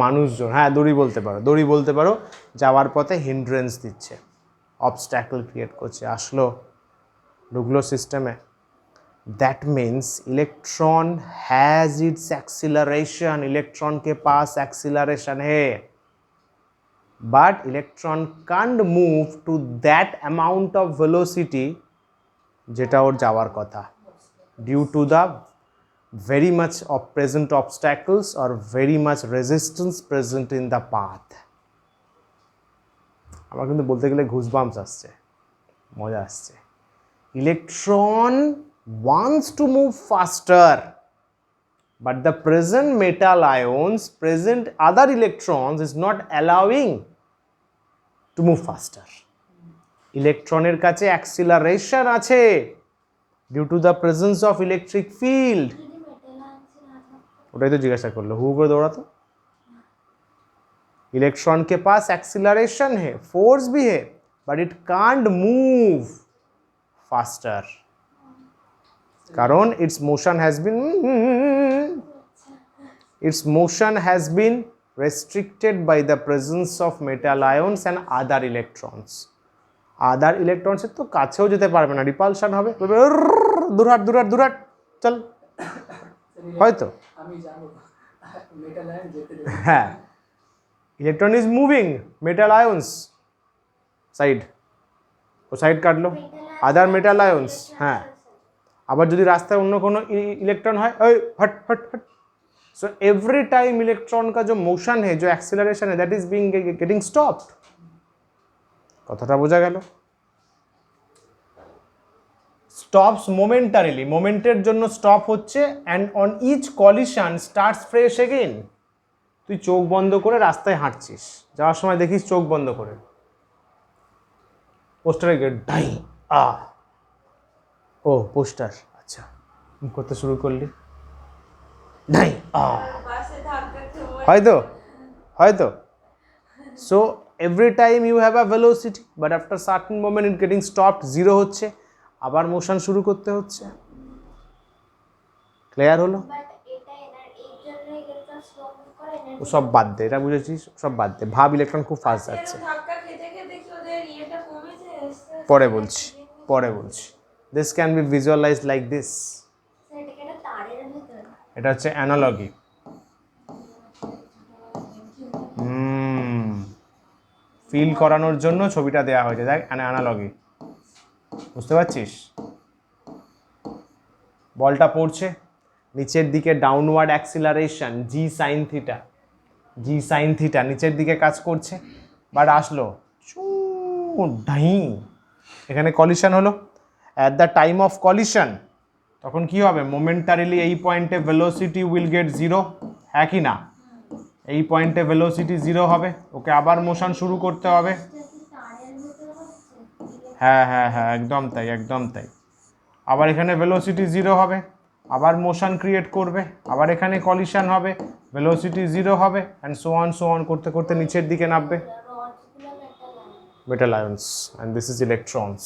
মানুষজন, হ্যাঁ দড়ি বলতে পারো, যাওয়ার পথে হিন্ড্রেন্স দিচ্ছে, অবস্ট্যাকল ক্রিয়েট করছে, আসলো ঢুকলো সিস্টেমে। That means electron has its acceleration, electron के पास एक्सीलरेशन है, but electron can't move to that amount of velocity যেটা ওর যাওয়ার কথা, due to the very much of present obstacles or very much resistance present in the path. আমার কিন্তু বলতে গেলে ঘুসবাম্স আসছে, মজা আসছে। Electron wants to move faster, but the present metal ions, present other electrons is not allowing to move faster. ইলেকট্রনের কাছে acceleration আছে due to the presence of electric field. ওটাই তো জিজ্ঞাসা করলো, হু করে দৌড়াতো। इलेक्ट्रॉन के पास एक्सीलरेशन है, फोर्स भी है, but it can't move faster, कारण its motion has been restricted by the presence of metal ions and other electrons. আদার ইলেকট্রনসের তো কাছেও যেতে পারবে না, রিপালশন হবে, দূরহাট চল, হয়তো হ্যাঁ। Electron is moving, metal ions side, ও সাইড কাটলো, আদার মেটাল আয়ন্স, হ্যাঁ। আবার যদি রাস্তায় অন্য কোনো इलेक्ट्रॉन है ओए हट हट हट। सो एवरी टाइम इलेक्ट्रॉन का जो मोशन है, जो एक्सेलरेशन है, that is being getting stopped. কথাটা বোঝা গেল? স্টপস মোমেন্টারিলি, মোমেন্টের জন্য স্টপ হচ্ছে, and on each collision starts fresh again. তুই চোখ বন্ধ করে রাস্তায় হাঁটছিস, যাওয়ার সময় দেখিস চোখ বন্ধ করে পোস্টারে গিয়ে ডাই আ, ও পোস্টার, আচ্ছা করতে শুরু করলি ডাই আ, হয়তো হয়তো। So every time you have a velocity, but after certain moment it getting stopped, zero হচ্ছে, আবার মোশন শুরু করতে হচ্ছে। ক্লিয়ার হলো? ও সব বাদ দে, এটা বুঝেছিস, সব বাদ দে, ভাব ইলেকট্রন খুব ফাস্ট যাচ্ছে। পরে বলছি, পরে বলছি। This can be visualized like this. এটা হচ্ছে অ্যানালজি। ফিল করানোর জন্য ছবিটা দেওয়া হয়েছে, দেখ অ্যানালজি, বুঝতে পারছিস? বলটা পড়ছে নিচের দিকে, ডাউনওয়ার্ড অ্যাক্সিলারেশন জি সাইন থিটা, জি সাইন থিটা নিচের দিকে কাজ করছে, বাট আসলো ঢাই, এখানে কলিশন হলো। At the time of collision তখন কি হবে? মোমেন্টারিলি এই পয়েন্টে ভেলোসিটি উইল গেট জিরো, হ্যাঁ কি না? এই পয়েন্টে ভেলোসিটি জিরো হবে, ওকে আবার মোশন শুরু করতে হবে। হ্যাঁ হ্যাঁ হ্যাঁ, একদম তাই, একদম তাই। আবার এখানে ভেলোসিটি জিরো হবে, আবার মোশন ক্রিয়েট করবে, আবার এখানে কলিশন হবে, ভেলোসিটি জিরো হবে, অ্যান্ড সো অন করতে করতে নিচের দিকে নামবে। Metal আয়ন্স, and this is electrons.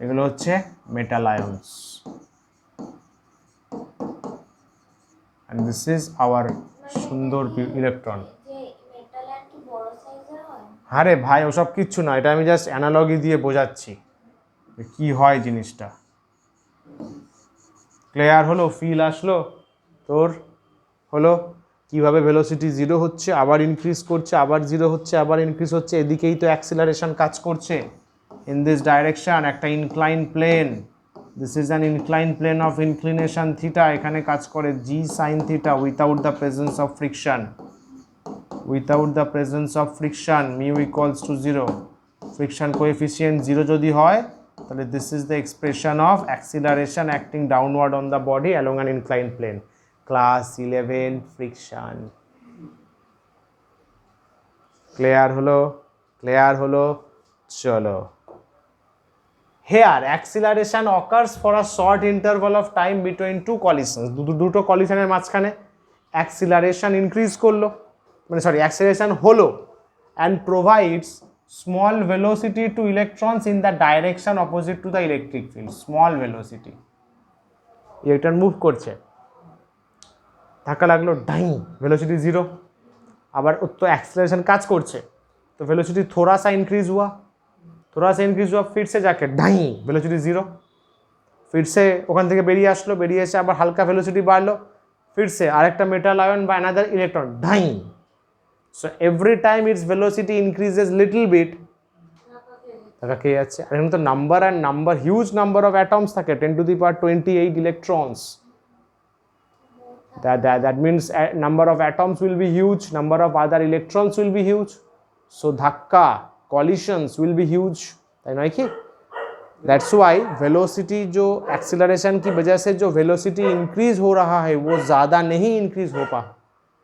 এগুলো হচ্ছে metal আয়ন্স, and this is our সুন্দর ইলেকট্রন। আরে ভাই ওসব কিচ্ছু না, এটা আমি জাস্ট অ্যানালজি দিয়ে বোঝাচ্ছি কি হয় জিনিসটা। ক্লিয়ার হলো? ফিল আসলো তোর? হলো কিভাবে ভেলোসিটি জিরো হচ্ছে, আবার ইনক্রিজ করছে, আবার জিরো হচ্ছে, আবার ইনক্রিজ হচ্ছে, এদিকেই তো অ্যাক্সিলারেশন কাজ করছে। ইন দিস ডাইরেকশন একটা incline plane, this is an incline plane of inclination theta, এখানে কাজ করে g sine theta without the presence of friction, without the presence of friction mu equals to zero. Friction coefficient zero যদি হয় তাহলে this is the expression of acceleration acting downward on the body along an incline plane. Class 11 friction. Clear হলো? Clear হলো? চলো। Here acceleration occurs for a short interval of time between two collisions, দুটো কলিশনের মাঝখানে acceleration increase করলো, মানে sorry acceleration হলো, and provides small velocity to electrons in the direction opposite to the electric field. Small velocity, electron move করছে, ধাক্কা লাগলো, die, velocity zero. আবার তো एक्सेलरेशन কাজ করছে, तो वेलोसिटी थोड़ा सा इंक्रीज हुआ, फिर से जाके ढाई वेलोसिटी जीरो, फिर से ওখান থেকে বেরিয়ে আসলো, বেরিয়ে এসে আবার হালকা ভেলোসিটি বাড়লো, फिर से আরেকটা মেটাল আয়ন বা অ্যানাদার ইলেকট্রন ঢাই। So every time its velocity increases little bit, টাকা খেয়ে যাচ্ছে। আর এখানে তো number and number, huge number of atoms থাকে, 10 to the power 28 electrons. That means number of atoms will be huge, number of other electrons will be huge, so dhakka collisions will be huge, তাই নয় কি? That's why velocity जो acceleration की वजह से जो velocity increase हो रहा है वो ज़्यादा नहीं increase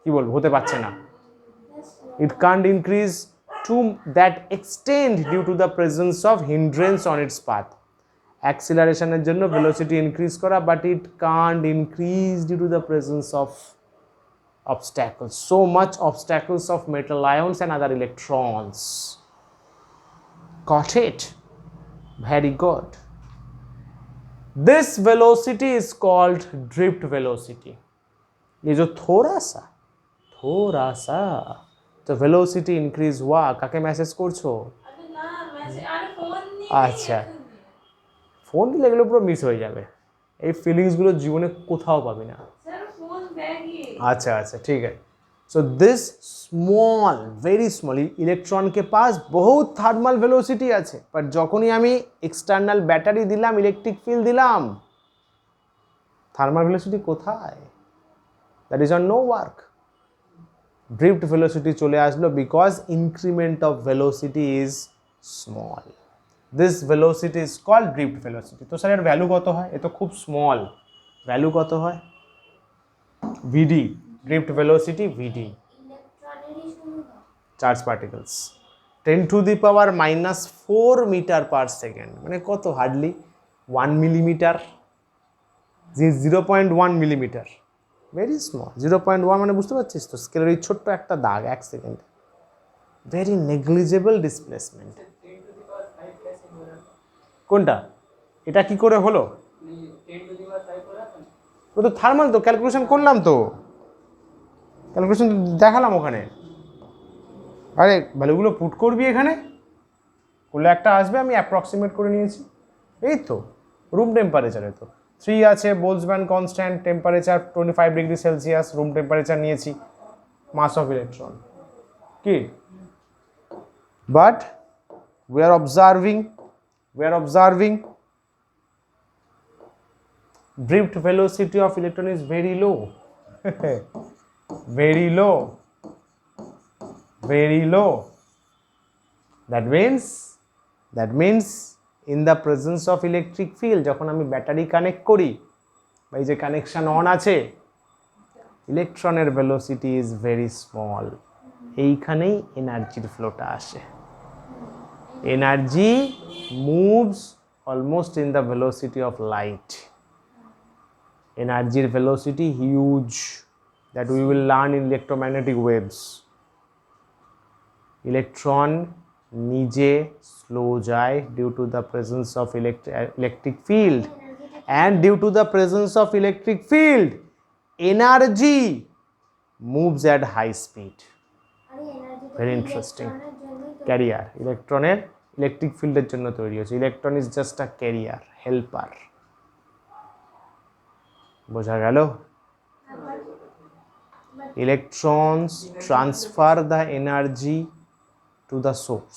কি বলবো, হতে পারছে না। It can't increase to that extent due to the presence of hindrance on its path. অ্যাক্সিলারেশনের জন্য ভেলোসিটি ইনক্রিজ করা, but it can't increase due to the presence of obstacles, so much obstacles of metal ions and other electrons. Got it? Very good. This velocity is called drift velocity. ये जो थोड़ा सा तो velocity increase हुआ, काके message করছো? अभी ना मैसेज, अरे फोन नहीं, আচ্ছা, ফোন দিলে এগুলো পুরো মিস হয়ে যাবে, এই ফিলিংসগুলো জীবনে কোথাও পাবি না। सर फोन बैग ही। আচ্ছা আচ্ছা ঠিক আছে, so this small very small electron के पास बहुत थार्माल वेलोसिटी আছে বাট যখনই আমি এক্সটার্নাল ব্যাটারি দিলাম ইলেকট্রিক ফিল্ড দিলাম থার্মাল ভেলোসিটি কোথায় that is on no work drift velocity চলে আসলো because increment of velocity is small this velocity is called drift velocity তো স্যার এর ভ্যালু কত হয় এ তো খুব স্মল ভ্যালু কত হয় ভিডি drift velocity V D charge particles 10⁻⁻⁴ metre per second মানে কত hardly 1 millimetre 0.1 millimetre very small 0.1 মানে বুঝতে পারছিস তো স্কেলের এই ছোট্ট একটা দাগ 1 সেকেন্ড ভেরি নেগলিজেবল ডিসপ্লেসমেন্ট কোনটা এটা কি করে হলো ও তো থার্মাল তো ক্যালকুলেশন করলাম তো ক্যালকুলেশন দেখালাম ওখানে আরে ভ্যালুগুলো পুট করবি এখানে করলে একটা আসবে আমি অ্যাপ্রক্সিমেট করে নিয়েছি এই তো রুম টেম্পারেচারে তো 3 আছে Boltzmann constant temperature 25 degree Celsius room temperature নিয়েছি মাস অফ ইলেকট্রন কি but we are observing drift velocity of electron is very low very low that means in the presence of electric field যখন আমি battery connect করি বা এই যে connection on আছে ইলেকট্রনের ভেলোসিটি ইজ ভেরি স্মল এইখানেই এনার্জির ফ্লোটা আসে energy moves almost in the velocity of light energy velocity huge that we will learn in electromagnetic waves electron nije slow যায় due to the presence of electric field and due to the presence of electric field energy moves at high speed very interesting carrier ইলেকট্রনের electric ফিল্ডের জন্য তৈরি হয়েছে electron is just a carrier helper বোঝা গেল electrons transfer the energy to the source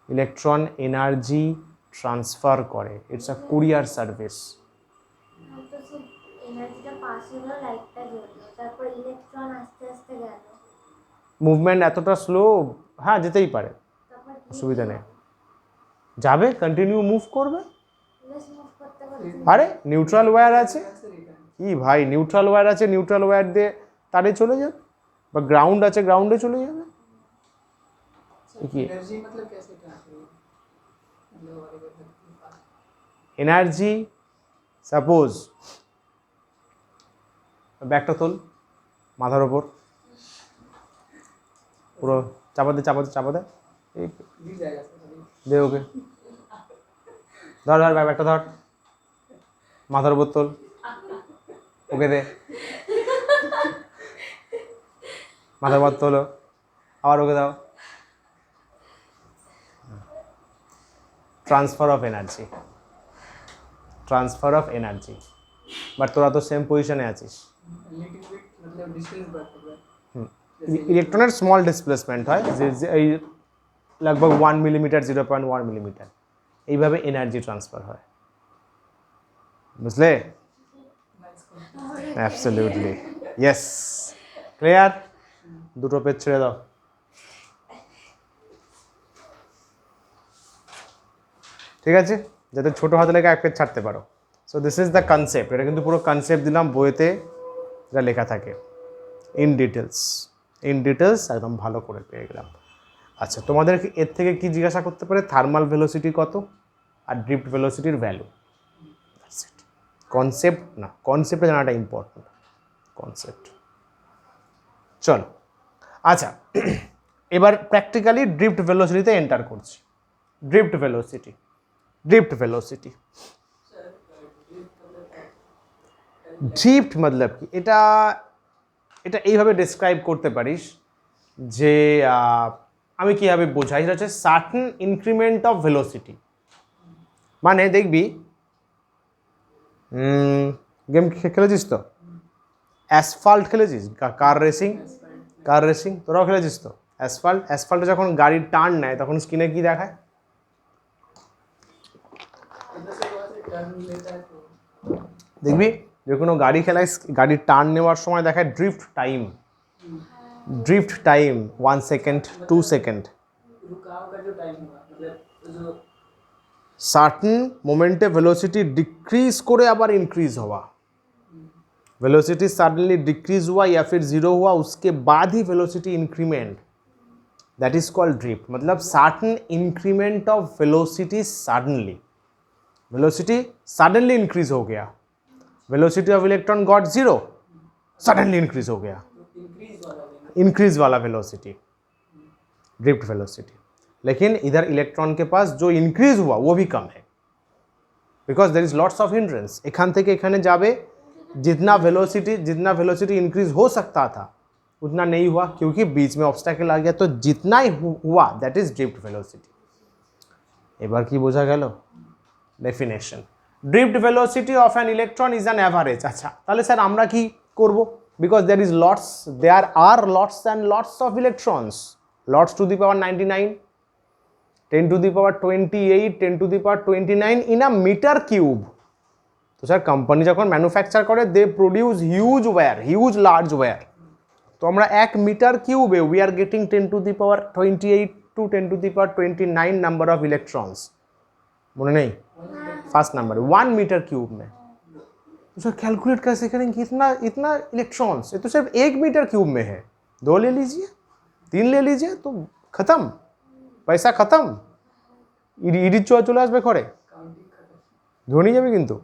electron energy transfer করে it's a courier service movement এতটা slow হ্যাঁ যেতেই পারে অসুবিধা নেই যাবে কন্টিনিউ মুভ করবে আরে নিউট্রাল ওয়্যার আছে কি ভাই নিউট্রাল ওয়্যার আছে নিউট্রাল ওয়্যার দিয়ে তারে চলে যাবে বা গ্রাউন্ড আছে গ্রাউন্ডে চলে যাবে এনার্জি সাপোজ ব্যাগটা তোল মাথার ওপর পুরো চাপা দে এই দে ওকে ধর ব্যাগটা ধর মাথার উপর তোল ওকে দে মাথার উপর তোলো আবার ওকে দাও ট্রান্সফার অফ এনার্জি বাট তোরা তো সেম পজিশনে আছিস ইলেকট্রনের স্মল ডিসপ্লেসমেন্ট হয় যে এই लगभग 1 মিলিমিটার 0.1 মিলিমিটার এইভাবে এনার্জি ট্রান্সফার হয় বুঝলে অ্যাবসলিউটলি ইয়েস ক্লিয়ার দুটো পেজ ছেড়ে দাও ঠিক আছে যাতে ছোট হাতে লেখা এক পেজ ছাড়তে পারো so this is the concept এটা কিন্তু পুরো কনসেপ্ট দিলাম বইতে যেটা লেখা থাকে ইন ডিটেলস একদম ভালো করে পেয়ে গেলাম আচ্ছা তোমাদের এর থেকে কি জিজ্ঞাসা করতে পারে থার্মাল ভেলোসিটি কত আর ড্রিফট ভেলোসিটির ভ্যালু কনসেপ্টটা জানাটা ইম্পর্টেন্ট কনসেপ্ট চলো আচ্ছা এবার প্র্যাকটিক্যালি ড্রিফট ভেলোসিটিতে এন্টার করছি ড্রিফট ভেলোসিটি ড্রিফট মতলব কি এটা এইভাবে ডেসক্রাইব করতে পারিস যে আমি কীভাবে বোঝাই সেটা হচ্ছে সার্টেন ইনক্রিমেন্ট অফ ভেলোসিটি মানে দেখবি গেম খেলেছিস তো অ্যাসফাল্ট খেলেছিস? কার রেসিং তোরাও খেলেছিস তো? অ্যাসফাল্টে যখন গাড়ি টার্ন নেয় তখন স্ক্রিনে কি দেখায়? इधर से वहाँ से टर्न लेता है तो দেখবি যে কোনো গাড়ি খেলায় গাড়ি টার্ন নেওয়ার সময় দেখায় ড্রিফট টাইম 1 সেকেন্ড 2 সেকেন্ড। रुकाव का जो टाइम हुआ मतलब जो সার্টেন মোমেন্টে ভেলোসিটি ডিক্রিজ করে আবার इंक्रीज हुआ, वेलोसिटी सडनली डिक्रीज हुआ या फिर जीरो हुआ, उसके बाद ही velocity increment, that is called drift. मतलब certain increment of velocity suddenly, velocity suddenly increase हो गया, velocity of electron got zero, suddenly increase हो गया, इंक्रीज वाला वेलोसिटी ड्रिफ्ट वेलोसिटी। लेकिन इधर इलेक्ट्रॉन के पास जो इंक्रीज हुआ वो भी कम है, because there is lots of hindrance. एखान থেকে এখানে যাবে, जितना वेलोसिटी इंक्रीज हो सकता था उतना नहीं हुआ, क्योंकि बीच में ऑब्स्टैकल आ गया, तो जितना ही हुआ दैट इज ड्रिफ्ट वेलोसिटी। এবার কি বোঝা গেল? Definition, drift velocity of an electron is an average. अच्छा তাহলে স্যার আমরা কি করব? Because there are lots and lots of electrons, lots to the power 99, 10 to the power 28, 10 to the power 29 in a metre cube. तो sir company যখন manufacture করে they produce huge large wire, তো আমরা 1 metre কিউবে we are getting 10 to the power 28 to 10 to the power 29 number of electrons. मने नहीं first number 1 meter cube में, तो सर कैलकुलेट कैसे करेंगे इतना इलेक्ट्रॉन्स? ये तो सिर्फ 1 मीटर क्यूब में है, 2 ले लीजिए 3 ले लीजिए तो खत्म, पैसा खत्म, ইডি চলে আসবে ঘরে, ধনী যাবে কিন্তু।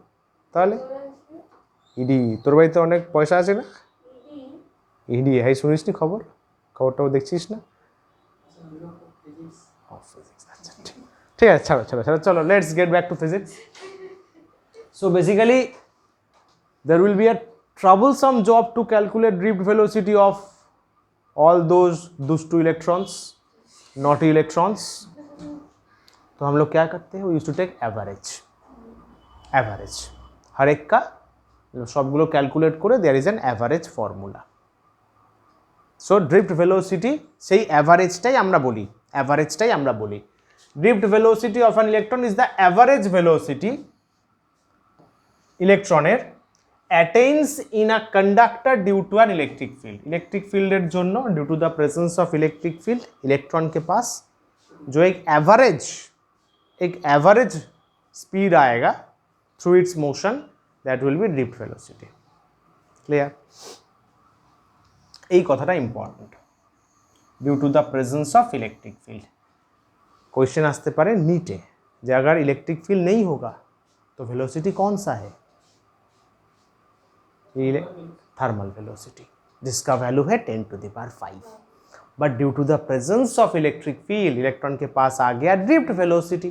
তাহলে ইডি তোর বাড়িতে অনেক পয়সা আছে না? ইডি হ্যাঁ, শুনিস নি খবরটাও দেখছিস না? আচ্ছা ঠিক আছে, ছাড়ো চলো, let's get back to physics. So basically there will be a troublesome job to calculate drift velocity of all those two electrons, naughty electrons। तो हम लोग क्या करते हैं, we used to take average, हर एक का सबগুলো ক্যালকুলেট করে there is an average formula. So drift velocity সেই এভারেজটাই আমরা বলি। Drift velocity of an electron is the average velocity ইলেকট্রনের attains in a conductor due to an electric field. Electric फील्डের জন্য due to the presence of electric field electron के पास जो एक एवरेज स्पीड आएगा through its motion, that will be drift velocity. Clear? এই কথাটা important, due to the presence of electric field. Question आते पारे नीटे जे अगर इलेक्ट्रिक फील्ड नहीं होगा तो वेलोसिटी कौन सा है? थर्मल वेलोसिटी, जिसका वैल्यू है 10 to the power 5। But due to the presence of electric field electron के पास आ गया drift velocity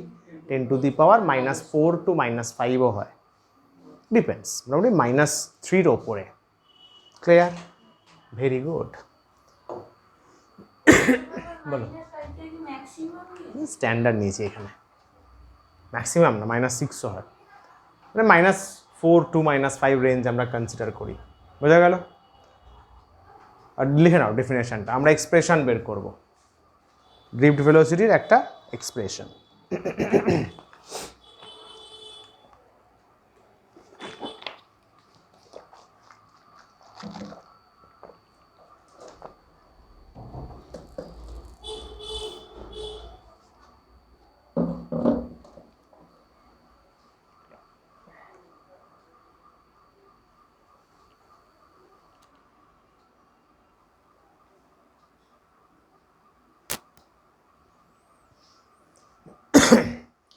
10 to the power -4 to -5 है, डिपेंड्स, मोटामुटी -3 ओपरे। क्लियर? Very good. বলো স্ট্যান্ডার্ড নিয়েছি এখানে, ম্যাক্সিমাম না, -6 হয়, মানে -4 টু -5 রেঞ্জ আমরা কনসিডার করি। বোঝা গেল? আর লিখে নাও ডেফিনেশনটা, আমরা এক্সপ্রেশন বের করব ड्रिफ्ट वेलोसिटीর একটা এক্সপ্রেশন।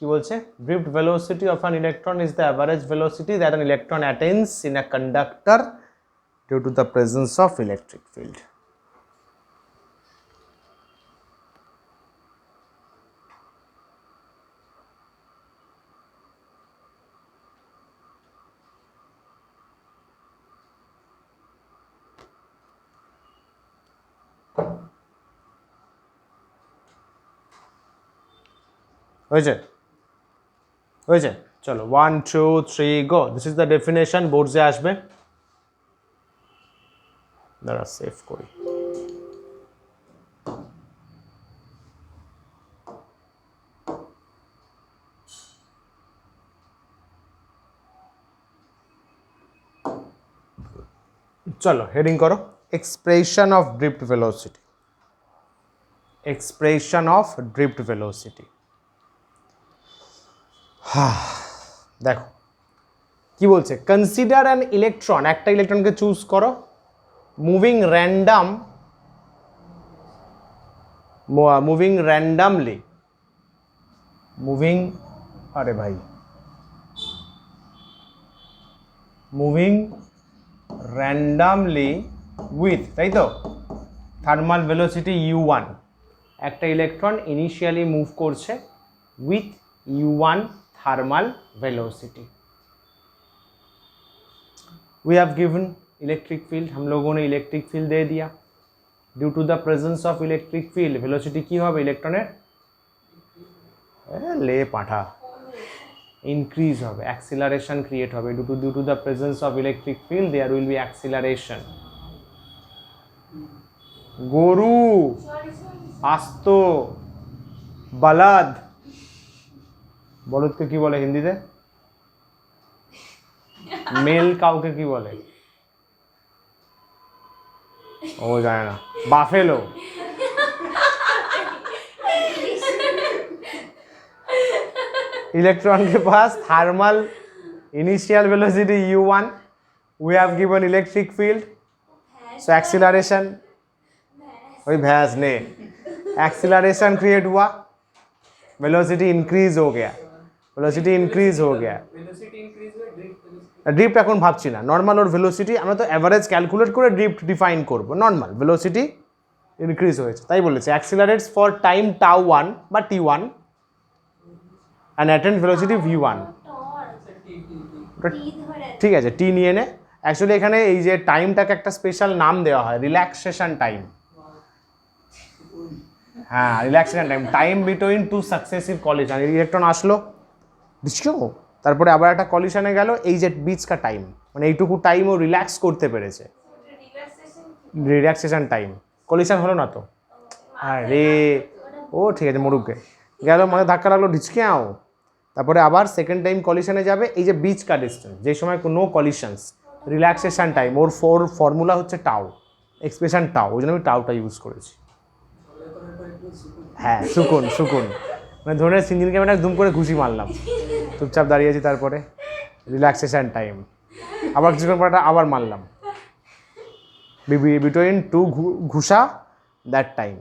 কি বলছে? Drift velocity of an electron is the average velocity that an electron attains in a conductor due to the presence of electric field. হয়েছে? চলো 1 2 3 go. This is the definition, বোর্ডে আসবে। দাঁড়া সেভ করি। চলো হেডিং করো, expression of drift velocity. Expression of drift velocity. দেখো কি বলছে, কনসিডার অ্যান ইলেকট্রন, একটা ইলেকট্রনকে চুজ করো, মুভিং র্যান্ডামলি, আরে ভাই, মুভিং র্যান্ডামলি উইথ, তাই তো, থার্মাল ভেলোসিটি u1, একটা ইলেকট্রন ইনিশিয়ালি মুভ করছে with u1 thermal velocity. We have given electric field, हम लोगों ने इलेक्ट्रिक फील्ड दे दिया। Due to the presence of electric field velocity की হবে ইলেকট্রনের ले पाठा इंक्रीज হবে, অ্যাক্সিলারেশন ক্রিয়েট হবে। due to the presence of electric field there will be acceleration। গরু, আস্ত, বলদ, বলদকে কি বলে হিন্দিতে? মেল কাউকে কি বলে? ও জানে না। বাফেলো। इलेक्ट्रॉन के पास thermal initial velocity u1, we have given electric field, so acceleration, वही भैंस ने एक्सीलरेशन क्रिएट हुआ, वेलोसिटी इंक्रीज हो गया, वेलोसिटी इंक्रीज हो गया। वेलोसिटी इंक्रीज हुआ, ড্রিফট এখন ভাবছি না, নর্মাল ওর ভেলোসিটি আমরা তো অ্যাভারেজ ক্যালকুলেট করে ড্রিফট ডিফাইন করব। নর্মাল ভেলোসিটি ইনক্রিজ হয়েছে, তাই বলেছে অ্যাক্সিলারেটস ফর টাইম τ1 বা t1 and attend velocity v1। ঠিক আছে, টি নিয়ে নে। অ্যাকচুয়ালি এখানে এই যে টাইমটাকে একটা স্পেশাল নাম দেওয়া হয়, রিল্যাক্সেশন টাইম। হ্যাঁ, relaxation time, time between two successive collision. Electron আসলো, বুঝছো, তারপরে আবার একটা কলিশনে গেল, এই যে বিচকা টাইম, মানে এইটুকু টাইম ও রিল্যাক্স করতে পেরেছে, রিল্যাক্সেশন টাইম। কলিশন হলো না তো, আরে ও ঠিক আছে, মরুকে গেল, মানে ধাক্কা লাগলো, ঢিচকে আও। তারপরে আবার সেকেন্ড টাইম কলিশনে যাবে, এই যে বিচ কা ডিস্টেন্স, যে সময় নো কলিশনস, রিল্যাক্সেশন টাইম, ওর ফর্মুলা হচ্ছে টাও, এক্সপ্রেশন টাও, ওই জন্য আমি টাওটা ইউজ করেছি। হ্যাঁ, সুকুন, মানে ধরে সিঙ্গেল ক্যামেরা দুম করে ঘুষি মারলাম, চুপচাপ দাঁড়িয়েছি, তারপরে রিল্যাক্সেশন টাইম, আবার কিছুক্ষণ পরে আবার মারলাম, বিটুইন টু ঘুষা, দ্যাট টাইম।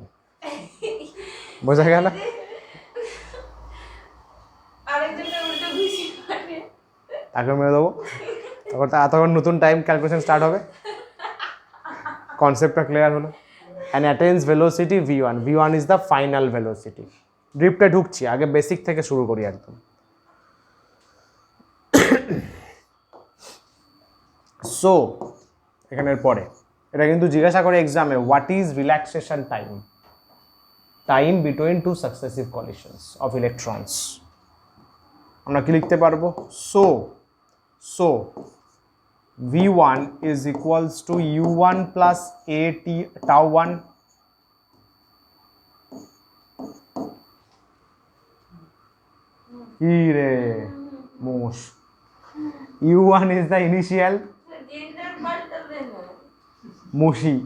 বোঝা গেল? তাকে মেরে দেবো, তখন নতুন টাইম ক্যালকুলেশন স্টার্ট হবে। কনসেপ্টটা ক্লিয়ার হলো। And attains velocity v1, v1 is the final velocity. ড্রিফটে ঢুকছি, আগে বেসিক থেকে শুরু করি একদম। সো এখানের পরে এটা কিন্তু জিজ্ঞাসা করে এক্সামে, what is relaxation time? Time between two successive collisions of electrons. আমরা কি লিখতে পারবো? So v1 is equals to u1 plus at τ1 রে মোশ। u1 is the initial মোশি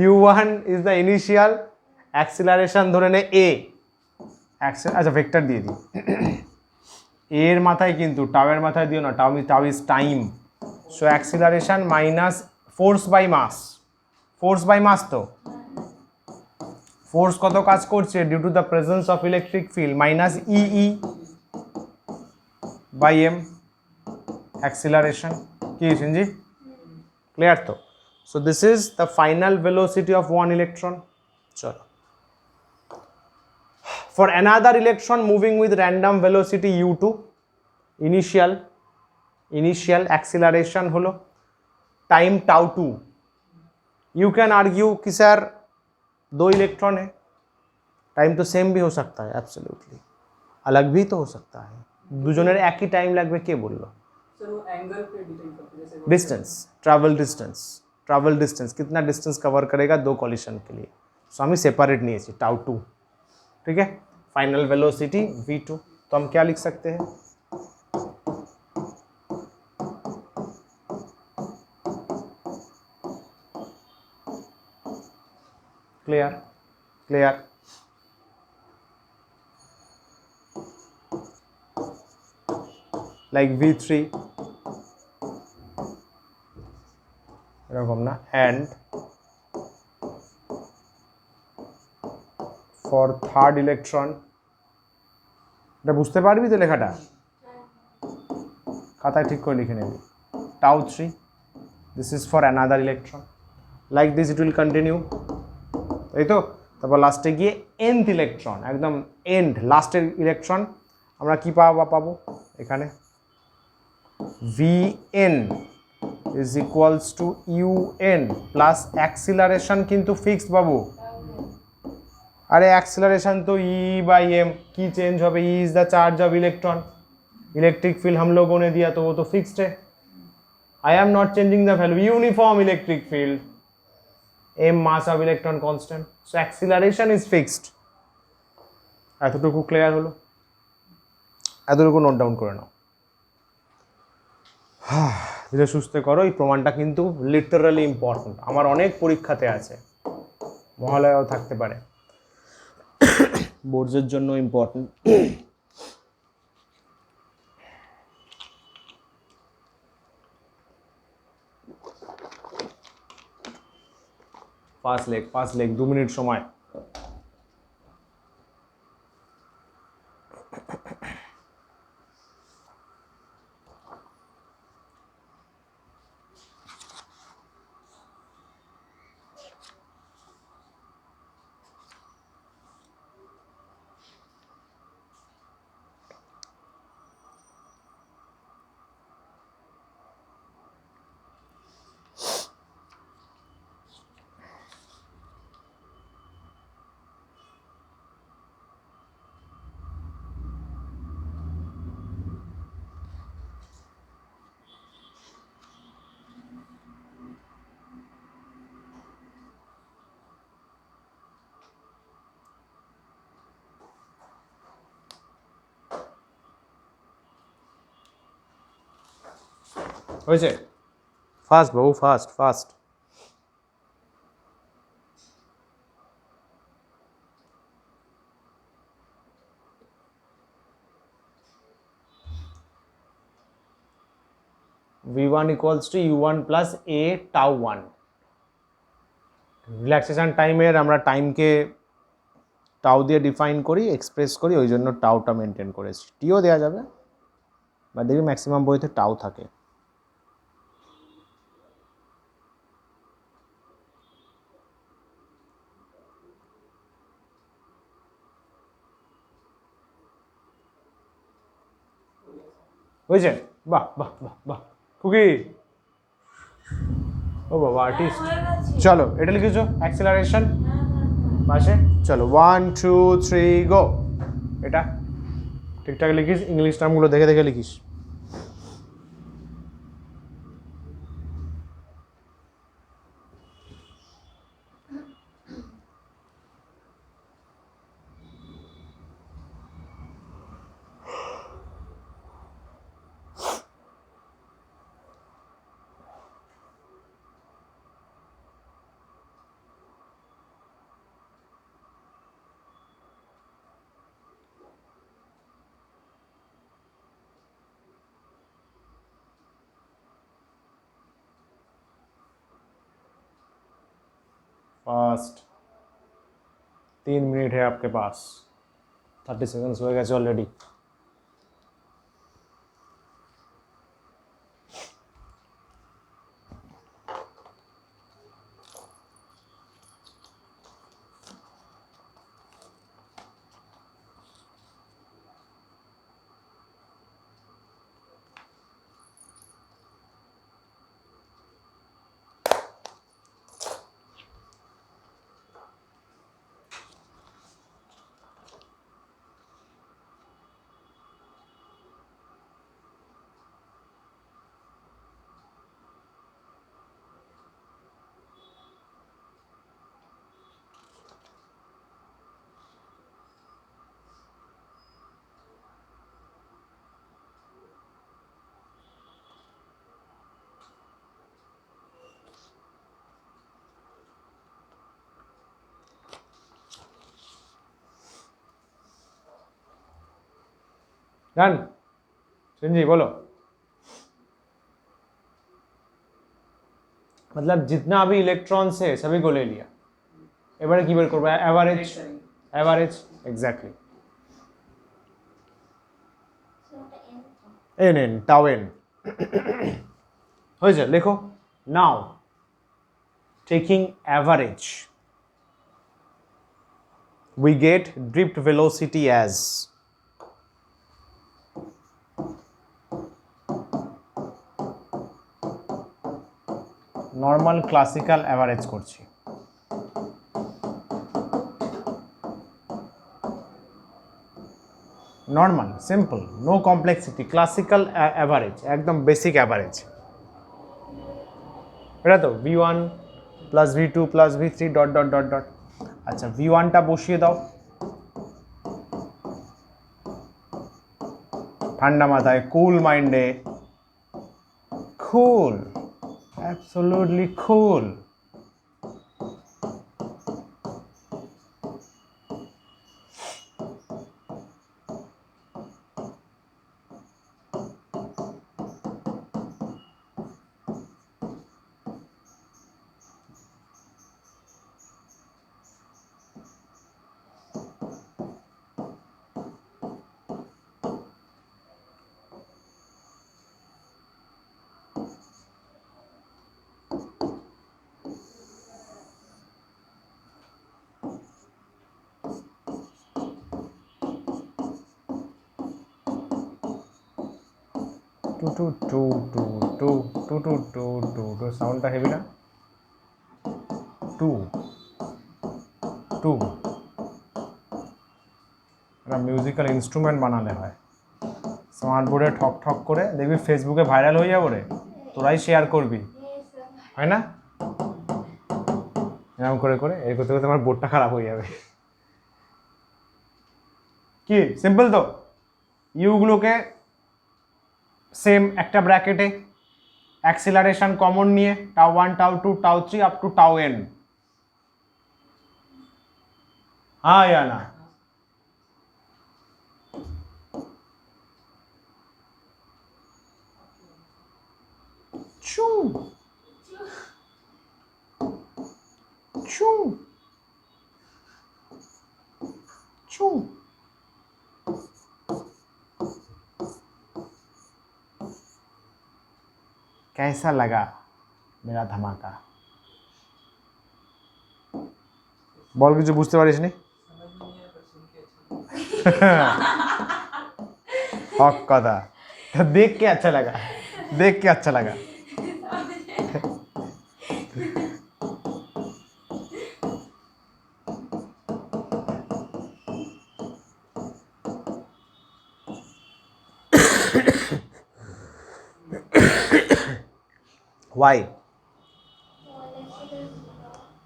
u1 is the initial acceleration, ধরে নে a, আচ্ছা ভেক্টর দিয়ে দিই, এর মাথায় কিন্তু টাওয়ের মাথায় দিও না, tau is time. So acceleration minus force by mass, তো ফোর্স কত কাজ করছে due to the presence of electric field, minus e by m acceleration. কি সিনজি ক্লিয়ার তো? So this is the final velocity of one electron. চলো, for another electron moving with random velocity u2, initial acceleration হলো time τ2। you can argue कि sir दो electron है, time तो same भी हो सकता है, एब्सोल्युटली अलग भी तो हो सकता है, দুজনের একই টাইম লাগবে কে বললো? सर वो एंगल पे डिपेंड करता है, जैसे वो डिस्टेंस, ट्रैवल डिस्टेंस कितना डिस्टेंस कवर करेगा दो कॉलिशन के लिए। सो हमें सेपरेट नहीं है टाउ टू, ठीक है। फाइनल वेलोसिटी v2, तो हम क्या लिख सकते हैं, क्लियर, लाइक v3 এরকম না, and for third electron, এটা বুঝতে পারবি তো লেখাটা, খাতায় ঠিক করে লিখে নেবি, tau 3, this is for another electron, like this it will continue, তাই তো। তারপর লাস্টে গিয়ে nth ইলেকট্রন, একদম এন্ড লাস্টের ইলেকট্রন আমরা কি পাবো এখানে, vn is equals to un plus acceleration কিন্তু ফিক্সড বাবু, আরে অ্যাক্সিলারেশন তো e बाई m, की चेंज হবে, e is the charge of electron, electric field हम लोगों ने दिया तो वो तो फिक्स्ड है, I am not changing the value, uniform electric field, m mass of electron constant, so acceleration is fixed। এতটুকু ক্লিয়ার হলো, এতটুকু নোট ডাউন করে নাও, ধীরে সুস্থে করো, এই প্রমাণটা কিন্তু লিটারালি ইম্পর্টেন্ট, আমার অনেক পরীক্ষাতে আছে, মহালয়াও থাকতে পারে, বোর্ডসের জন্য ইম্পর্টেন্ট। ফার্স্ট লেগ 2 মিনিট সময়, হয়েছে, fast Babu, fast. v1 equals to u1 plus a tau 1, relaxation টাইমের আমরা টাইমকে টাউ দিয়ে ডিফাইন করি, এক্সপ্রেস করি, ওই জন্য টাউটা মেনটেন করেছি, টিও দেওয়া যাবে বা দেখবি ম্যাক্সিমাম বইতে টাউ থাকে। বুঝছেন, বাহ বাহ বাহ বাহ, খুকি ও বাবা আর্টিস্ট, চলো এটা লিখেছো অ্যাক্সেলারেশন পাশে, চলো 1 2 3 গো, এটা ঠিকঠাক লিখিস, ইংলিশ টার্মগুলো দেখে দেখে লিখিস। फास्ट 3 मिनट है आपके पास, 30 सेकंड्स हो गए ऑलरेडी। डन संजी बोलो मतलब जितना भी इलेक्ट्रॉन्स है सभी को ले लिया এবারে কি বের করব average exactly n tau n হয়েছে লেখো now taking average we get drift velocity as normal classical average করছি normal simple no complexity classical average একদম basic average এটা তো v1 plus v2 plus v3 dot dot dot dot আচ্ছা v1 টা বসিয়ে দাও ঠান্ডা মাথায় কুল মাইন্ডে কুল absolutely cool টু সাউন্ডটা হেভি না টু একটা মিউজিক্যাল ইনস্ট্রুমেন্ট বানালে হয় স্মার্ট বোর্ডে ঠক ঠক করে দেখবি ফেসবুকে ভাইরাল হয়ে যাবো রে তোরাই শেয়ার করবি হয় না এরকম করে করে এই করতে করতে আমার বোর্ডটা খারাপ হয়ে যাবে কি সিম্পল তো ইউগুলোকে সেম একটা ব্র্যাকেটে অ্যাক্সিলারেশন কমন নিয়ে tau 1 tau 2 tau 3 up to tau n হ্যাঁ या না চু চু চু कैसा लगा मेरा धमाका বল কিছু বুঝতে পারিস নি हक कथा देख के अच्छा लगा देख के अच्छा लगा Why?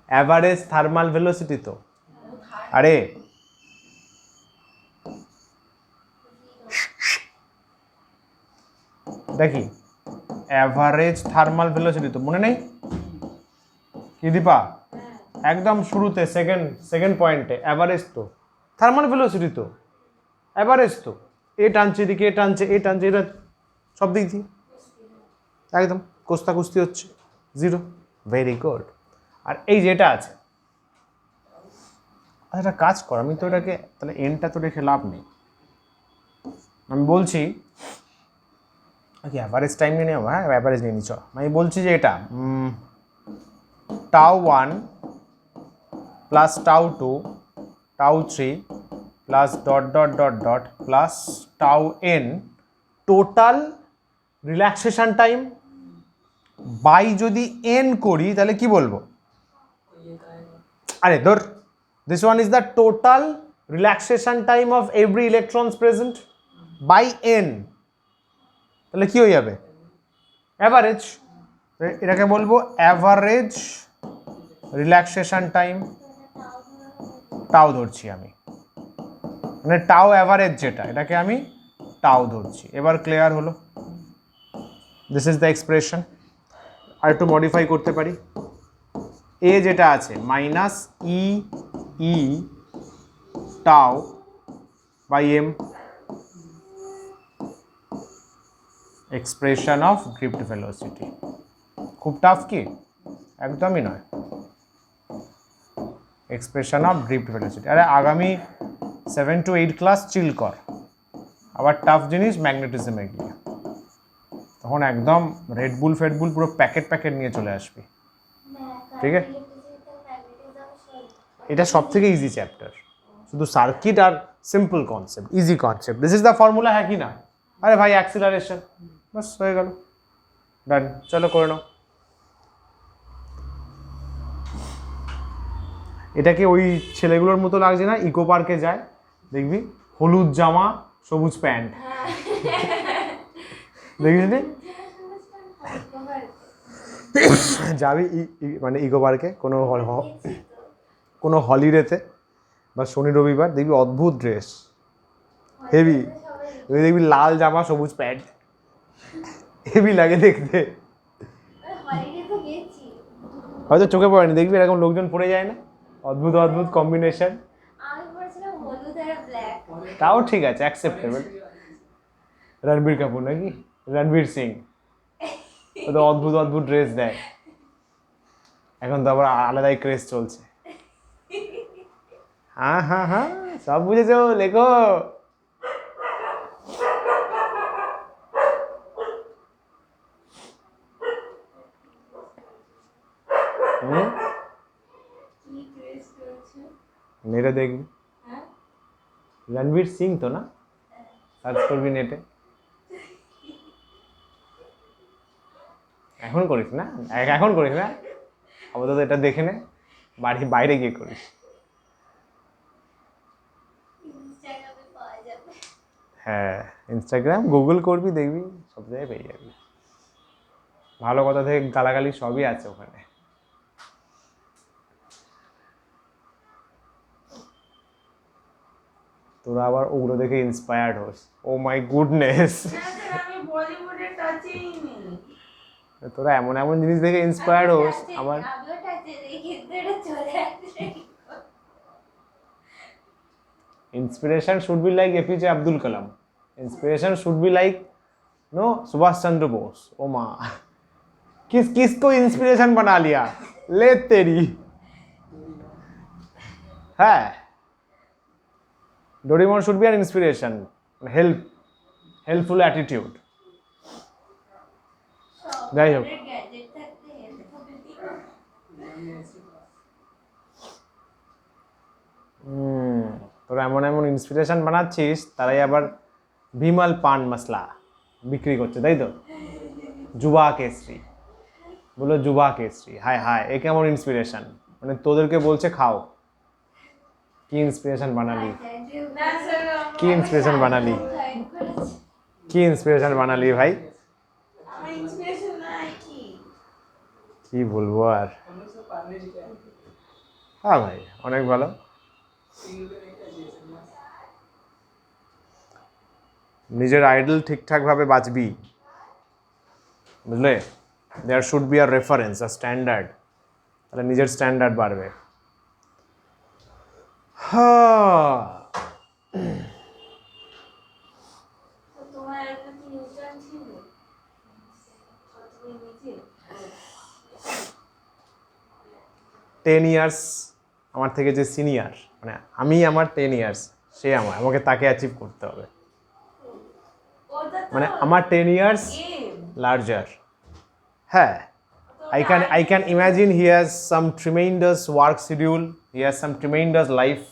Average thermal velocity तो अरे देखी एवरेज थार्माल वेलोसिटी तो मने नहीं कि दीपा एकदम शुरूते सेकेंड पॉइंटे एवरेज तो थार्माल वेलोसिटी तो एवरेज तो ए टानছে দিকে এ টানছে এটা সব দিক দিয়ে একদম কোস্তা কুস্তি হচ্ছে জিরো ভেরি গুড আর এই যেটা আছে একটা কাজ কর আমি তো এটাকে তাহলে এনটা তো রেখে লাভ নেই আমি বলছি ওকে এভারেজ টাইম নিয়ে নেব হ্যাঁ এভারেজ নিয়ে নিচ্ছ আমি বলছি যে এটা tau 1 plus tau 2 tau 3 plus dot dot dot dot plus tau n total relaxation time by যদি এন করি তাহলে কি বলবো আরে ধর this one is the total relaxation time of every electrons present by n তাহলে কি হয়ে যাবে এভারেজ এটাকে বলবো এভারেজ রিল্যাক্সেশন টাইম টাউ ধরছি আমি মানে টাউ এভারেজ যেটা এটাকে আমি টাউ ধরছি এবার ক্লিয়ার হলো দিস ইজ দ্য এক্সপ্রেশন আর একটু মডিফাই করতে পারি এ যেটা আছে minus e tau by m expression of drift velocity. খুব টাফ কি? একদমই নয়। এক্সপ্রেশন অফ ড্রিফট ভেলোসিটি, আরে আগামী 7 to 8 ক্লাস চিল কর, আবার টাফ জিনিস ম্যাগনেটিজমে গিয়ে, তখন একদম রেডবুল ফেডবুল পুরো প্যাকেট প্যাকেট নিয়ে চলে আসবি, ঠিক আছে? এটা সব থেকে ইজি চ্যাপ্টার, শুধু সার্কিট আর simple concept, easy concept, this is the formula, হ্যাঁ কি না? আরে ভাই অ্যাক্সিলারেশন, বাস হয়ে গেল, ডান, চলো করে নাও। এটাকে ওই ছেলেগুলোর মতো লাগছে না, ইকো পার্কে যায় দেখবি, হলুদ জামা সবুজ প্যান্ট, দেখিস নি? যাবি মানে ইকো পার্কে কোনো হলিডেতে বা শনি রবিবার, দেখবি অদ্ভুত ড্রেস, হেভি, দেখবি লাল জামা সবুজ প্যান্ট, হেভি লাগে দেখতে, হয়তো চোখে পড়েনি, দেখবি এরকম লোকজন পড়ে যায় না, অদ্ভুত অদ্ভুত কম্বিনেশন, তাও ঠিক আছে, অ্যাকসেপ্টেবল। রণবীর কাপুর নাকি রণবীর সিং, ও তো অদ্ভুত অদ্ভুত ড্রেস দেয়, এখন তো আবার আলাদাই ক্রেজ চলছে। হ্যাঁ হ্যাঁ হ্যাঁ, সব বুঝেছো, লেখো। নেটে দেখবি, রণবীর সিং তো না, সার্চ করবি নেটে, এখন করিস না, এখন করিস না, আপাতত এটা দেখে নে, বাইরে গিয়ে করিস। হ্যাঁ, ইনস্টাগ্রাম গুগল করবি, দেখবি সব জায়গায় পেয়ে যাবি, ভালো কথা থেকে গালাগালি সবই আছে ওখানে। তোরা আবার ওগুলো দেখে inspired hose, O my goodness, তোরা এমন এমন জিনিস দেখে ইন্সপায়ার্ড হোস, আমার inspiration should be like APJ Abdul Kalam, inspiration should be like no Subhash Chandra Bose, ओ माँ, किसको इंस्पिरेशन बना लिया, ले तेरी है, Doraemon should be an inspiration, helpful attitude, যাই হোক, তোরা এমন এমন ইন্সপিরেশন বানাচ্ছিস, তারাই আবার বিমল পান মশলা বিক্রি করছে, তাই তো? যুবা কেসরি, বলো যুবা কেসরি, হায় হায়, এ কেমন ইন্সপিরেশন, মানে তোদেরকে বলছে খাও, কি ইন্সপিরেশন বানালি, কি ইন্সপিরেশন বানালি, কি ইন্সপিরেশন বানালি ভাই, কি বলবো আর, হ্যাঁ ভাই অনেক ভালো। নিজের আইডল ঠিকঠাকভাবে বাঁচবি, বুঝলে, there should be a reference, a standard, তাহলে নিজের স্ট্যান্ডার্ড বাড়বে। টেন ইয়ার্স আমার থেকে যে সিনিয়র, মানে আমি আমার 10 ইয়ার্স, সে আমাকে তাকে অ্যাচিভ করতে হবে, মানে আমার 10 ইয়ার্স লার্জার, হ্যাঁ, I can imagine he has some tremendous work schedule, he has some tremendous life,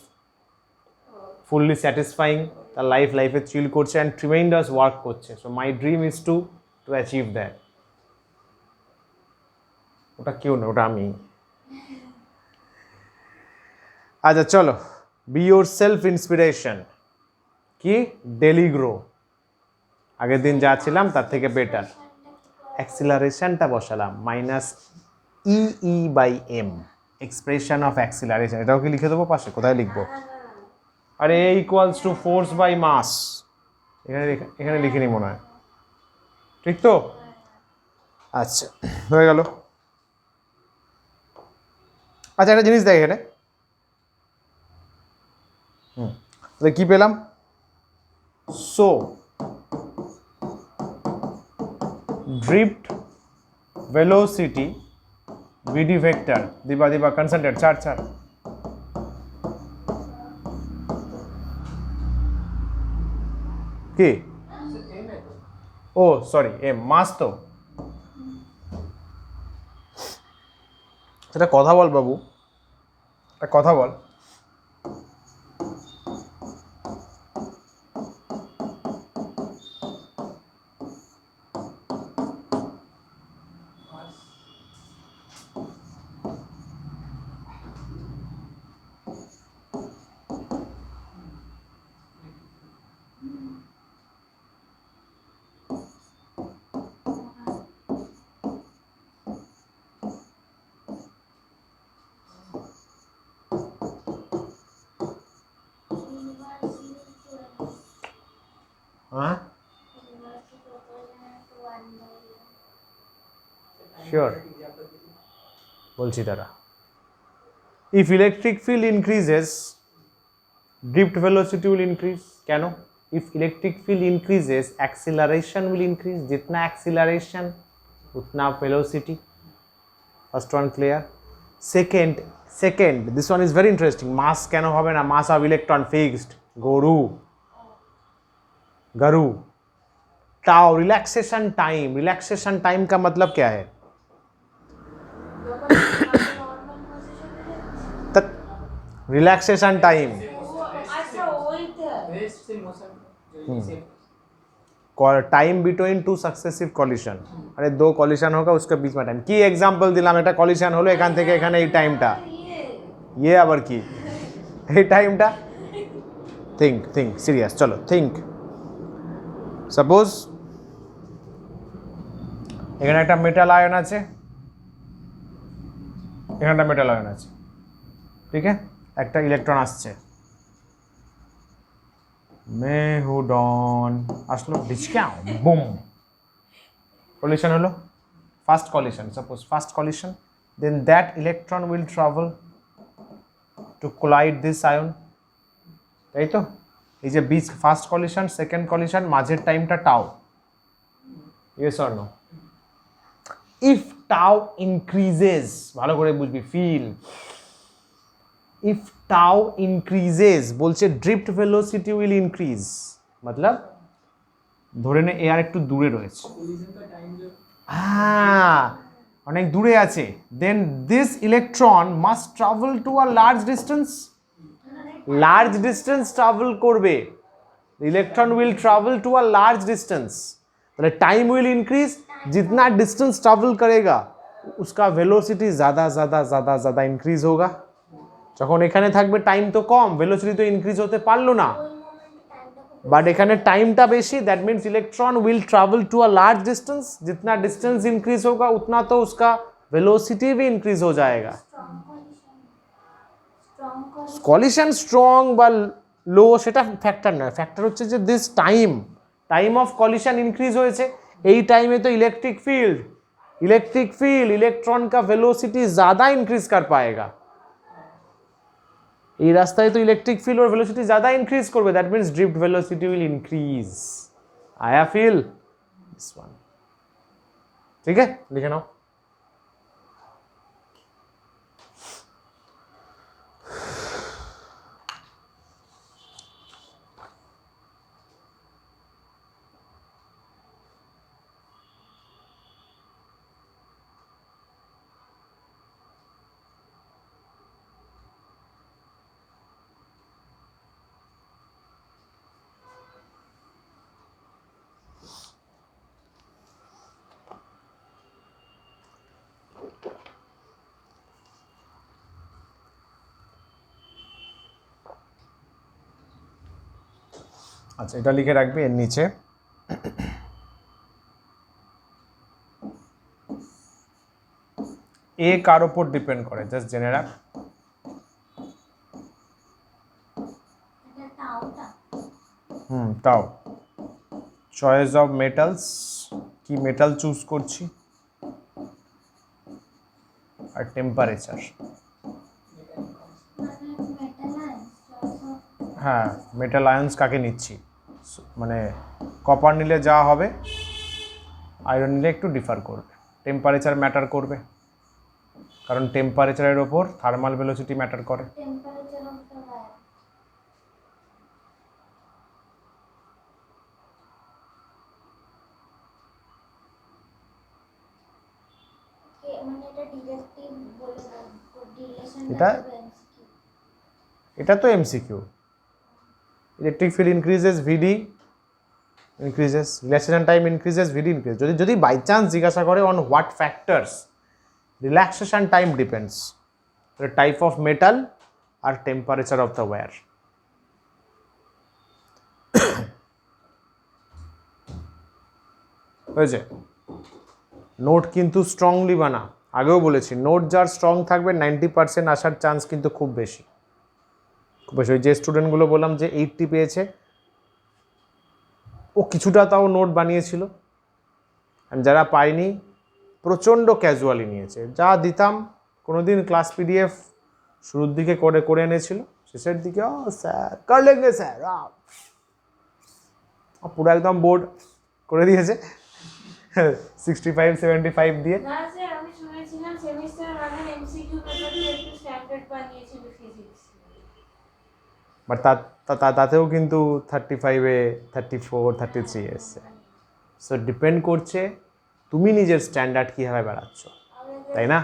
fully satisfying, তার লাইফে চিল করছে and tremendous work করছে, so my dream is to achieve that. ওটা কেউ না, ওটা আমি। আচ্ছা চলো, বি ইয়োর সেলফ ইন্সপিরেশন, কি ডেলি গ্রো, আগের দিন যা ছিলাম তার থেকে বেটার, অ্যাক্সিলারেশনটা বসালাম minus EE/m, expression of acceleration, এটাও কি লিখে দেবো পাশে, কোথায় লিখবো, আরে A equals to force by mass, এখানে লিখিনি মনে হয়, ঠিক তো? আচ্ছা হয়ে গেল। আচ্ছা একটা জিনিস দেখ এখানে, তাহলে কি পেলাম, so drift velocity vd vector দিবা concentrate ছাড় কি ও সরি মাস তো এটা কথা বল বাবু একটা কথা বল হ্যাঁ শিওর বলছি তারা if electric field increases drift velocity will increase কেন if electric field increases acceleration will increase जितना acceleration उतना velocity first one clear second this one is very interesting mass কেন হবে না mass of electron fixed गरु tau relaxation time का मतलब क्या है तक relaxation time time between two successive coalition अरे दो कॉलिशन होगा उसके बीच में टाइम की एग्जांपल दिलाम এটা কলিশন হলো এখান থেকে এখানে এই টাইমটা ये আবার কি এই টাইমটা think সিরিয়াস চলো think সাপোজ এখানে একটা মেটাল আয়ন আছে এখানে একটা মেটাল আয়ন আছে ঠিক আছে একটা ইলেকট্রন আসছে मैं हूँ डॉन আসলো ডিসকাউ বুম collision হলো first collision suppose first collision then that electron will travel to collide this ion তাই তো এই যে beach first collision second collision মাঝের টাইমটা tau yes or no if tau increases ভালো করে বুঝবি ফিল if tau increases বলছে drift velocity will increase मतलब ধরে নে এয়ার একটু দূরে রয়েছে অনেক দূরে আছে then this electron must travel to a large distance travel করবে the electron will travel to a large distance তাহলে time will increase जितना distance travel करेगा उसका velocity ज़्यादा increase होगा যখন এখানে থাকবে টাইম তো কম ভেলোসিটি তো ইনক্রিজ হতে পারলো না বাট এখানে টাইমটা বেশি that means electron will travel to a large distance जितना डिस्टेंस इंक्रीज होगा उतना तो उसका वेलोसिटी भी इंक्रीज हो जाएगा কলিশন স্ট্রং বা লো সেটা ফ্যাক্টর নয় ফ্যাক্টর হচ্ছে যে this time of collision increase হয়েছে এই টাইমে তো इलेक्ट्रिक फील्ड इलेक्ट्रॉन का वेलोसिटी ज़्यादा इंक्रीज कर पाएगा এই রাস্তায় তো ইলেকট্রিক ফিল্ড और वेलोसिटी ज़्यादा इंक्रीज করবে that means drift velocity will increase आया फील दिस वन ठीक है लिखे नाओ আচ্ছা এটা লিখে রাখবে এর নিচে এ কার উপর ডিপেন্ড করে জাস্ট জেনে রাখ তাও চয়েস অফ মেটালস কি মেটাল চুজ করছি আর টেম্পারেচার হ্যাঁ মেটাল আয়ন্স কাকে নিচ্ছি মানে কপার নিলে যা হবে আয়রন নিলে একটু ডিফার করবে। টেম্পারেচার ম্যাটার করবে, কারণ টেম্পারেচারের ওপর থার্মাল ভেলোসিটি ম্যাটার করে। টেম্পারেচার অফ দ্য ওয়্যার, মানে এটা ডিরেক্টিভ বলে দাও, রিলেশন এটা দেখাবে এমসিকিউ। এটা তো MCQ. Electric field increases, VD increases, relaxation time increases, VD increase. যদি বাই চান্স জিজ্ঞাসা করে on what factors relaxation time depends, type of metal আর টেম্পারেচার অফ দ্য ওয়্যার। হয়েছে? নোট কিন্তু স্ট্রংলি বানা, আগেও বলেছি নোট যার স্ট্রং থাকবে 90% আসার চান্স কিন্তু খুব বেশি, খুব বেশি। ওই যে স্টুডেন্টগুলো বললাম যে 80 পেয়েছে, ও কিছুটা তাও নোট বানিয়েছিল, আর যারা পায়নি প্রচণ্ড ক্যাজুয়ালি নিয়েছে। যা দিতাম কোনোদিন ক্লাস পিডিএফ শুরুর দিকে করে এনেছিল, শেষের দিকে ও স্যার কর লেঙ্গে স্যার, পুরো একদম বোর্ড করে দিয়েছে 65-75 দিয়ে। না স্যার, আমি শুনেছিলাম সেমিস্টার 1 এর এমসিকিউ পেপারটা একটু স্ট্যান্ডার্ড বানিয়েছিল ফিজিক্স, বাট তাতেও কিন্তু 35-এ 34-33 এসছে। সো ডিপেন্ড করছে তুমি নিজের স্ট্যান্ডার্ড কীভাবে বাড়াচ্ছ, তাই না?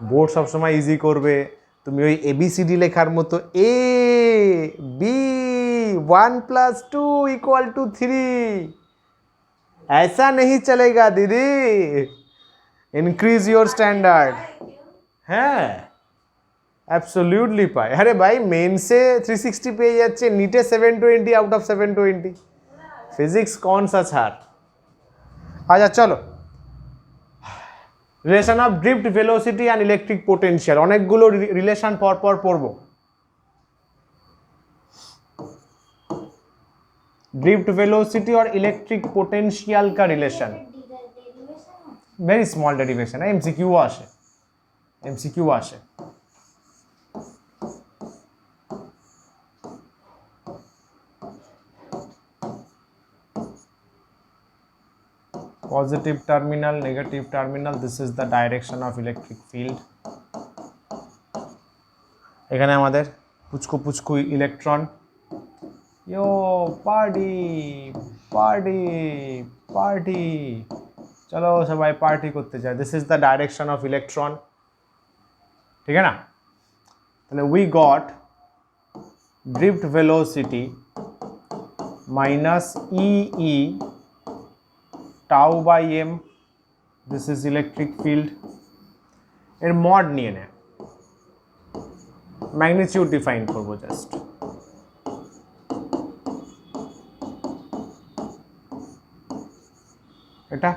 বোর্ড সবসময় ইজি করবে, তুমি ওই ABCD লেখার মতো A B 1 + 2 = 3 ऐसा नहीं चलेगा दीदी, इंक्रीज योर स्टैंडर्ड। হ্যাঁ অ্যাবসলিউটলি পায়। আরে ভাই মেন্সে 360 পেয়ে যাচ্ছে, নিটে 720 আউট অফ 720, ফিজিক্স कौन सा ছাড়। আচ্ছা চলো, relation of drift velocity and electric potential, অনেকগুলো রিলেশন পরপর পড়ব। ड्रिफ्ट वेलोसिटी और इलेक्ट्रिक पोटेंशियल का रिलेशन, वेरी स्मॉल डेरिवेशन है, एमसीक्यू आसे, एमसीक्यू आसे। Positive terminal, negative terminal, this is the direction of electric field. এখানে আমাদের পুচকু পুচকু ইলেকট্রন, यो पार्टी पार्टी पार्टी, चलो सबाई पार्टी करते जाए। This is the direction of electron, ठीक है ना? তাহলে we got drift velocity minus EE tau by m, this is electric field। এর মড নিয়ে নেয়, ম্যাগনিটিউড ডিফাইন করবো জাস্ট। এটা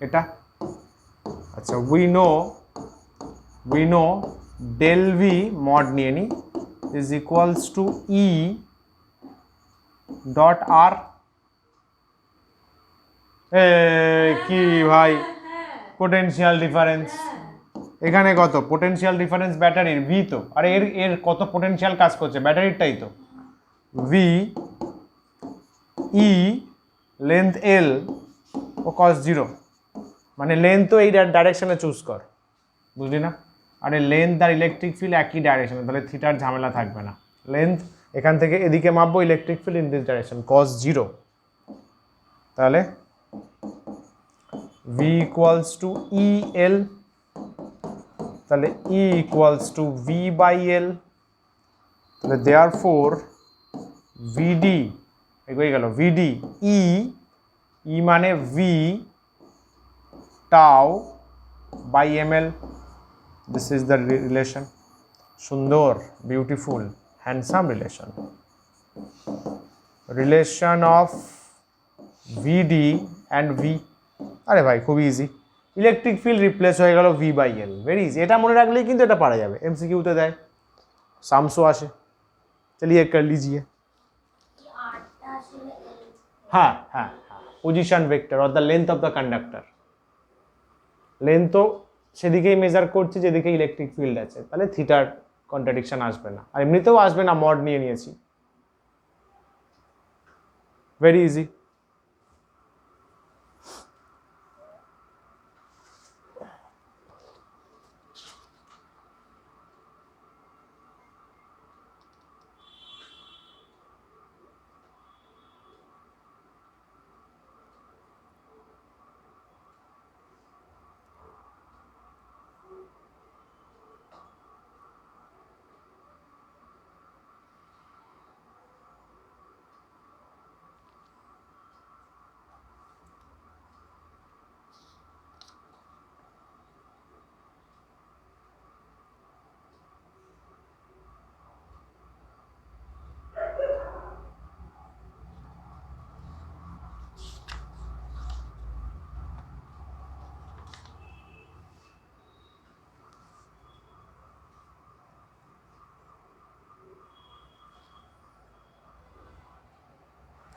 এটা আচ্ছা, we know del v mod নিয়ে নি is equals to E dot R। কি ভাই পোটেনশিয়াল ডিফারেন্স এখানে কত? পোটেনশিয়াল ডিফারেন্স ব্যাটারির V তো, আরে এর কত পোটেনশিয়াল কাজ করছে, ব্যাটারিরটাই তো। V E লেন্থ L ও cos 0, মানে লেন্থ তো এই ডাইরেকশনে চুজ কর, বুঝলি না? আরে লেন্থ আর ইলেকট্রিক ফিল্ড একই ডাইরেকশনে, তাহলে থিটার ঝামেলা থাকবে না। লেন্থ এখান থেকে এদিকে মাপবো, electric field in this direction cos 0, তাহলে V equals to EL, তাহলে E equals to V by L, তাহলে therefore VD এগিয়ে গেল, VD E মানে V tau by ml, this is the relation। সুন্দর, beautiful, handsome relation, relation of VD and V। আরে ভাই খুব ইজি, ইলেকট্রিক ফিল্ড রিপ্লেস হয়ে গেল V by L, very easy. এটা মনে রাখলেই কিন্তু এটা পারা যাবে, এমসিকিউতে দেয়, সামসো আসে। চলিয়ে কর লিজিয়ে। हाँ हाँ हाँ, पोजीशन वेक्टर और the length of the conductor, length तो সেদিকেই মেজার করছি যেদিকে ইলেকট্রিক ফিল্ড আছে, তাহলে থিটার কন্ট্রাডিকশন আসবে না, আর এমনিতেও আসবে না, মড নিয়ে নিয়েছি, ভেরি ইজি।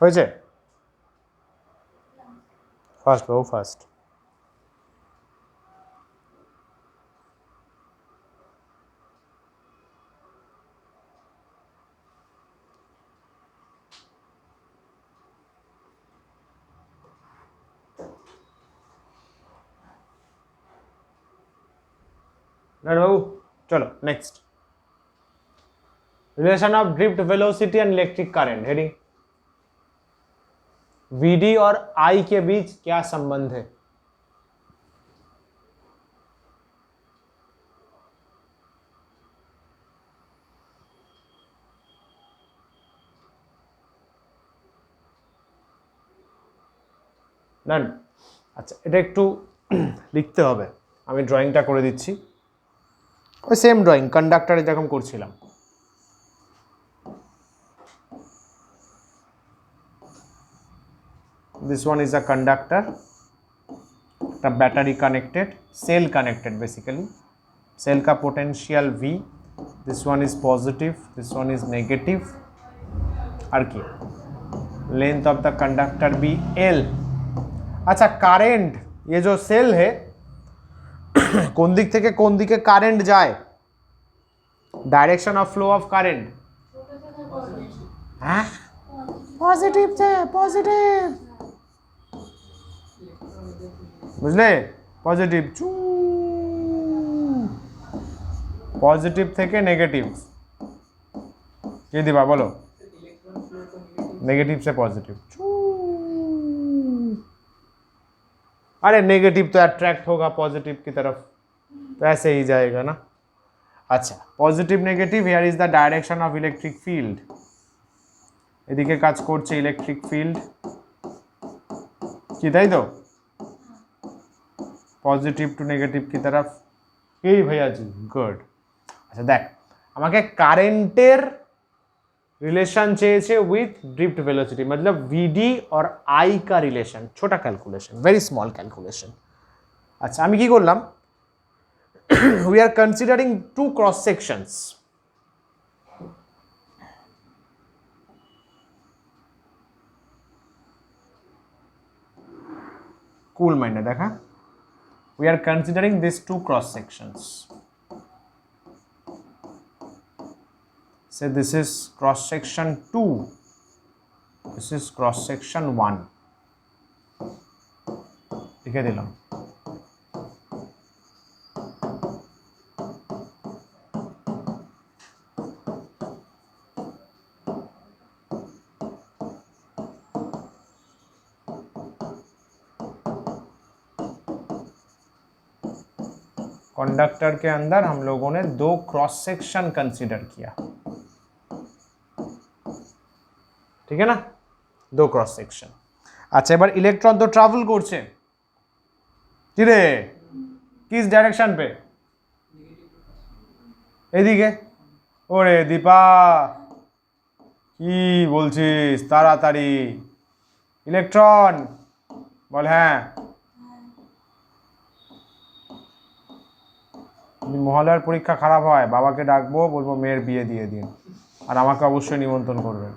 হয়েছে? ফার্স্ট বাবু ফার্স্ট। বাবু চলো next. Relation of drift velocity and electric current. Heading VD और आई के बीच क्या संबंध है? ডান। আচ্ছা এটা একটু লিখতে হবে, আমি ড্রয়িংটা করে দিচ্ছি। ওই সেম ড্রয়িং কন্ডাক্টরে যেরকম করছিলাম। This one is a conductor, the battery connected, cell connected basically. Cell का potential V, this one is positive, this one is negative. और की length of the conductor B L। अच्छा current, ये जो cell है কোন দিক থেকে কোন দিকে কারেন্ট যায়, direction of flow of current. হ্যাঁ পজিটিভ से পজিটিভ, বুঝলে? পজিটিভ পজিটিভ থেকে নেগেটিভ কি দিবা বলো? नेगेटिव से पॉजिटिव। अरे नेगेटिव तो अट्रैक्ट होगा पॉजिटिव की तरफ, तो ऐसे ही जाएगा ना। अच्छा positive negative, here is the direction of electric field. এদিকে কাজ করছে ইলেকট্রিক ফিল্ড কি, তাই তো? পজিটিভ টু নেগেটিভ की तरफ। এই भैया जी गुड। अच्छा देख আমাকে কারেন্টের रिलेशन চেয়েছে উইথ ड्रिफ्ट वेलोसिटी, मतलब वीडी और आई का रिलेशन, छोटा कैलकुलेशन, वेरी स्मॉल कैलकुलेशन। अच्छा আমি কি করলাম, we are considering two cross sections। cool mind দেখা, we are considering these two cross sections। say this is cross section 2, this is cross section 1 লিখে দিলাম। कंडक्टर के अंदर हम लोगों ने दो क्रॉस सेक्शन कंसीडर किया, ठीक है ना, दो क्रॉस सेक्शन। अच्छा এবার ইলেকট্রন তো ট্রাভেল করছে, কি রে কিস ডাইরেকশন पे? এদিকে। ওরে দীপা কি বলছিস, তাড়াতাড়ি ইলেকট্রন বল। হ্যাঁ মহালয়ার পরীক্ষা খারাপ হয়, বাবাকে ডাকবো, বলবো মেয়ের বিয়ে দিয়ে দিন, আর আমাকে অবশ্যই নিমন্ত্রণ করবেন।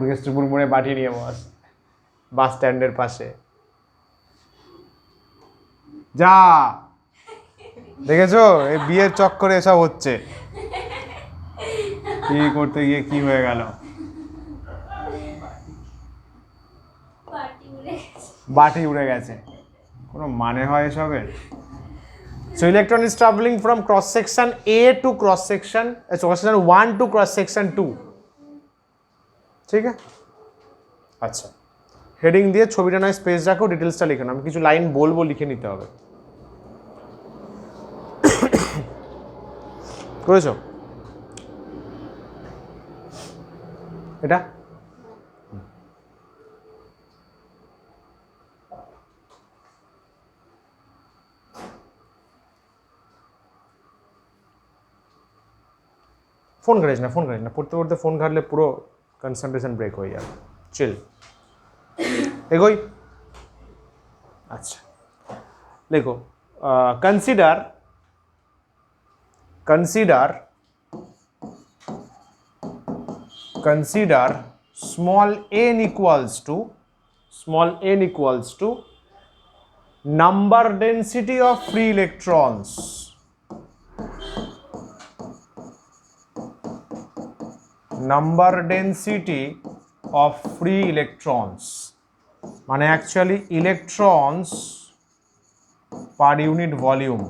কেষ্টপুর মোড়ে বাটি নিয়ে বস, বাস স্ট্যান্ডের পাশে যা। দেখেছো এই বিয়ের চক্করে এসব হচ্ছে, কি করতে গিয়ে কি হয়ে গেল, বাটি উড়ে গেছে, কোনো মানে হয় এসবের? So electron is traveling from cross section A to cross section 1 to cross section 2, ঠিক আছে? আচ্ছা হেডিং দিয়ে ছবিটা নয় স্পেস রাখো, ডিটেলসটা লিখে নাও, আমি কিছু লাইন বলবো, লিখে নিতে হবে। করেছো এটা? ফোন ঘাড়িস না, ফোন ঘাড়িস না, পড়তে পড়তে ফোন ঘাটলে পুরো কনসেন্ট্রেশন ব্রেক হয়ে যাবে। চিল এগোই। আচ্ছা দেখো consider consider small n equals to number density of free electrons. Number density of free electrons মানে অ্যাকচুয়ালি ইলেকট্রনস পার ইউনিট ভলিউম,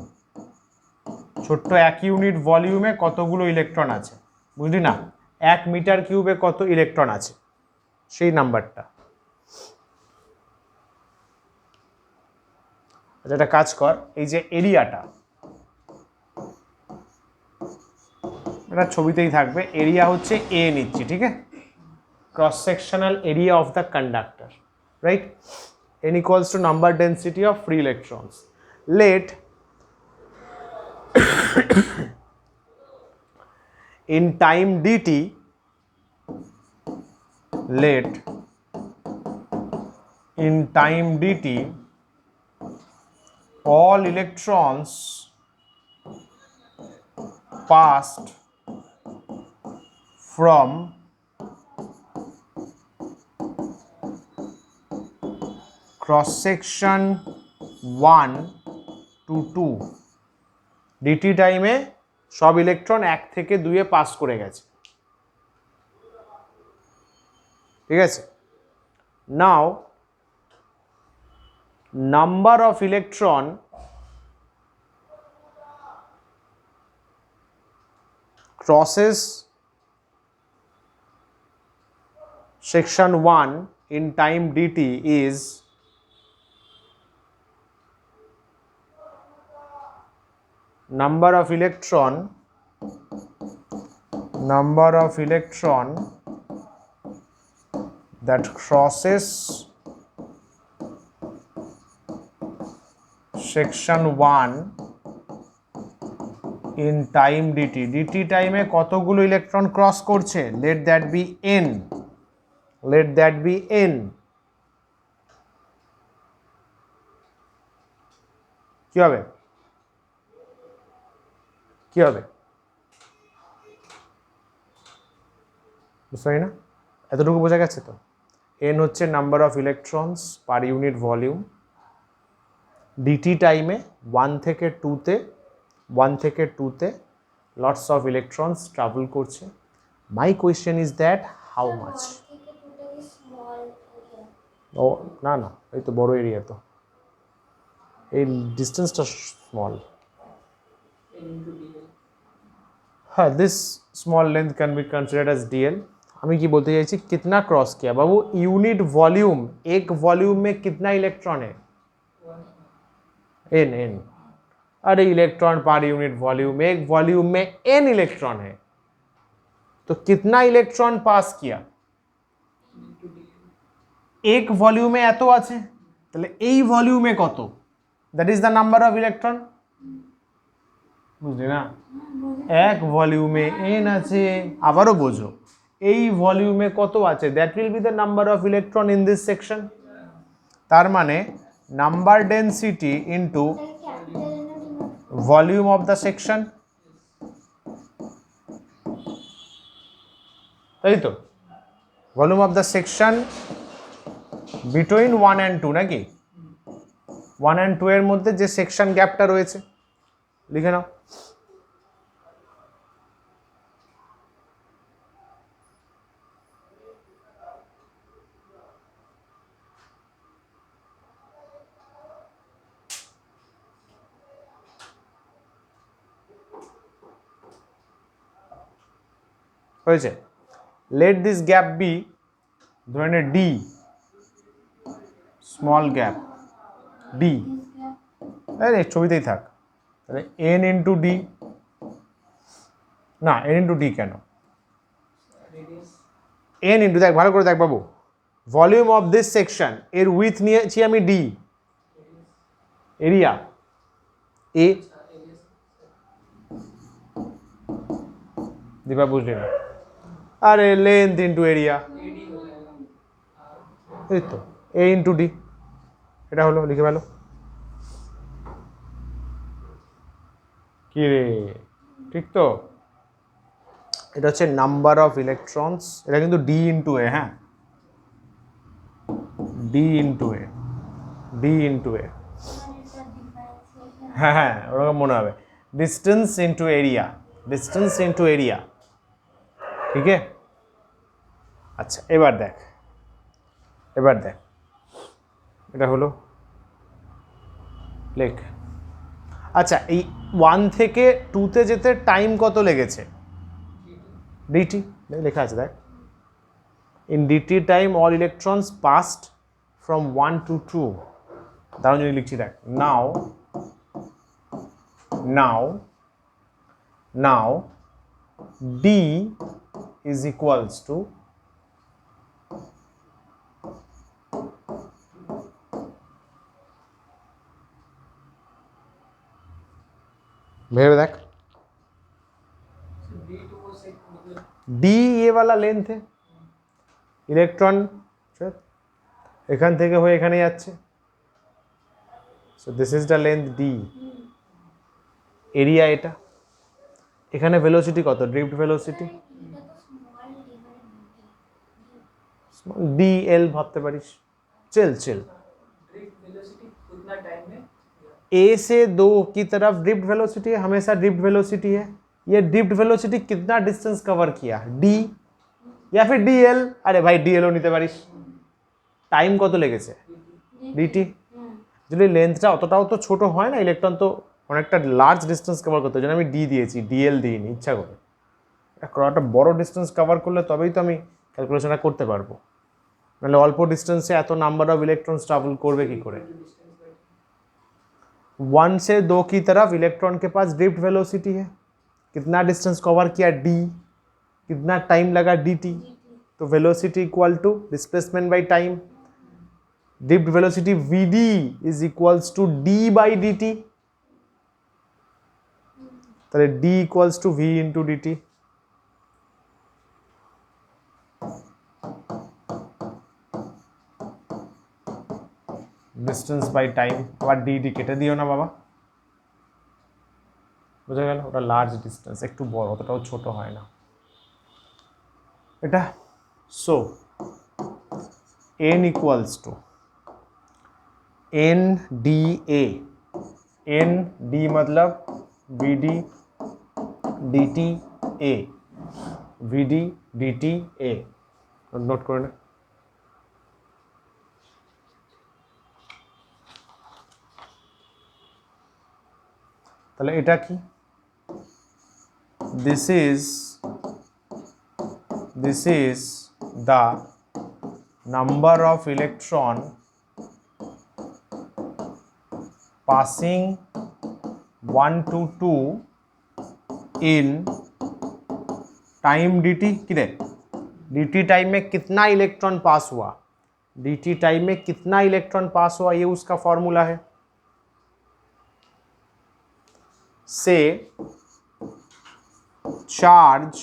ছোট্ট এক ইউনিট ভলিউমে কতগুলো ইলেকট্রন আছে, বুঝলি না, 1 মিটার কিউবে কত ইলেকট্রন আছে সেই নাম্বারটা। আচ্ছা একটা কাজ কর, এই যে এরিয়াটা, এটা ছবিতেই থাকবে, এরিয়া হচ্ছে এ নিচ্ছি, ঠিক আছে, cross sectional area of the conductor, right? N equals to number density of free electrons. Let in time dt, let in time dt all electrons passed from cross section 1 to 2 dt টাইমে সব electron 1 থেকে 2 A pass করে গেছে, ঠিক আছে। Now number of electron crosses section 1 in time dt is number of electron that crosses section 1 in time dt, dt টাইমে কতগুলো electron cross করছে, let that be n, কি হবে বুঝতে পারি না, এতটুকু বোঝা গেছে তো। n হচ্ছে number of electrons per unit volume, dt টাইমে 1 থেকে 2 তে লটস অফ ইলেকট্রনস ট্রাভেল করছে। My question is that how much. ও না না, এই তো বড় এরিয়া, তো এই ডিস্টেন্সটা স্মল। হ্যাঁ, this small length can be considered as DL. আমি কি বলতে চাইছি, कितना क्रॉस किया बाबू, यूनिट वॉल्यूम, एक वॉल्यूम में कितना इलेक्ट्रॉन है, n। अरे इलेक्ट्रॉन पर यूनिट वॉल्यूम, एक वॉल्यूम में n इलेक्ट्रॉन है, तो कितना इलेक्ट्रॉन पास किया, एक ভলিউমে এত আছে, তাহলে এই ভলিউমে কত, that is the number of electron, বুঝলি না, এক ভলিউমে n আছে, আবারও বোঝো, এই ভলিউমে কত আছে, that will B the number of electron in this section. তার মানে number density into volume of the section, তাই তো, volume of the section between 1 and 2, নাকি 1 and 2 এর মধ্যে যে সেকশন গ্যাপটা রয়েছে, লিখে নাও। হয়েছে, লেট দিস গ্যাপ বি, ধরে নে ডি, স্মল গ্যাপ ডি, আরে ছবিতেই থাক, তাহলে এন ইন্টু ডি, না এন ইন্টু ডি কেন, এন ইন্টু, দেখ ভালো করে দেখ বাবু, ভলিউম অফ দিস সেকশন এর উইথ নিয়েছি আমি ডি, এরিয়া এ, দীপা বুঝলি না, আরে লেন্থ ইন্টু এরিয়া, এই তো এ ইন্টু ডি, এটা হলো, লিখে ফেলো। কি রে, ঠিক তো, এটা হচ্ছে নাম্বার অফ ইলেকট্রনস, এটা কিন্তু ডি ইন্টু এ, হ্যাঁ, ডি ইন্টু এ, ডি ইন্টু এ, হ্যাঁ হ্যাঁ ওরকম মনে হবে, distance into area, distance into area, ঠিক আছে। আচ্ছা এবার দেখ, এবার দেখ, এটা হলো লেখ। আচ্ছা এই 1 থেকে 2-তে যেতে টাইম কত লেগেছে? ডিটি লেখা আছে দেখ, in DT time all electrons passed from 1 to 2, দাঁড়ান যদি লিখছি দেখ, নাও D is equals to भेड़ देख, D2 से मतलब D ये वाला लेंथ है, ইলেকট্রন এখান থেকে হয়ে এখানে যাচ্ছে, so this is the length D, area এটা, এখানে ভেলোসিটি কত, ড্রিফট ভেলোসিটি DL ভাবতে পারিস, चल चल ड्रिफ्ट वेलोसिटी उतना टाइम में A से 2 की तरफ ड्रिफ्ट वेलोसिटी है, हमेशा ड्रिफ्ट वेलोसिटी है, ये ड्रिफ्ट वेलोसिटी कितना डिस्टेंस कवर किया, D या फिर DL, अरे भाई DL ও নিতে পারিস, টাইম কত লেগেছে DT, যদি লেন্থটা অতটাও তো ছোট হয় না, ইলেকট্রন তো অনেকটা লার্জ ডিস্টেন্স কভার করতে, ওই জন্য আমি ডি দিয়েছি, ডিএল দিইনি ইচ্ছা করে, একটা বড় ডিস্টেন্স কভার করলে তবেই তো আমি ক্যালকুলেশনটা করতে পারবো, নাহলে অল্প ডিস্টেন্সে এত নাম্বার অফ ইলেকট্রনস ट्रैवल করবে কি করে। 1 से 2 की तरफ इलेक्ट्रॉन के पास ड्रिफ्ट वेलोसिटी है, कितना डिस्टेंस कवर किया D, कितना टाइम लगा DT, तो velocity equal to displacement by time, drift velocity VD is equals to D by DT, তাহলে D equals to V into DT, distance by time, আবার D কেটে দিও না বাবা, বুঝা গেল, ওটা লার্জ ডিস্টেন্স, একটু বড়, অতটাও ছোট হয় না এটা। So n equals to NDA, ND मतलब VD DT A, VD DT A, note করে না, তাহলে এটা কি, this is the number of electron passing 1 to 2 in time dt, किधर dt टाइम में कितना इलेक्ट्रॉन पास हुआ, dt टाइम में कितना इलेक्ट्रॉन पास हुआ, ये उसका फॉर्मूला है, से चार्ज,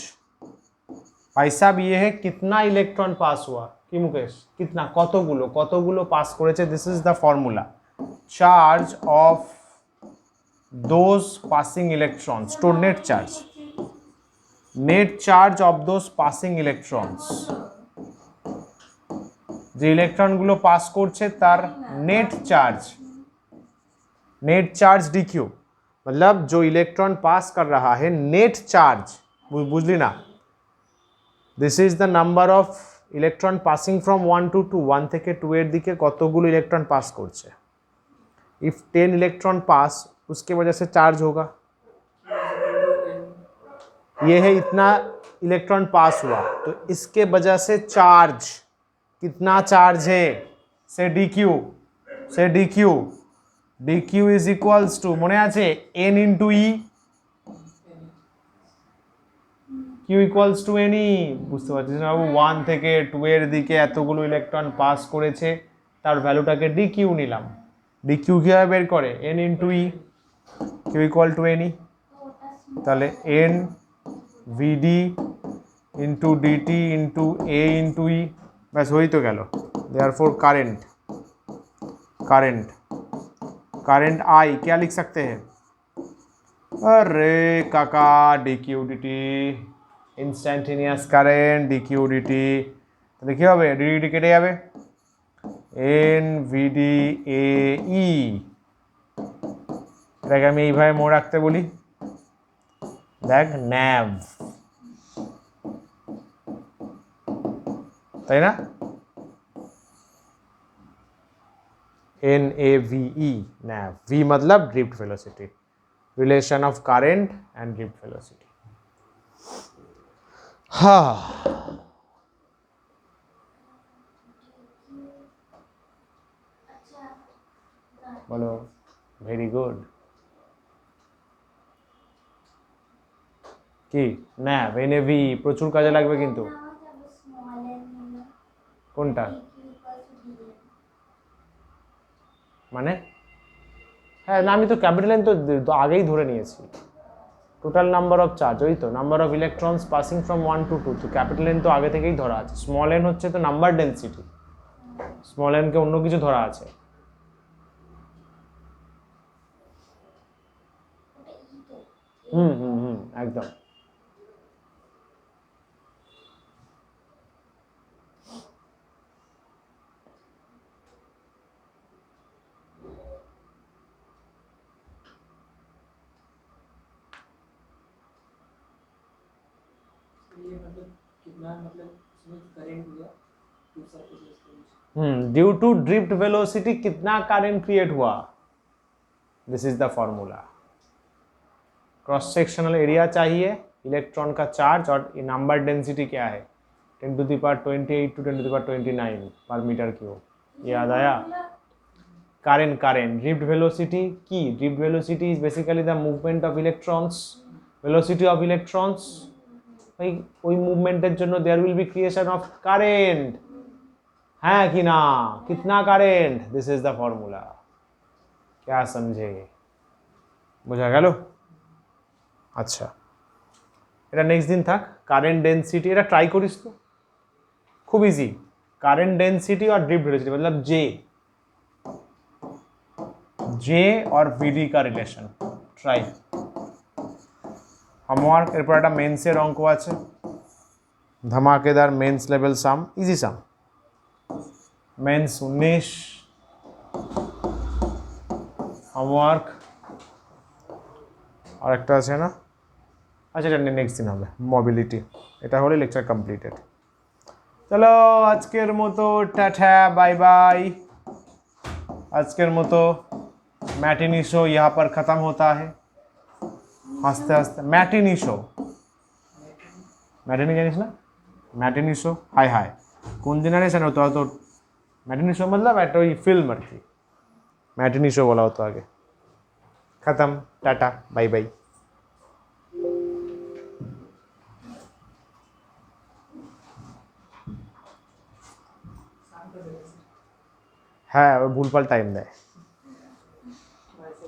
भाई साहब ये है कितना इलेक्ट्रॉन पास हुआ कि मुकेश, कितना কতগুলো পাস করেছে, this is the formula, charge of those passing electrons two net charge, net charge of those passing electrons, যে ইলেকট্রনগুলো পাস করছে তার नेट चार्ज DQ, मतलब जो इलेक्ट्रॉन पास कर रहा है नेट चार्ज, बुझली ना, this is the number of electron passing from 1 to 2, 1 থেকে 2 এর দিকে কতগুলো ইলেকট্রন পাস করছে, इफ 10 इलेक्ट्रॉन पास उसके वजह से चार्ज होगा, ये है इतना इलेक्ट्रॉन पास हुआ तो इसके वजह से चार्ज, कितना चार्ज है, से DQ इज इक्वल्स टू মনে আছে n into E, Q equals to NE, বুঝতে পারছিস না বাবু, 1 থেকে 2 এর দিকে এতগুলো ইলেকট্রন পাস করেছে, তার ভ্যালুটাকে DQ নিলাম, DQ কিভাবে বের করে, n into E, Q equal to NE, তাহলে n VD into DT into A into E, बस हो ही तो गया, देयरफॉर करंट I क्या लिख सकते हैं, अरे काका DQ DT instantaneous current DQ DT, তাহলে কী হবে, ডিডি কেটে যাবে, এন ভিডি এ ই, এটাকে আমি এইভাবে মনে রাখতে বলি, দেখ ন্যাভ, তাই না, एन ए वी ई नैव, v मतलब drift velocity, relation of current and drift velocity. हाँ बोलो, वेरी गुड, কি ন্যাভ এন এ ভি প্রচুর কাজে লাগবে কিন্তু, কোনটা মানে, হ্যাঁ না আমি তো ক্যাপিটাল এন তো আগেই ধরে নিয়েছি, টোটাল নাম্বার অফ চার্জ, ওই তো number of electrons passing from 1 to 2, তো ক্যাপিটাল এন তো আগে থেকেই ধরা আছে, স্মল এন হচ্ছে তো নাম্বার ডেন্সিটি, স্মল এনকে অন্য কিছু ধরা আছে। একদম। ये मतलब कितना मतलब इसमें करंट हुआ टू सरफेसेस के बीच, ड्यू टू ड्रिफ्ट वेलोसिटी कितना करंट क्रिएट हुआ, this is the formula. Cross sectional area चाहिए, इलेक्ट्रॉन का चार्ज, और नंबर डेंसिटी क्या है 10⁻28 to 10⁻29 पर मीटर क्यूब, याद आया। current drift velocity की, drift velocity is basically the movement of electrons, velocity of electrons, ওই মুভমেন্টের জন্য there will be creation of current, হ্যাঁ কি না, कितना current, this is the formula, क्या समझे, বোঝা গেল। আচ্ছা এটা নেক্সট দিন থাক, কারেন্ট ডেন্সিটি এটা ট্রাই করিস তো, খুব ইজি, কারেন্ট ডেন্সিটি और ड्रिफ्ट वेलोसिटी मतलब जे और वीडी का रिलेशन, ट्राई होमवर्क, এরপর একটা মেন্সের অঙ্ক আছে, धमाकेदार मेंस लेवल साम, इजी साम, मेंस 19 होमवर्क, और একটা আছে না, আচ্ছা এটা নেক্সট দিন হবে, মোবিলিটি, এটা হলে লেকচার কমপ্লিটেড। চলো আজকের মতো টাটা বাই बाय, আজকের মতো मैटिनी शो यहाँ पर ख़त्म होता है, हंसते हंसते, मैटिनी शो, मैटिनी জানিস না, मैटिनी शो हाय हाय কোন জেনারেশন হতো, তো मैटिनी शो मतलब একটা ওই ফিল্ম আর কি, मैटिनी शो বলা হতো আগে। खत्म, टाटा बाय बाय। হ্যাঁ ও ভুলভাল টাইম দেয়। वैसे